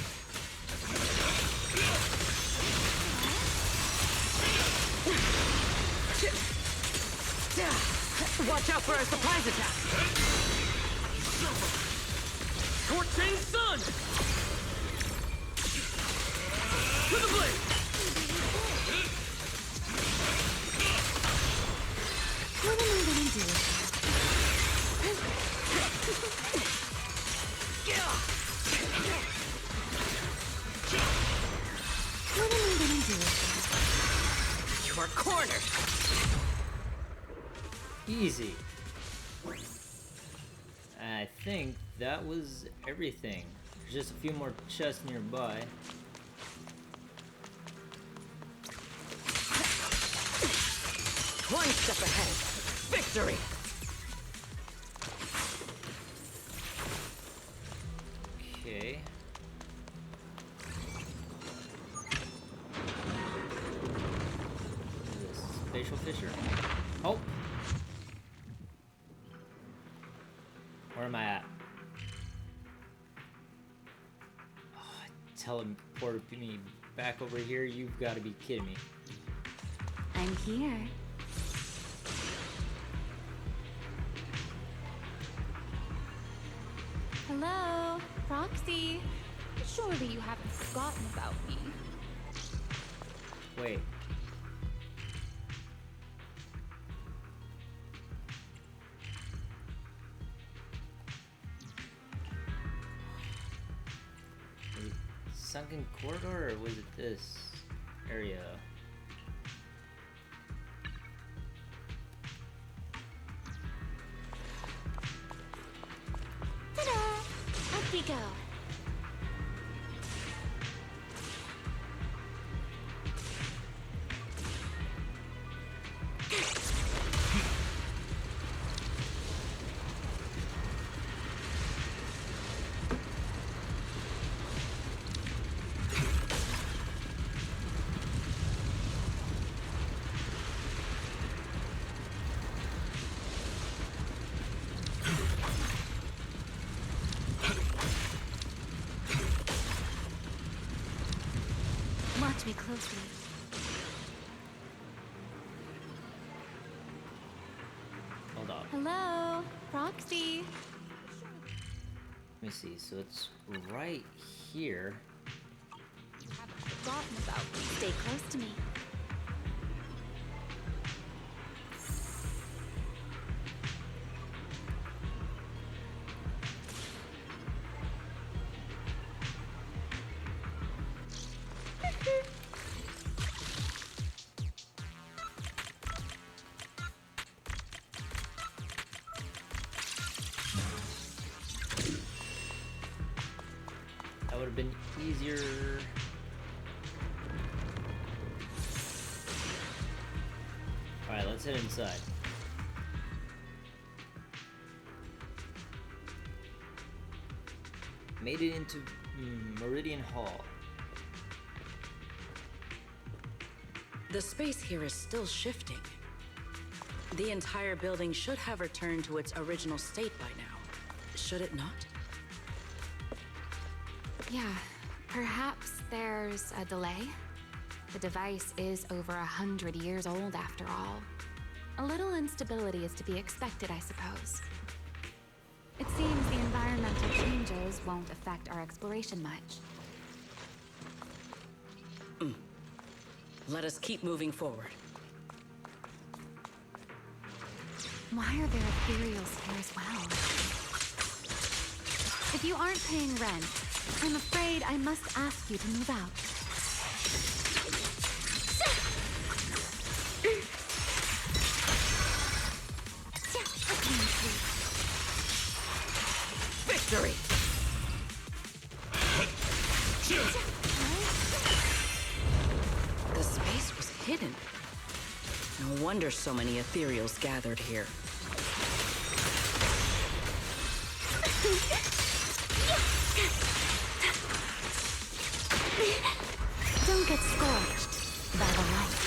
Watch out for a surprise attack! Torching Sun! To the blade! What am I gonna do? What am I gonna do? You are cornered! Easy. I think that was everything. There's just a few more chests nearby. One step ahead. Victory! Okay. What is this? Spatial fissure? Oh! Where am I at? Oh, teleported me back over here? You've got to be kidding me. I'm here. Hello, Proxy. Surely you haven't forgotten about me. Wait. Was it Sunken Corridor or was it this area? Ta-da! Up we go. Watch me closely. Hold on. Hello, Proxy. Let me see. So it's right here. You haven't forgotten about me. Stay close to me. That would have been easier. let's head inside. Made it into Meridian Hall. The space here is still shifting. The entire building should have returned to its original state by now. Should it not? Yeah, perhaps there's a delay. The device is over 100 years old after all. A little instability is to be expected, I suppose. It seems the environmental changes won't affect our exploration much. Let us keep moving forward. Why are there ethereals here as well? If you aren't paying rent, I'm afraid I must ask you to move out. Victory! The space was hidden. No wonder so many ethereals gathered here. Don't get scorched by the light.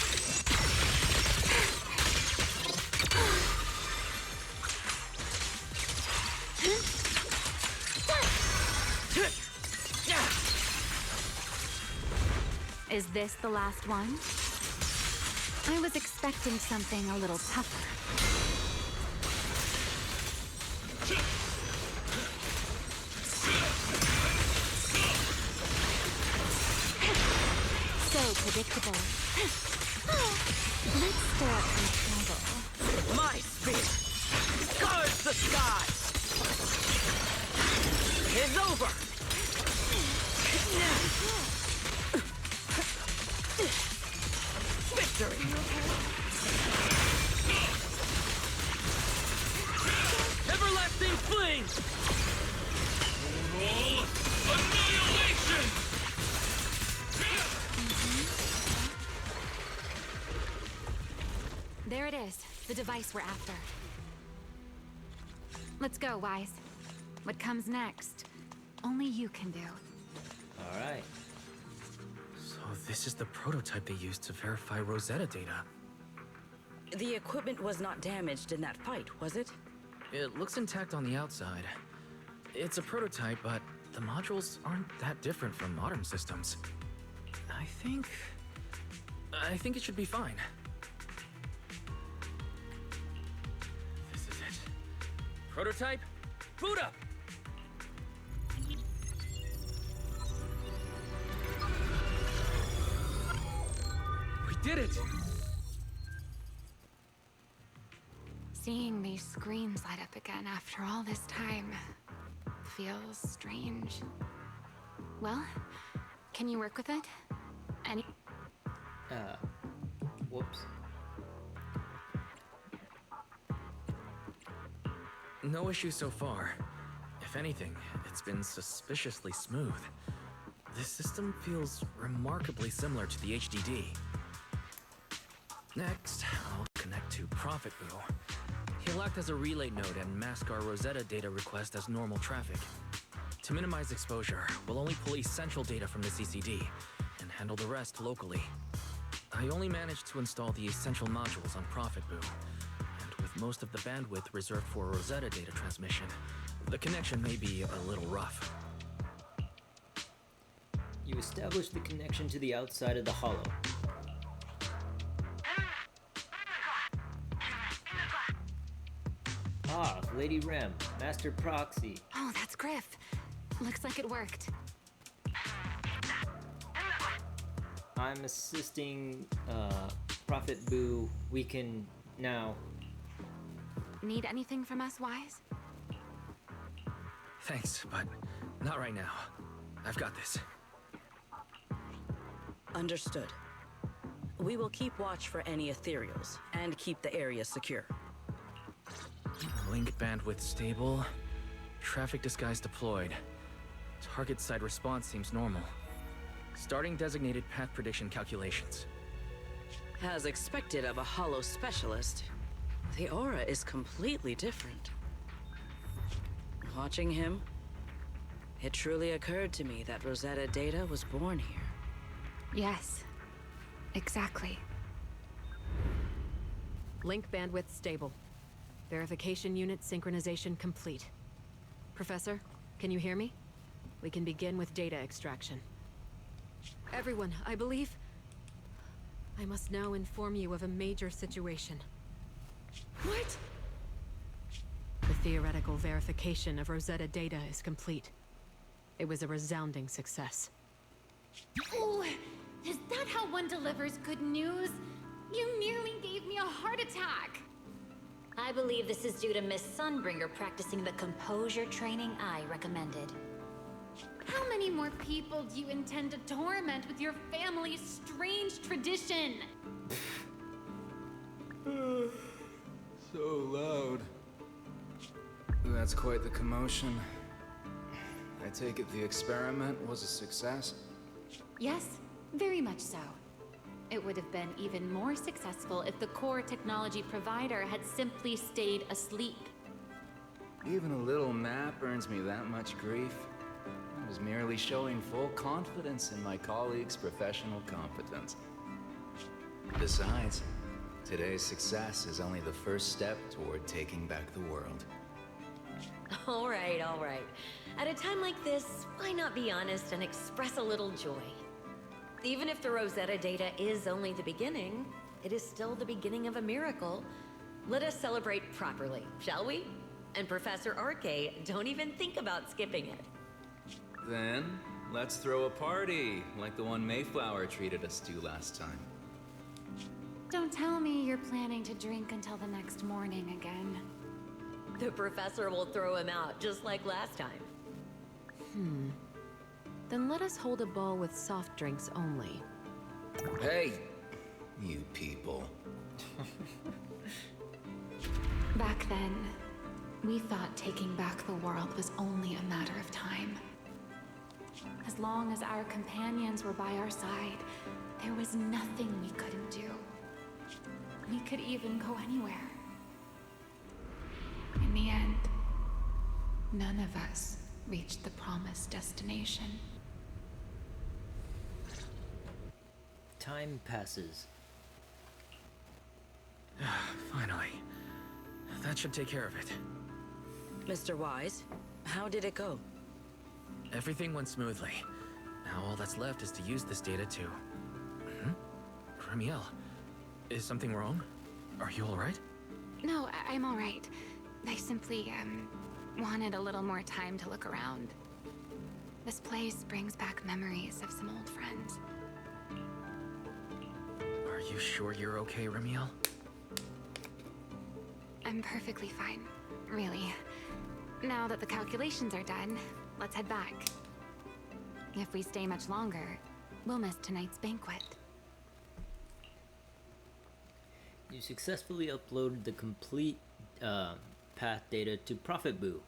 Is this the last one? I was expecting something a little tougher. So predictable. Let's stir up some trouble. My spear guards the sky! It's over! Victory! Everlasting fling! Annihilation! There it is, the device we're after. Let's go, Wise. What comes next, only you can do. All right. So this is the prototype they used to verify Rosetta data. The equipment was not damaged in that fight, was it? It looks intact on the outside. It's a prototype, but the modules aren't that different from modern systems. I think it should be fine. This is it. Prototype, boot up! We did it! Seeing these screens light up again after all this time feels strange. Well, can you work with it? Any... Whoops. No issue so far. If anything, it's been suspiciously smooth. This system feels remarkably similar to the HDD. Next, I'll connect to Prophet Boo. He'll act as a relay node and mask our Rosetta data request as normal traffic. To minimize exposure, we'll only pull essential data from the CCD and handle the rest locally. I only managed to install the essential modules on Prophet Boo, and with most of the bandwidth reserved for Rosetta data transmission, the connection may be a little rough. You established the connection to the outside of the hollow. Ah, Lady Rem, Master Proxy. Oh, that's Griff. Looks like it worked. I'm assisting Prophet Boo. We can now. Need anything from us, Wise? Thanks, but not right now. I've got this. Understood. We will keep watch for any ethereals and keep the area secure. Link bandwidth stable. Traffic disguise deployed. Target side response seems normal. Starting designated path prediction calculations. As expected of a hollow specialist, the aura is completely different. Watching him, it truly occurred to me that Rosetta Data was born here. Yes, exactly. Link bandwidth stable. Verification unit synchronization complete. Professor, can you hear me? We can begin with data extraction. Everyone, I believe... I must now inform you of a major situation. What? The theoretical verification of Rosetta Data is complete. It was a resounding success. Oh, is that how one delivers good news? You nearly gave me a heart attack! I believe this is due to Miss Sunbringer practicing the composure training I recommended. How many more people do you intend to torment with your family's strange tradition? So loud. That's quite the commotion. I take it the experiment was a success? Yes, very much so. It would have been even more successful if the core technology provider had simply stayed asleep. Even a little nap earns me that much grief. I was merely showing full confidence in my colleagues' professional competence. Besides, today's success is only the first step toward taking back the world. All right, all right. At a time like this, why not be honest and express a little joy? Even if the Rosetta Data is only the beginning, it is still the beginning of a miracle. Let us celebrate properly, shall we? And Professor Arke, don't even think about skipping it. Then, let's throw a party, like the one Mayflower treated us to last time. Don't tell me you're planning to drink until the next morning again. The professor will throw him out, just like last time. Then let us hold a ball with soft drinks only. Hey, you people. Back then, we thought taking back the world was only a matter of time. As long as our companions were by our side, there was nothing we couldn't do. We could even go anywhere. In the end, none of us reached the promised destination. Time passes. Finally. That should take care of it. Mr. Wise, how did it go? Everything went smoothly. Now all that's left is to use this data to... Remielle, is something wrong? Are you alright? No, I'm all right. I simply, wanted a little more time to look around. This place brings back memories of some old friends. Are you sure you're okay, Remielle? I'm perfectly fine, really. Now that the calculations are done, let's head back. If we stay much longer, we'll miss tonight's banquet. You successfully uploaded the complete path data to Prophet Boo.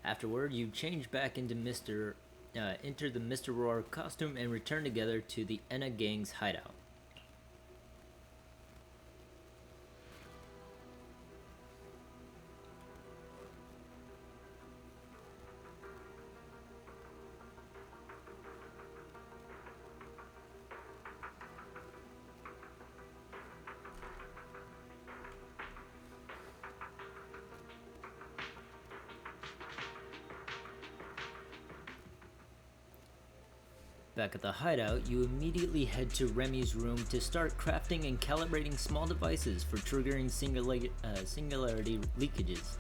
Afterward, you change back into enter the Mr. Roar costume and return together to the Enna Gang's hideout. Back at the hideout, you immediately head to Remy's room to start crafting and calibrating small devices for triggering singularity leakages.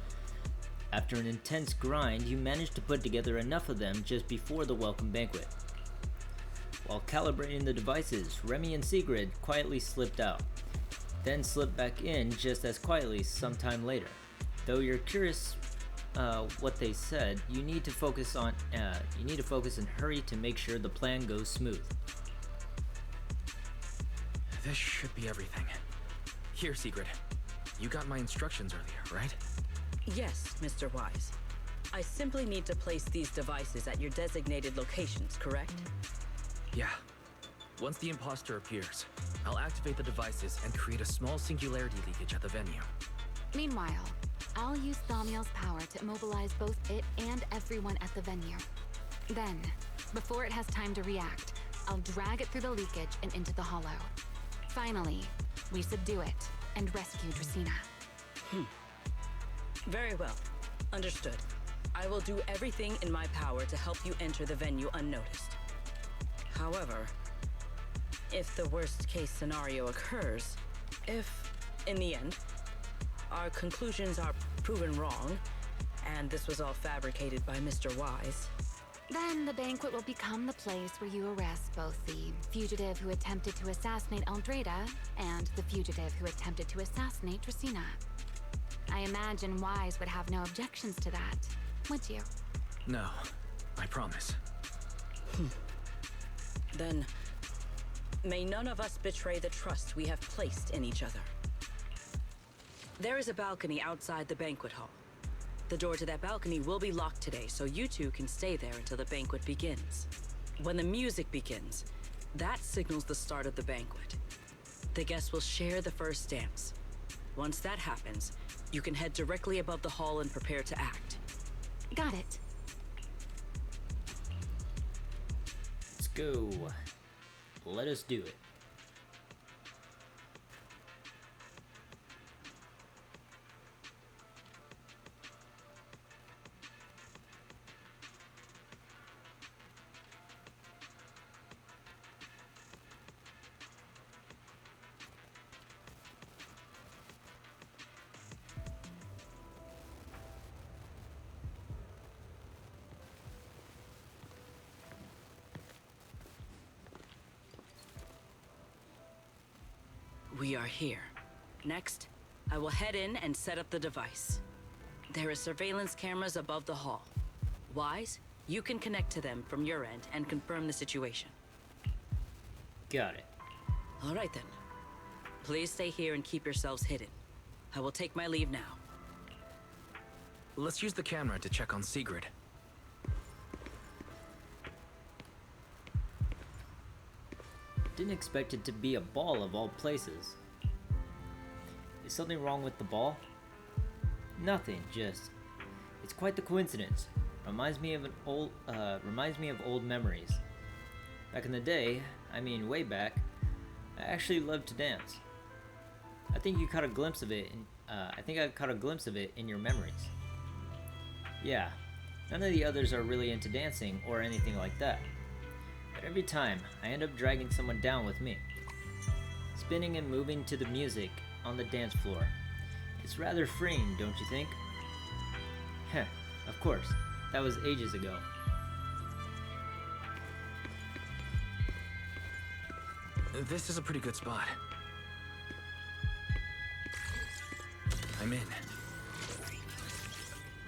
After an intense grind, you manage to put together enough of them just before the welcome banquet. While calibrating the devices, Remy and Sigrid quietly slipped out, then slipped back in just as quietly sometime later. Though you're curious what they said, you need to focus and hurry to make sure the plan goes smooth. This should be everything. Here, Sigrid. You got my instructions earlier, right? Yes, Mr. Wise. I simply need to place these devices at your designated locations, correct? Yeah. Once the imposter appears, I'll activate the devices and create a small singularity leakage at the venue. Meanwhile, I'll use Thaumiel's power to immobilize both it and everyone at the venue. Then, before it has time to react, I'll drag it through the leakage and into the hollow. Finally, we subdue it and rescue Dracena. Very well. Understood. I will do everything in my power to help you enter the venue unnoticed. However, if the worst case scenario occurs, if, in the end, our conclusions are proven wrong, and this was all fabricated by Mr. Wise, then the banquet will become the place where you arrest both the fugitive who attempted to assassinate Aldrada and the fugitive who attempted to assassinate Dracena. I imagine Wise would have no objections to that, would you? No, I promise. Then, may none of us betray the trust we have placed in each other. There is a balcony outside the banquet hall. The door to that balcony will be locked today, so you two can stay there until the banquet begins. When the music begins, that signals the start of the banquet. The guests will share the first dance. Once that happens, you can head directly above the hall and prepare to act. Got it. Let's go. Let us do it. We are here. Next, I will head in and set up the device. There are surveillance cameras above the hall. Wise, you can connect to them from your end and confirm the situation. Got it. All right then. Please stay here and keep yourselves hidden. I will take my leave now. Let's use the camera to check on Sigrid. Didn't expect it to be a ball of all places. Is something wrong with the ball? Nothing, just... It's quite the coincidence. Reminds me of old memories. Back in the day, I mean way back, I actually loved to dance. I think you caught a glimpse of it I caught a glimpse of it in your memories. Yeah, none of the others are really into dancing or anything like that. But every time, I end up dragging someone down with me. Spinning and moving to the music on the dance floor. It's rather freeing, don't you think? Heh, of course, that was ages ago. This is a pretty good spot. I'm in.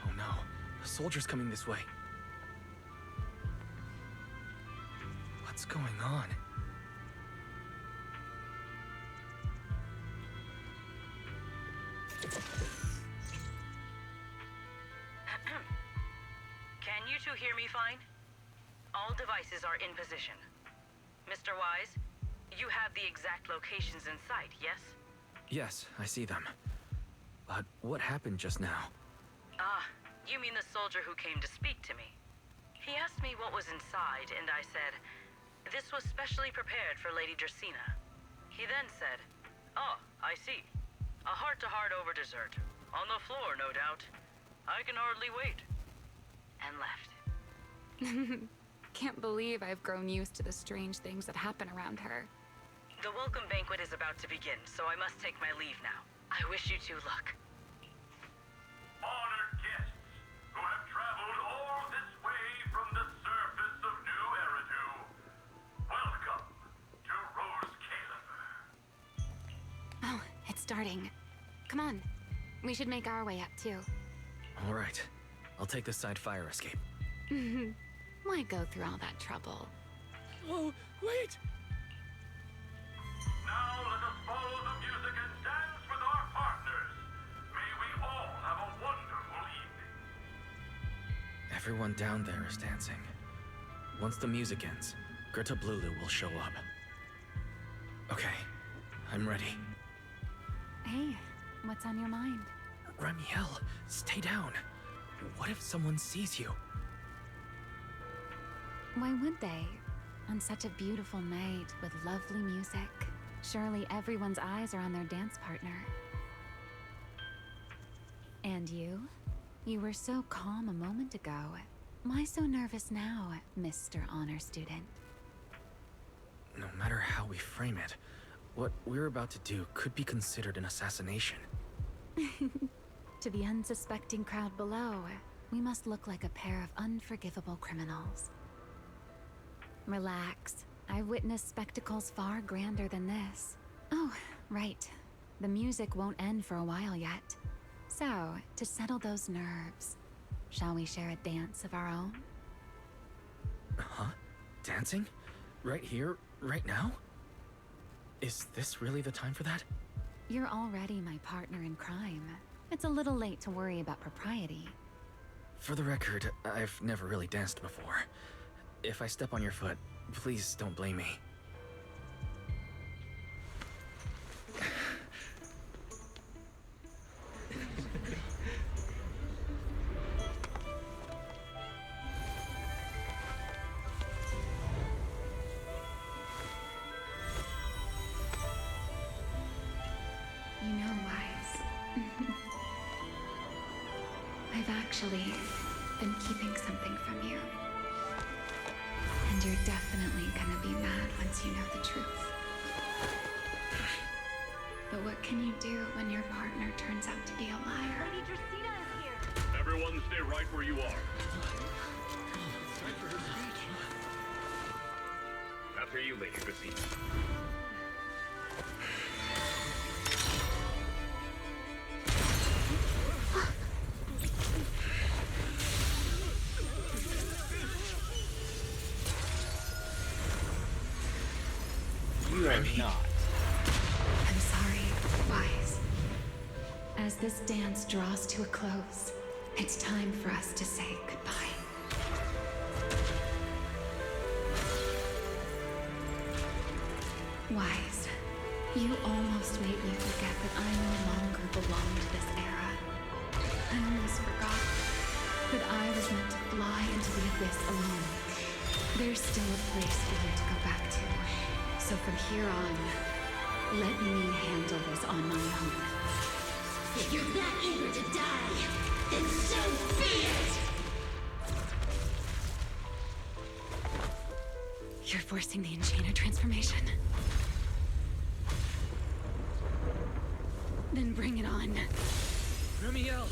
Oh no, a soldier's coming this way. What's going on? Can you two hear me fine? All devices are in position. Mr. Wise, you have the exact locations in sight, yes? Yes, I see them. But what happened just now? Ah, you mean the soldier who came to speak to me. He asked me what was inside, and I said, this was specially prepared for Lady Dracena. He then said, oh, I see. A heart-to-heart over dessert. On the floor, no doubt. I can hardly wait. And left. Can't believe I've grown used to the strange things that happen around her. The welcome banquet is about to begin, so I must take my leave now. I wish you two luck. Honored guests who have traveled all this way from the surface of New Eridu, welcome to Rose Caleb. Oh, it's starting. Come on. We should make our way up, too. All right, I'll take the side fire escape. Why go through all that trouble? Whoa, wait! Now let us follow the music and dance with our partners. May we all have a wonderful evening. Everyone down there is dancing. Once the music ends, Greta Blulu will show up. Okay, I'm ready. Hey, what's on your mind? Remielle, stay down. What if someone sees you? Why would they? On such a beautiful night with lovely music. Surely everyone's eyes are on their dance partner. And you? You were so calm a moment ago. Why so nervous now, Mr. Honor Student? No matter how we frame it, what we're about to do could be considered an assassination. To the unsuspecting crowd below, we must look like a pair of unforgivable criminals. Relax. I've witnessed spectacles far grander than this. Oh, right. The music won't end for a while yet. So, to settle those nerves, shall we share a dance of our own? Huh? Dancing? Right here? Right now? Is this really the time for that? You're already my partner in crime. It's a little late to worry about propriety. For the record, I've never really danced before. If I step on your foot, please don't blame me. You know, Wise. I've actually been keeping something from you. And you're definitely gonna be mad once you know the truth. But what can you do when your partner turns out to be a liar? Lady Dracena is here! Everyone stay right where you are. Time for her speech. After you, Lady Dracena. You are not. I'm sorry, Wise. As this dance draws to a close, it's time for us to say goodbye. Wise, you almost made me forget that I no longer belong to this era. I almost forgot that I was meant to fly into the abyss alone. There's still a place for you to go back to. So from here on, let me handle this on my own. If you're that eager to die, then so be it! You're forcing the Enchainer transformation. Then bring it on. Remielle!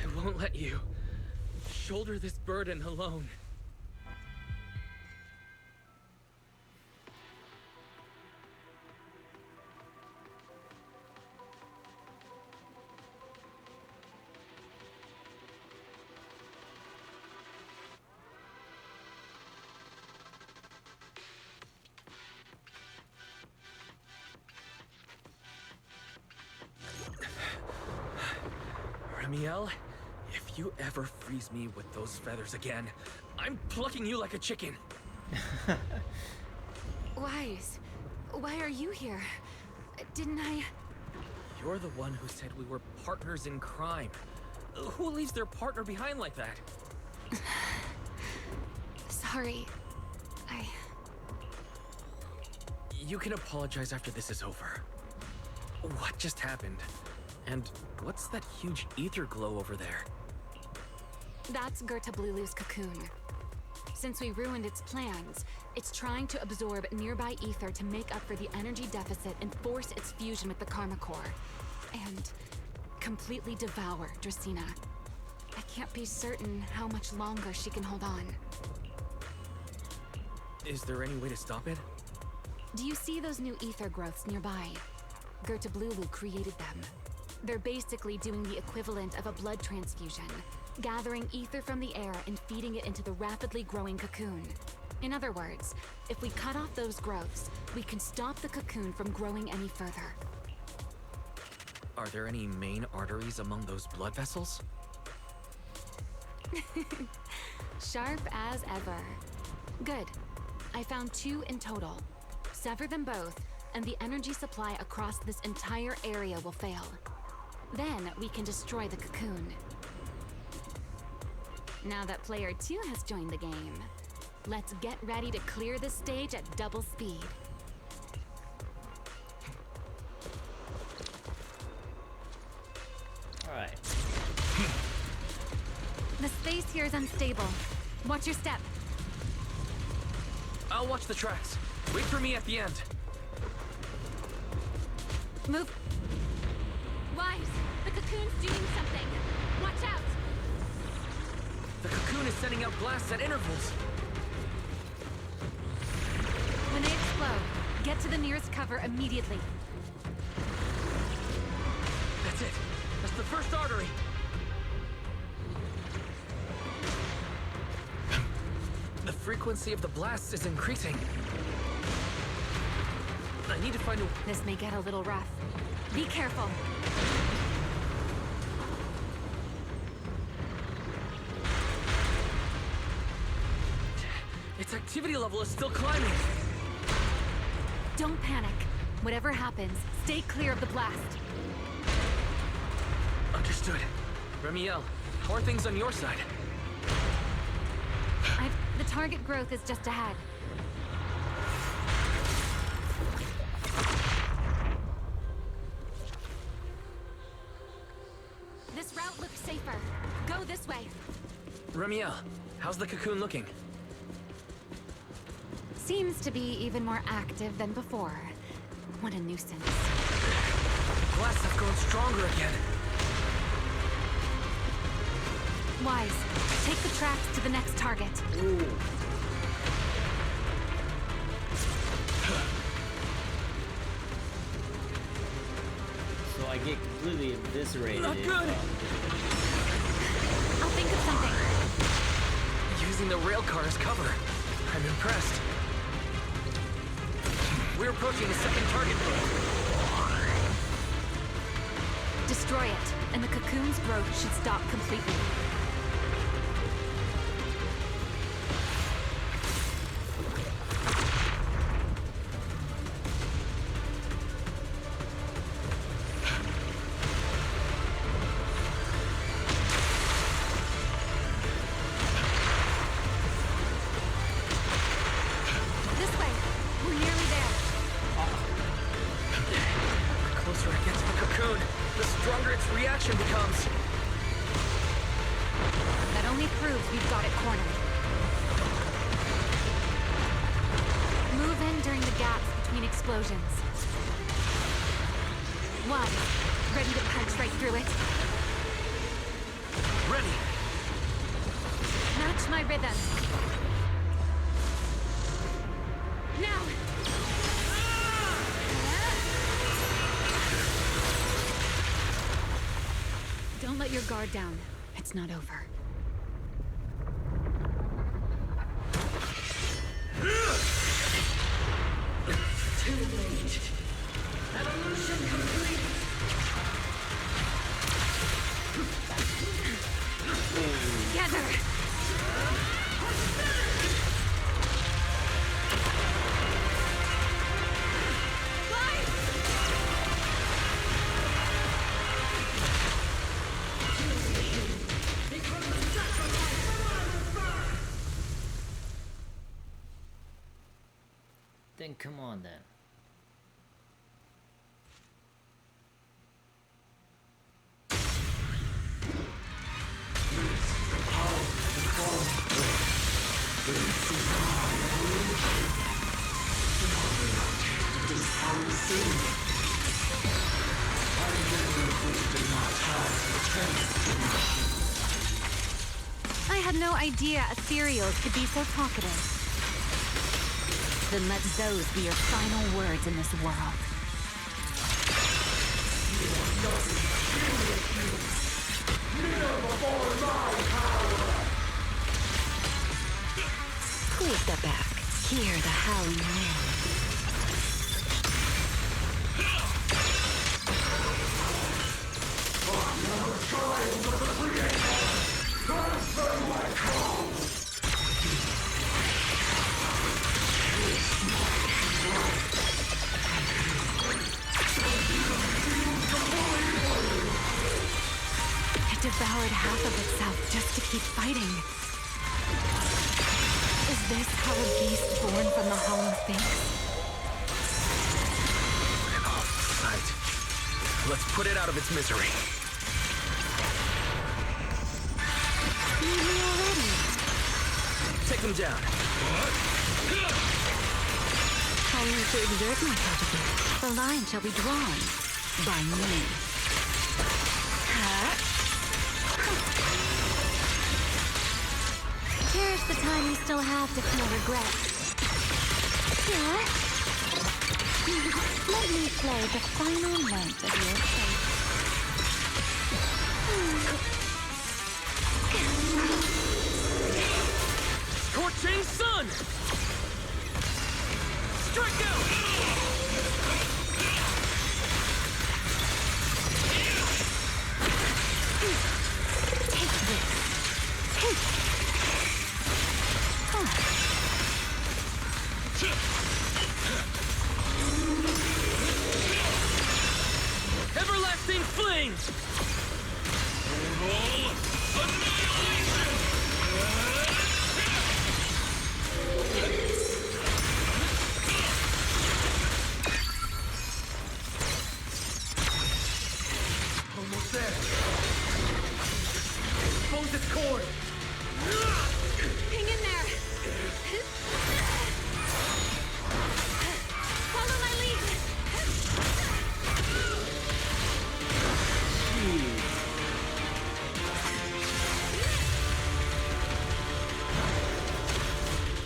I won't let you shoulder this burden alone. Remielle, if you ever freeze me with those feathers again, I'm plucking you like a chicken. Wise, why are you here? Didn't I? You're the one who said we were partners in crime. Who leaves their partner behind like that? Sorry. You can apologize after this is over. What just happened? And what's that huge ether glow over there? That's Gertablulu's cocoon. Since we ruined its plans, it's trying to absorb nearby ether to make up for the energy deficit and force its fusion with the Karma Core. And completely devour Dracena. I can't be certain how much longer she can hold on. Is there any way to stop it? Do you see those new ether growths nearby? Gertablulu created them. They're basically doing the equivalent of a blood transfusion, gathering ether from the air and feeding it into the rapidly growing cocoon. In other words, if we cut off those growths, we can stop the cocoon from growing any further. Are there any main arteries among those blood vessels? Sharp as ever. Good. I found 2 in total. sever them both, and the energy supply across this entire area will fail. Then we can destroy the cocoon. Now that player 2 has joined the game, let's get ready to clear the stage at double speed. Alright. The space here is unstable. Watch your step. I'll watch the tracks. Wait for me at the end. Move. Wise, the cocoon's doing something. Watch out! The cocoon is sending out blasts at intervals. When they explode, get to the nearest cover immediately. That's it. That's the first artery. The frequency of the blasts is increasing. I need to find a... This may get a little rough. Be careful. Its activity level is still climbing. Don't panic. Whatever happens, stay clear of the blast. Understood. Remielle, how are things on your side? The target growth is just ahead. This route looks safer. Go this way. Remielle, how's the cocoon looking? Seems to be even more active than before. What a nuisance. Blasts have grown stronger again. Wise, take the tracks to the next target. Ooh. So I get completely eviscerated. Not good! I'll think of something. Using the rail car as cover. I'm impressed. We're approaching the second target point. Destroy it, and the cocoon's growth should stop completely. Explosions. One. Ready to punch right through it? Ready. Match my rhythm. Now! Don't let your guard down. It's not over. Too late. Evolution complete. Together. Then come on then. I had no idea ethereals could be so talkative. Then let those be your final words in this world. Cool step back. Hear the howling wind. devoured half of itself just to keep fighting. Is this how a beast born from the Hollow thinks? Right. Let's put it out of its misery. Maybe already. Take them down. I need to exert myself a bit. The line shall be drawn by me. Cherish the time you still have to feel regret. Let me play the final note of your fate. Scorching sun! Strike out! Take this. Everlasting flames! Almost there. Expose its cord. Hang in there. Follow my lead.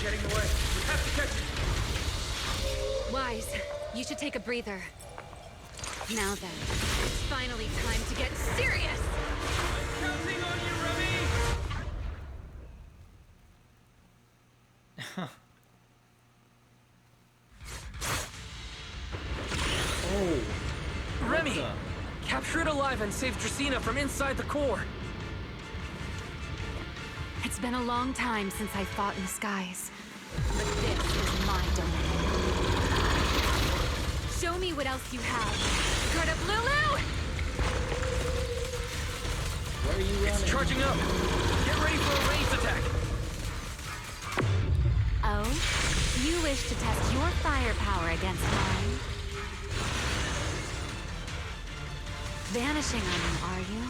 Getting away. We have to catch it. Wise, you should take a breather. Now then, it's finally time to get serious! Counting on you, Remy! Oh. Remy! Capture it alive and save Dracena from inside the core! It's been a long time since I fought in the skies, but this is my domain. Show me what else you have. Cut up, Lulu! Where are you running? It's charging up! Get ready for a ranged attack! Oh? You wish to test your firepower against mine? Vanishing on you, are you?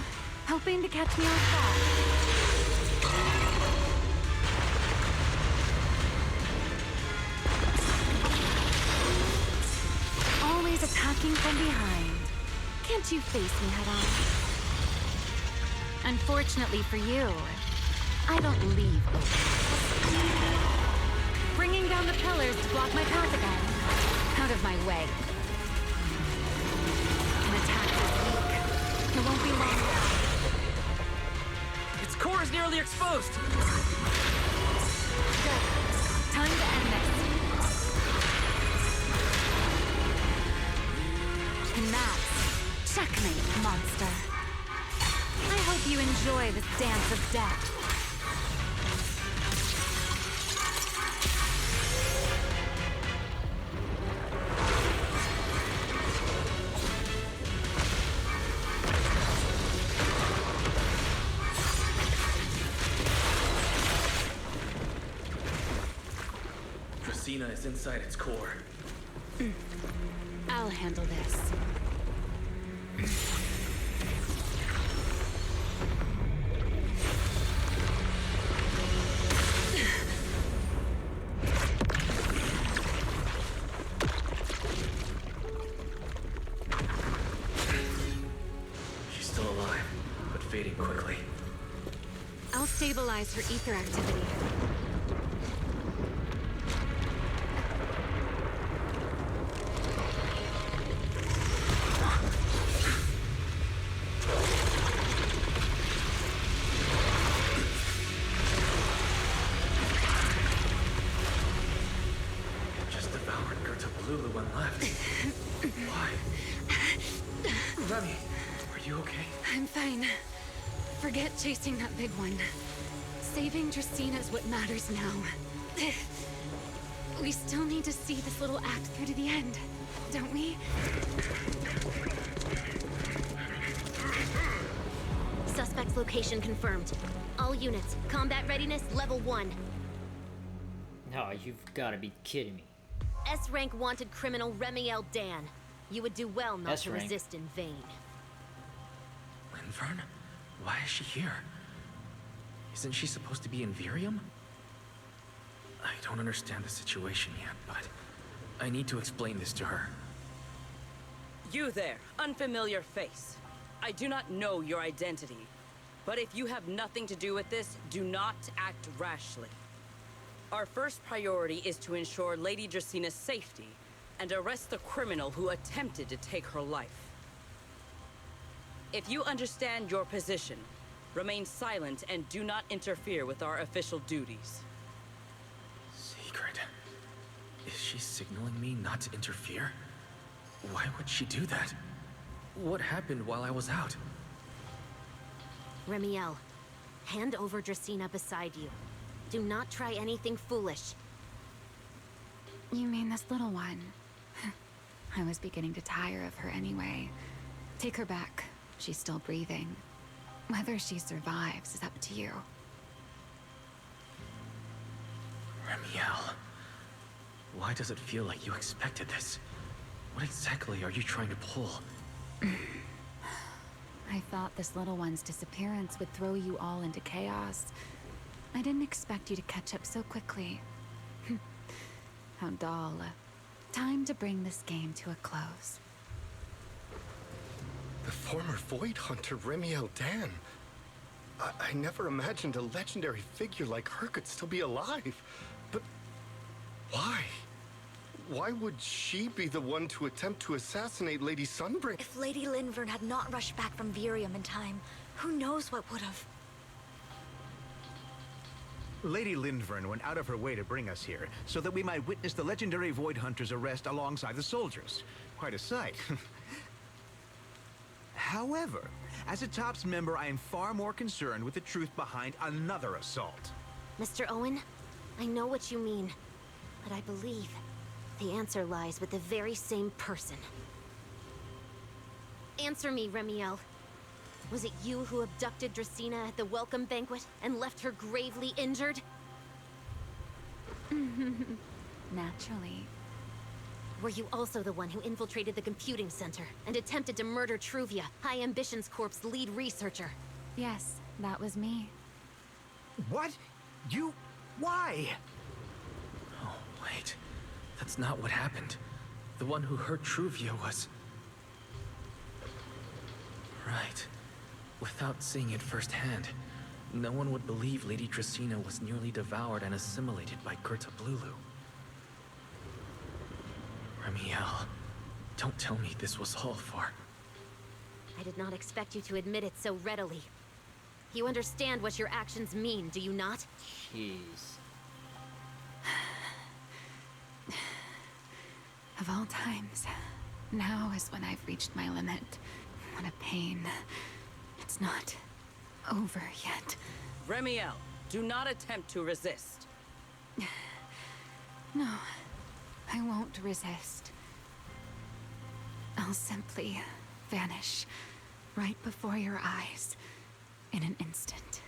Hoping to catch me off guard? Always attacking from behind. Can't you face me head on? Unfortunately for you, I don't leave open. Bringing down the pillars to block my path again. Out of my way. An attack this weak. It won't be long now. Its core is nearly exposed! Good. Time to end this. And that's checkmate, monster. I hope you enjoy this dance of death. Dracena is inside its core. I'll handle this. She's still alive, but fading quickly. I'll stabilize her ether activity. Just devoured Gertabalulu when left. Why? Remy, are you okay? I'm fine. Forget chasing that big one. Saving Dracena is what matters now. We still need to see this little act through to the end, don't we? Suspect's location confirmed. All units, combat readiness level 1. No, you've gotta be kidding me. S-rank wanted criminal Remielle Dan. You would do well not to S-rank. resist in vain. Linvern? Why is she here? Isn't she supposed to be in Virium? I don't understand the situation yet, but I need to explain this to her. You there, unfamiliar face. I do not know your identity, but if you have nothing to do with this, do not act rashly. Our first priority is to ensure Lady Dracina's safety and arrest the criminal who attempted to take her life. If you understand your position, remain silent and do not interfere with our official duties. Secret? Is she signaling me not to interfere? Why would she do that? What happened while I was out? Remielle, hand over Dracina beside you. Do not try anything foolish. You mean this little one? I was beginning to tire of her anyway. Take her back. She's still breathing. Whether she survives is up to you. Remielle, why does it feel like you expected this? What exactly are you trying to pull? I thought this little one's disappearance would throw you all into chaos. I didn't expect you to catch up so quickly. How dull. Time to bring this game to a close. The former Void Hunter Remielle Dan. I never imagined a legendary figure like her could still be alive. But why? Why would she be the one to attempt to assassinate Lady Sunbringer? If Lady Linvern had not rushed back from Virium in time, who knows what would have. Lady Linvern went out of her way to bring us here, so that we might witness the legendary Void Hunter's arrest alongside the soldiers. Quite a sight. However, as a TOPS member, I am far more concerned with the truth behind another assault. Mr. Owen, I know what you mean, but I believe the answer lies with the very same person. Answer me, Remielle. Was it you who abducted Dracina at the welcome banquet and left her gravely injured? Naturally. Were you also the one who infiltrated the computing center and attempted to murder Truvia, High Ambitions Corp's lead researcher? Yes, that was me. What? You? Why? Oh, wait. That's not what happened. The one who hurt Truvia was... Right. Without seeing it firsthand, no one would believe Lady Dracina was nearly devoured and assimilated by Gerta Blulu. Remielle, don't tell me this was all for... I did not expect you to admit it so readily. You understand what your actions mean, do you not? Jeez. Of all times, now is when I've reached my limit. What a pain. It's not over yet. Remielle, do not attempt to resist. No, I won't resist. I'll simply vanish right before your eyes in an instant.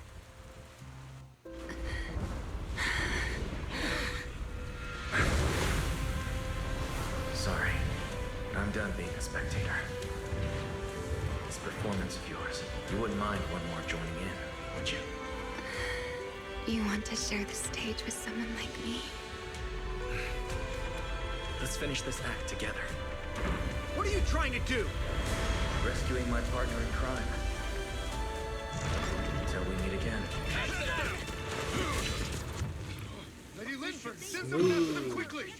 Sorry, but I'm done being a spectator. This performance of yours, you wouldn't mind one more joining in, would you? You want to share the stage with someone like me? Let's finish this act together. What are you trying to do? Rescuing my partner in crime. Until we meet again. Lady Linford, send them after them quickly!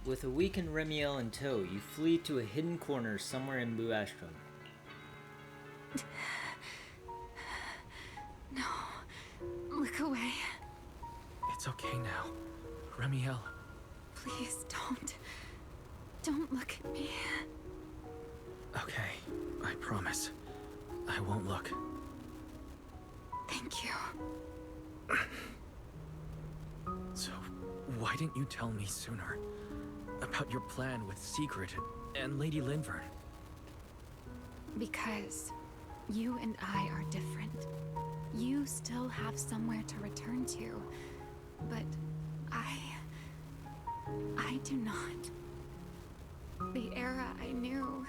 With a weakened Remielle in tow, you flee to a hidden corner somewhere in Blue Astrum. No. Look away. It's okay now. Remielle, Please don't. Don't look at me. Okay, I promise. I won't look. Thank you. So, why didn't you tell me sooner about your plan with Secret and Lady Linvern? Because you and I are different. You still have somewhere to return to, but I do not. The era I knew,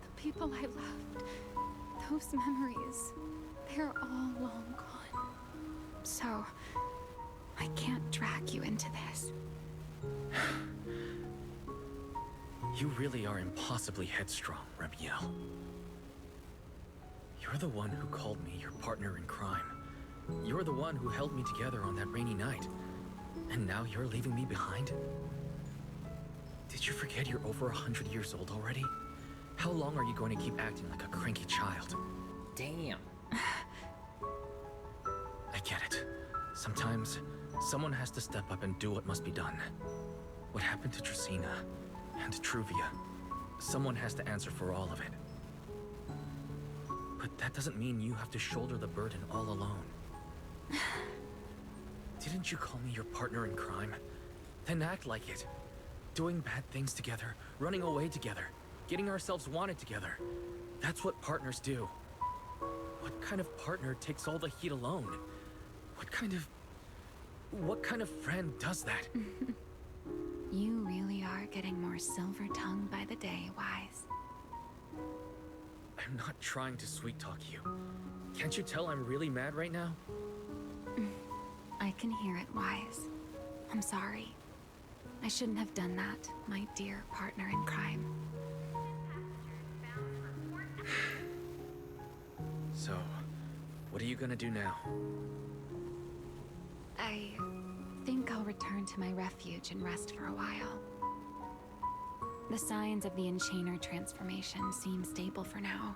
the people I loved, those memories, they're all long gone. So, I can't drag you into this. You really are impossibly headstrong, Remielle. You're the one who called me your partner in crime. You're the one who held me together on that rainy night. And now you're leaving me behind? Did you forget you're over 100 years old already? How long are you going to keep acting like a cranky child? Damn. I get it. Sometimes, someone has to step up and do what must be done. What happened to Tracina and Truvia? Someone has to answer for all of it. But that doesn't mean you have to shoulder the burden all alone. Didn't you call me your partner in crime? Then act like it. Doing bad things together, running away together, getting ourselves wanted together. That's what partners do. What kind of partner takes all the heat alone? What kind of friend does that? You really are getting more silver-tongued by the day, Wise. I'm not trying to sweet-talk you. Can't you tell I'm really mad right now? I can hear it, Wise. I'm sorry. I shouldn't have done that, my dear partner in crime. So, what are you gonna do now? I think I'll return to my refuge and rest for a while. The signs of the Enchainer transformation seem stable for now.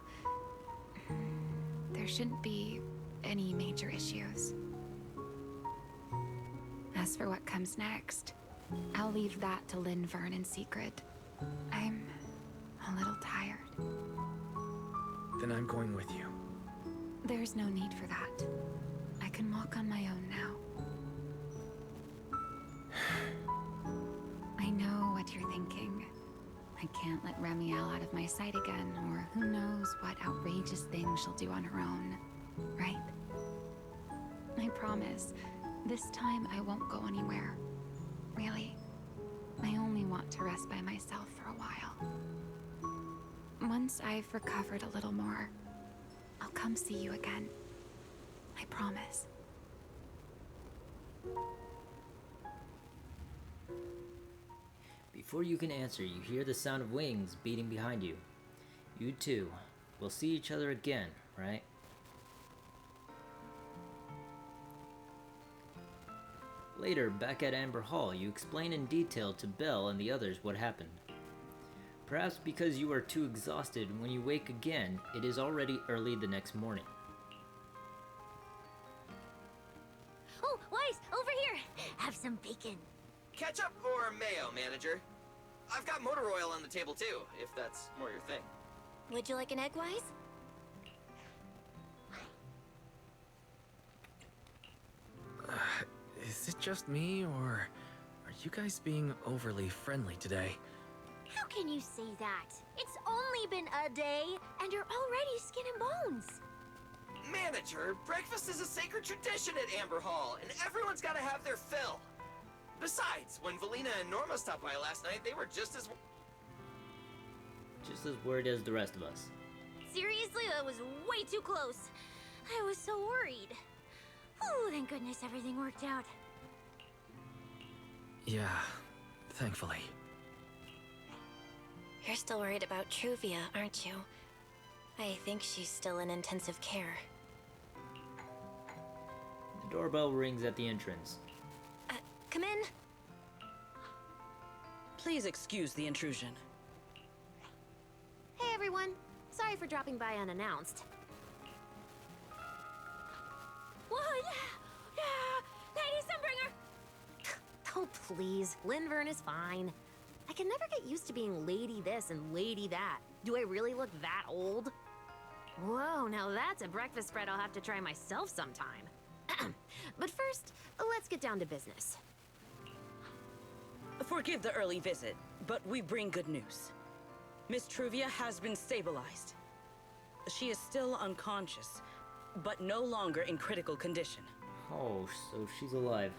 There shouldn't be any major issues. As for what comes next, I'll leave that to Linvern in secret. I'm a little tired. Then I'm going with you. There's no need for that. I can walk on my own now. I know what you're thinking. I can't let Remielle out of my sight again, or who knows what outrageous thing she'll do on her own, right? I promise, this time I won't go anywhere. Really. I only want to rest by myself for a while. Once I've recovered a little more, I'll come see you again. I promise. Before you can answer, you hear the sound of wings beating behind you. You two will see each other again, right? Later, back at Amber Hall, you explain in detail to Belle and the others what happened. Perhaps because you are too exhausted, when you wake again, it is already early the next morning. Oh, Wise, over here! Have some bacon. Ketchup or mayo, manager? I've got motor oil on the table too, if that's more your thing. Would you like an egg, Wise? Is it just me, or are you guys being overly friendly today? How can you say that? It's only been a day, and you're already skin and bones. Manager, breakfast is a sacred tradition at Amber Hall, and everyone's gotta have their fill. Besides, when Valina and Norma stopped by last night, they were just as worried as the rest of us. Seriously, that was way too close. I was so worried. Oh, thank goodness everything worked out. Yeah, thankfully. You're still worried about Truvia, aren't you? I think she's still in intensive care. The doorbell rings at the entrance. Come in. Please excuse the intrusion. Hey everyone. Sorry for dropping by unannounced. Whoa, yeah! Lady Sunbringer! Oh, please. Linvern is fine. I can never get used to being lady this and lady that. Do I really look that old? Whoa, now that's a breakfast spread I'll have to try myself sometime. But first, let's get down to business. Forgive the early visit, but we bring good news. Miss Truvia has been stabilized. She is still unconscious, but no longer in critical condition. Oh, so she's alive.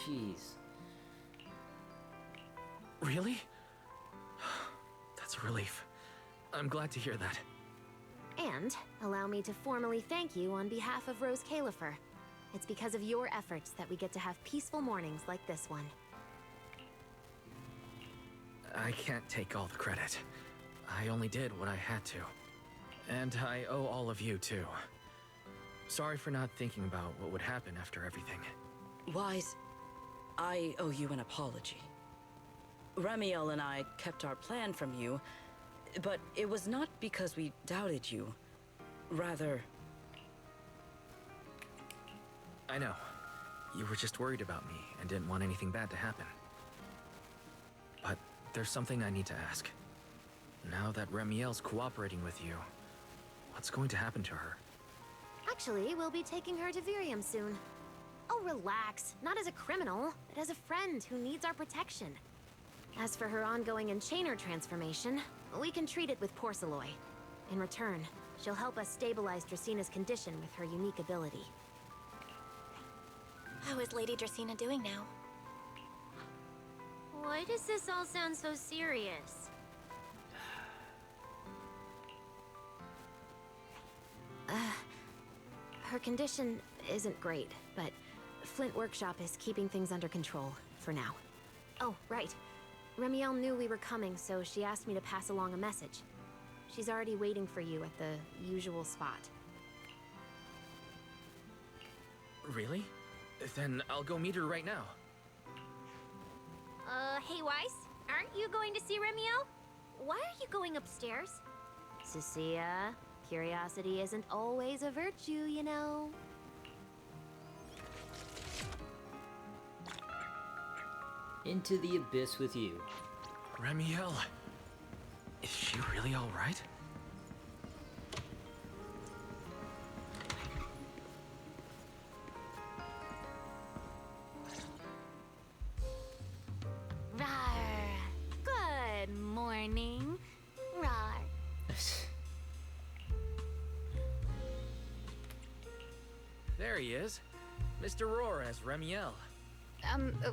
Jeez. Really? That's a relief. I'm glad to hear that. And allow me to formally thank you on behalf of Rose Califer. It's because of your efforts that we get to have peaceful mornings like this one. I can't take all the credit. I only did what I had to. And I owe all of you, too. Sorry for not thinking about what would happen after everything. Wise, I owe you an apology. Remielle and I kept our plan from you, but it was not because we doubted you. Rather... I know. You were just worried about me and didn't want anything bad to happen. But there's something I need to ask. Now that Remielle's cooperating with you, what's going to happen to her? Actually, we'll be taking her to Virium soon. Oh, relax. Not as a criminal, but as a friend who needs our protection. As for her ongoing Enchainer transformation, we can treat it with Porceloy. In return, she'll help us stabilize Dracina's condition with her unique ability. How is Lady Dracina doing now? Why does this all sound so serious? Her condition isn't great, but Flint Workshop is keeping things under control, for now. Oh, right. Remielle knew we were coming, so she asked me to pass along a message. She's already waiting for you at the usual spot. Really? Then I'll go meet her right now. Hey Weiss, aren't you going to see Remielle? Why are you going upstairs? Cecilia, curiosity isn't always a virtue, you know. Into the abyss with you. Remielle, is she really all right? Rawr. Good morning. Rawr. There he is. Mr. Roar as Remielle.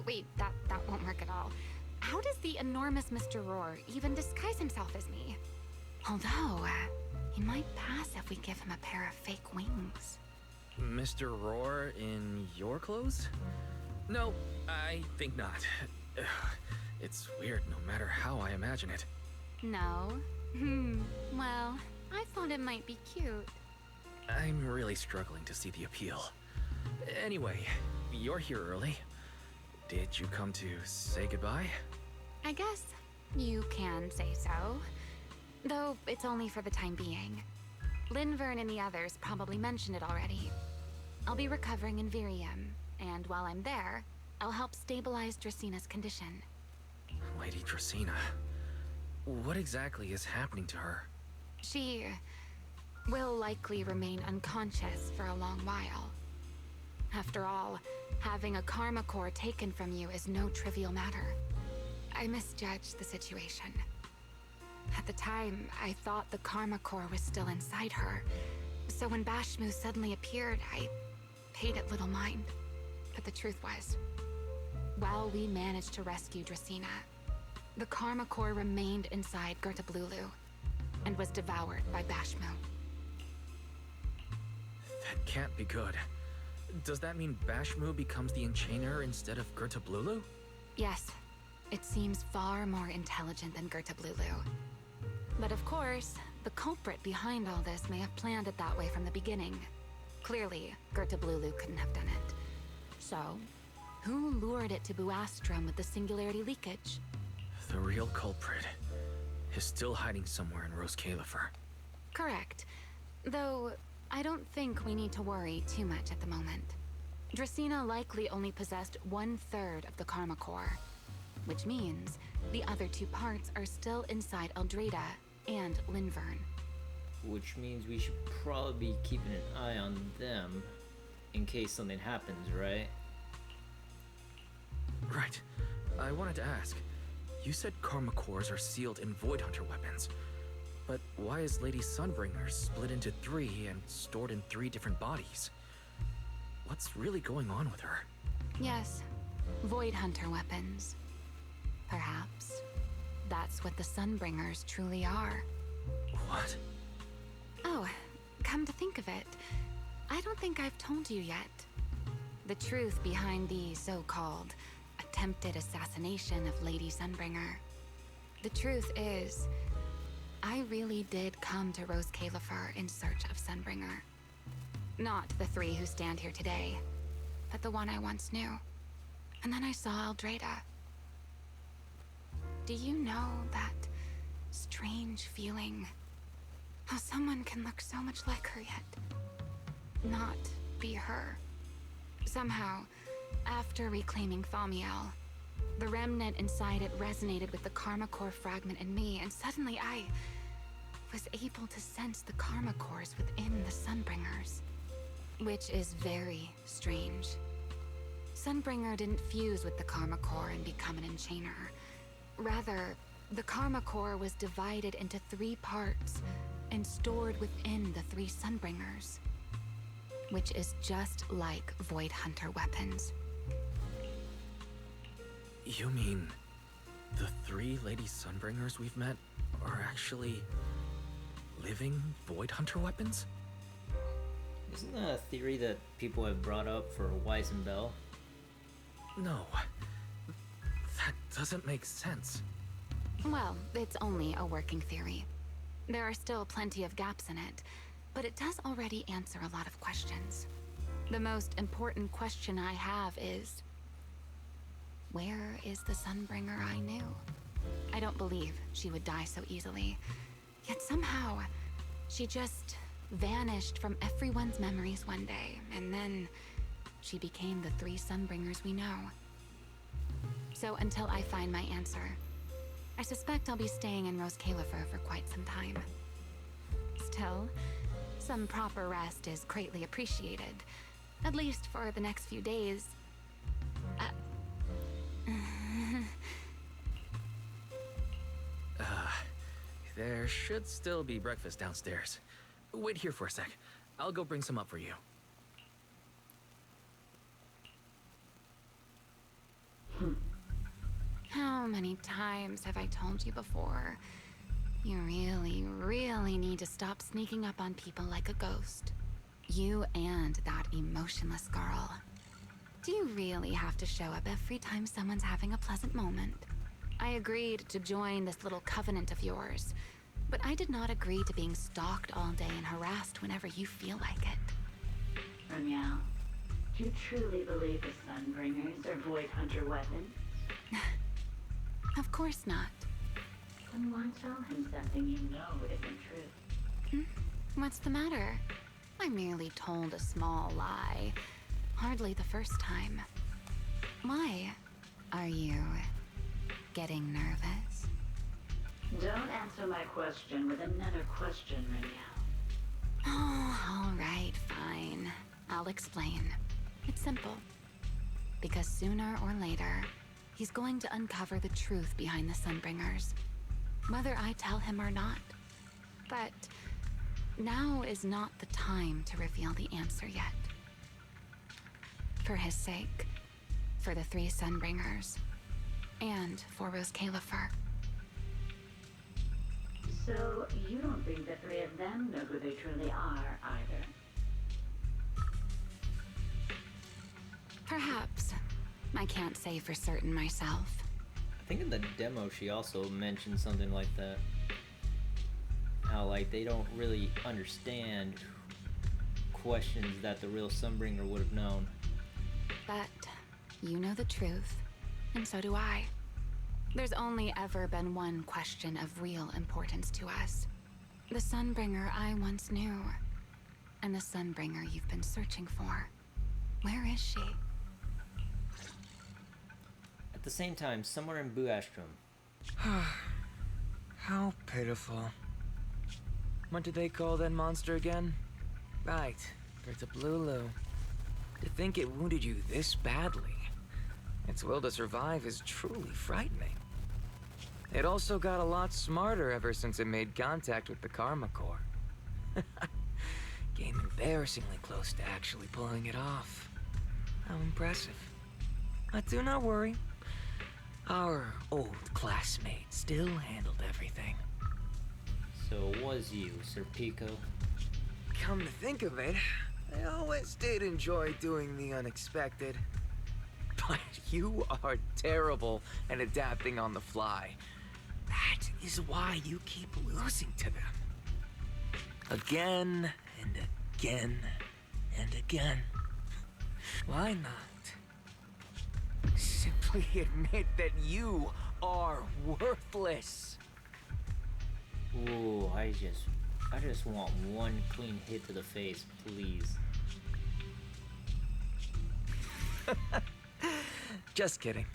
Wait, that won't work at all. How does the enormous Mr. Roar even disguise himself as me? Although, he might pass if we give him a pair of fake wings. Mr. Roar in your clothes? No, I think not. It's weird no matter how I imagine it. No? Well, I thought it might be cute. I'm really struggling to see the appeal. Anyway, you're here early. Did you come to say goodbye? I guess you can say so. Though it's only for the time being. Linvern and the others probably mentioned it already. I'll be recovering in Virium, and while I'm there, I'll help stabilize Dracina's condition. Lady Dracina, what exactly is happening to her? She will likely remain unconscious for a long while. After all, having a karma core taken from you is no trivial matter. I misjudged the situation. At the time, I thought the karma core was still inside her. So when Bashmu suddenly appeared, I paid it little mind. But the truth was, while we managed to rescue Dracina, the karma core remained inside Gertablulu and was devoured by Bashmu. That can't be good. Does that mean Bashmu becomes the Enchainer instead of Gertablulu? Yes, it seems far more intelligent than Gertablulu. But of course, the culprit behind all this may have planned it that way from the beginning. Clearly, Gertablulu couldn't have done it. So, who lured it to Buastrum with the singularity leakage? The real culprit is still hiding somewhere in Rose Califer. Correct. Though, I don't think we need to worry too much at the moment. Dracena likely only possessed 1/3 of the Karma Core, which means the other 2 parts are still inside Eldrada and Linvern. Which means we should probably be keeping an eye on them in case something happens, right? Right. I wanted to ask. You said Karma Cores are sealed in Void Hunter weapons. But why is Lady Sunbringer split into 3 and stored in 3 different bodies? What's really going on with her? Yes, Void Hunter weapons. Perhaps that's what the Sunbringers truly are. What? Oh, come to think of it, I don't think I've told you yet. The truth behind the so-called attempted assassination of Lady Sunbringer. The truth is, I really did come to Rose Califer in search of Sunbringer. Not the 3 who stand here today, but the one I once knew. And then I saw Eldrada. Do you know that strange feeling? How someone can look so much like her yet not be her. Somehow, after reclaiming Thaumiel, the remnant inside it resonated with the Karma Core fragment in me, and suddenly I was able to sense the Karma Cores within the Sunbringers. Which is very strange. Sunbringer didn't fuse with the Karma Core and become an enchainer. Rather, the Karma Core was divided into 3 parts and stored within the 3 Sunbringers. Which is just like Void Hunter weapons. You mean the 3 Lady Sunbringers we've met are actually living Void Hunter weapons? Isn't that a theory that people have brought up for Weiss and Bell? No. That doesn't make sense. Well, it's only a working theory. There are still plenty of gaps in it, but it does already answer a lot of questions. The most important question I have is, where is the Sunbringer I knew? I don't believe she would die so easily. Yet somehow, she just vanished from everyone's memories one day, and then she became the 3 Sunbringers we know. So until I find my answer, I suspect I'll be staying in Rose Califer for quite some time. Still, some proper rest is greatly appreciated, at least for the next few days. There should still be breakfast downstairs. Wait here for a sec. I'll go bring some up for you. How many times have I told you before? You really, really need to stop sneaking up on people like a ghost. You and that emotionless girl. Do you really have to show up every time someone's having a pleasant moment? I agreed to join this little covenant of yours, but I did not agree to being stalked all day and harassed whenever you feel like it. Remielle, do you truly believe the Sunbringers are Void Hunter weapons? Of course not. Then why tell him something you know isn't true? What's the matter? I merely told a small lie. Hardly the first time. Why? Are you getting nervous? Don't answer my question with another question, Remielle. Oh, all right, fine. I'll explain. It's simple. Because sooner or later, he's going to uncover the truth behind the Sunbringers. Whether I tell him or not. But now is not the time to reveal the answer yet. For his sake, for the 3 Sunbringers, and for Rose Califer. So, you don't think the 3 of them know who they truly are, either? Perhaps. I can't say for certain myself. I think in the demo she also mentioned something like that. How, like, they don't really understand questions that the real Sunbringer would have known. But you know the truth, and so do I. There's only ever been one question of real importance to us. The Sunbringer I once knew, and the Sunbringer you've been searching for. Where is she? At the same time, somewhere in Buastrom. How pitiful. What did they call that monster again? Right, Bertablulu. To think it wounded you this badly. Its will to survive is truly frightening. It also got a lot smarter ever since it made contact with the Karma Core. Came embarrassingly close to actually pulling it off. How impressive. But do not worry. Our old classmate still handled everything. So it was you, Sir Pico. Come to think of it, I always did enjoy doing the unexpected. But you are terrible at adapting on the fly. That is why you keep losing to them. Again and again and again. Why not? Simply admit that you are worthless. Ooh, I just want one clean hit to the face, please. Just kidding.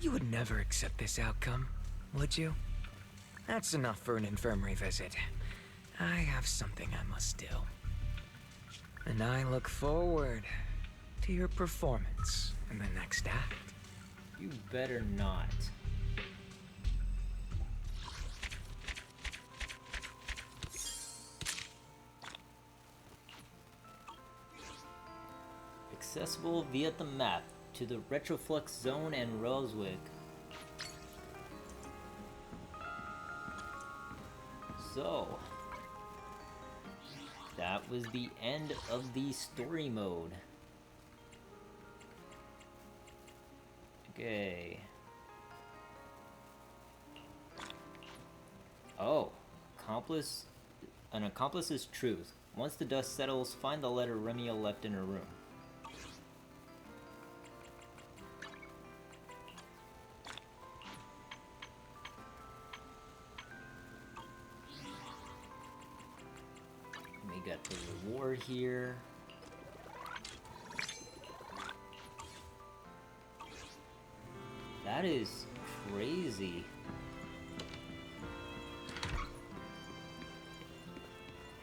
You would never accept this outcome, would you? That's enough for an infirmary visit. I have something I must do. And I look forward to your performance in the next act. You better not. Accessible via the map to the Retroflux Zone and Roswick. So, that was the end of the story mode. Okay. Oh, an accomplice's truth. Once the dust settles, find the letter Remielle left in her room. We got the reward here. That is crazy.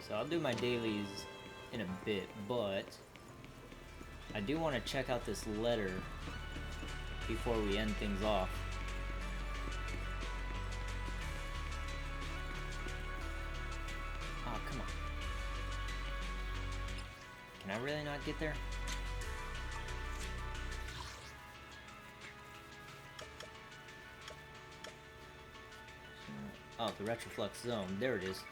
So I'll do my dailies in a bit, but I do want to check out this letter before we end things off. Oh, come on. Can I really not get there? Oh, the Retroflux Zone. There it is.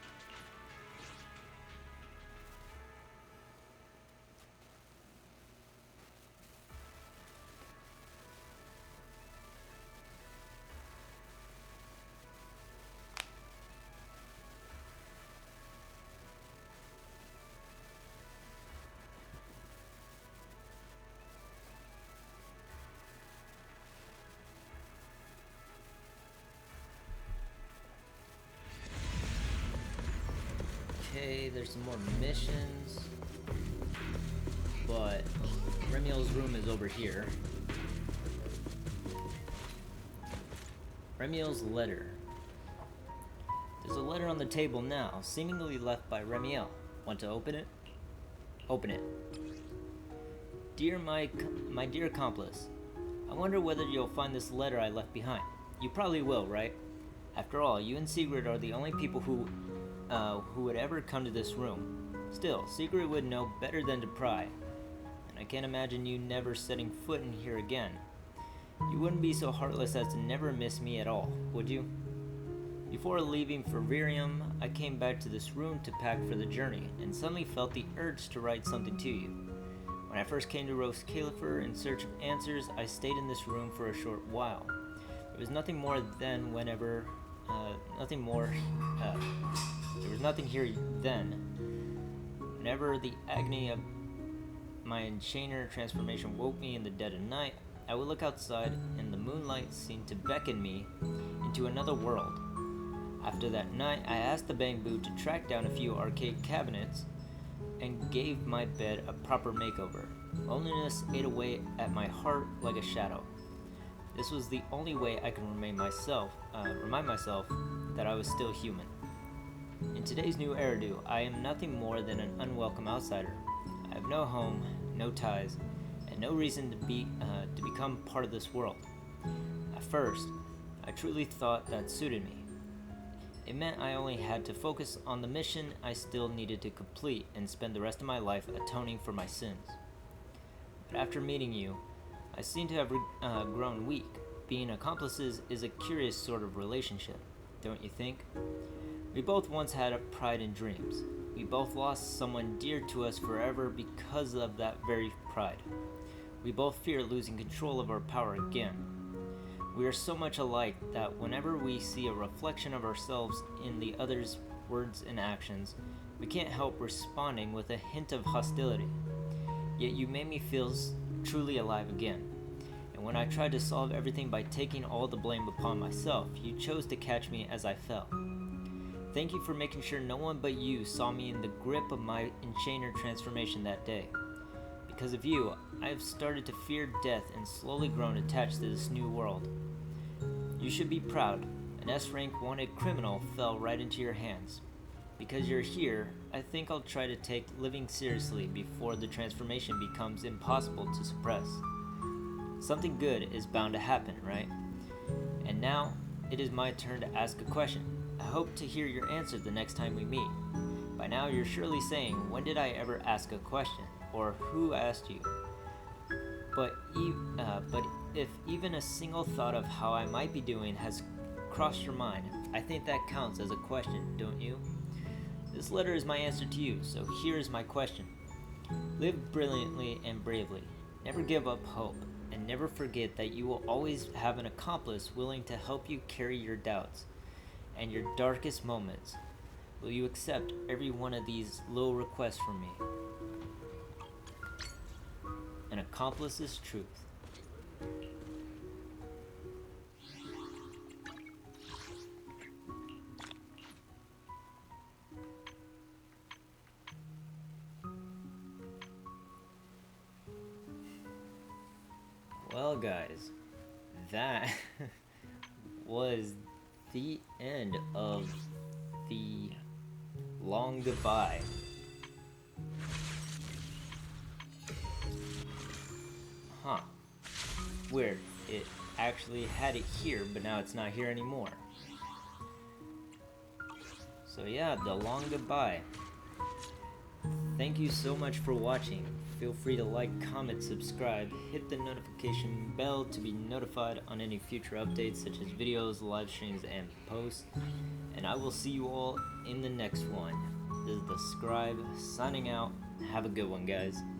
Okay, there's some more missions, but Remielle's room is over here. Remielle's letter. There's a letter on the table now, seemingly left by Remielle. Want to open it? Open it. Dear my dear accomplice, I wonder whether you'll find this letter I left behind. You probably will, right? After all, you and Sigrid are the only people who would ever come to this room. Still, Sigrid would know better than to pry, and I can't imagine you never setting foot in here again. You wouldn't be so heartless as to never miss me at all, would you? Before leaving for Virium, I came back to this room to pack for the journey, and suddenly felt the urge to write something to you. When I first came to Rose Califer in search of answers, I stayed in this room for a short while. There was nothing more than whenever... there was nothing here then. Whenever the agony of my enchainer transformation woke me in the dead of night, I would look outside, and the moonlight seemed to beckon me into another world. After that night, I asked the Bangbu to track down a few arcade cabinets and gave my bed a proper makeover. Loneliness ate away at my heart like a shadow. This was the only way I could remind myself that I was still human. In today's new Eridu, I am nothing more than an unwelcome outsider. I have no home, no ties, and no reason to become part of this world. At first, I truly thought that suited me. It meant I only had to focus on the mission I still needed to complete and spend the rest of my life atoning for my sins. But after meeting you, I seem to have grown weak. Being accomplices is a curious sort of relationship, don't you think? We both once had a pride and dreams. We both lost someone dear to us forever because of that very pride. We both fear losing control of our power again. We are so much alike that whenever we see a reflection of ourselves in the other's words and actions, we can't help responding with a hint of hostility. Yet you made me feel truly alive again. And when I tried to solve everything by taking all the blame upon myself, you chose to catch me as I fell. Thank you for making sure no one but you saw me in the grip of my enchainer transformation that day. Because of you, I have started to fear death and slowly grown attached to this new world. You should be proud. An S-rank wanted criminal fell right into your hands. Because you're here, I think I'll try to take living seriously before the transformation becomes impossible to suppress. Something good is bound to happen, right? And now, it is my turn to ask a question. I hope to hear your answer the next time we meet. By now you're surely saying, when did I ever ask a question? Or who asked you? But if even a single thought of how I might be doing has crossed your mind, I think that counts as a question, don't you? This letter is my answer to you, so here is my question. Live brilliantly and bravely. Never give up hope, and never forget that you will always have an accomplice willing to help you carry your doubts and your darkest moments. Will you accept every one of these little requests from me? An accomplice's truth. Well, guys, that was the end of the long goodbye. Huh. Weird. It actually had it here, but now it's not here anymore. So yeah, the long goodbye. Thank you so much for watching. Feel free to like, comment, subscribe, hit the notification bell to be notified on any future updates such as videos, live streams, and posts. And I will see you all in the next one. This is the Scribe signing out. Have a good one, guys.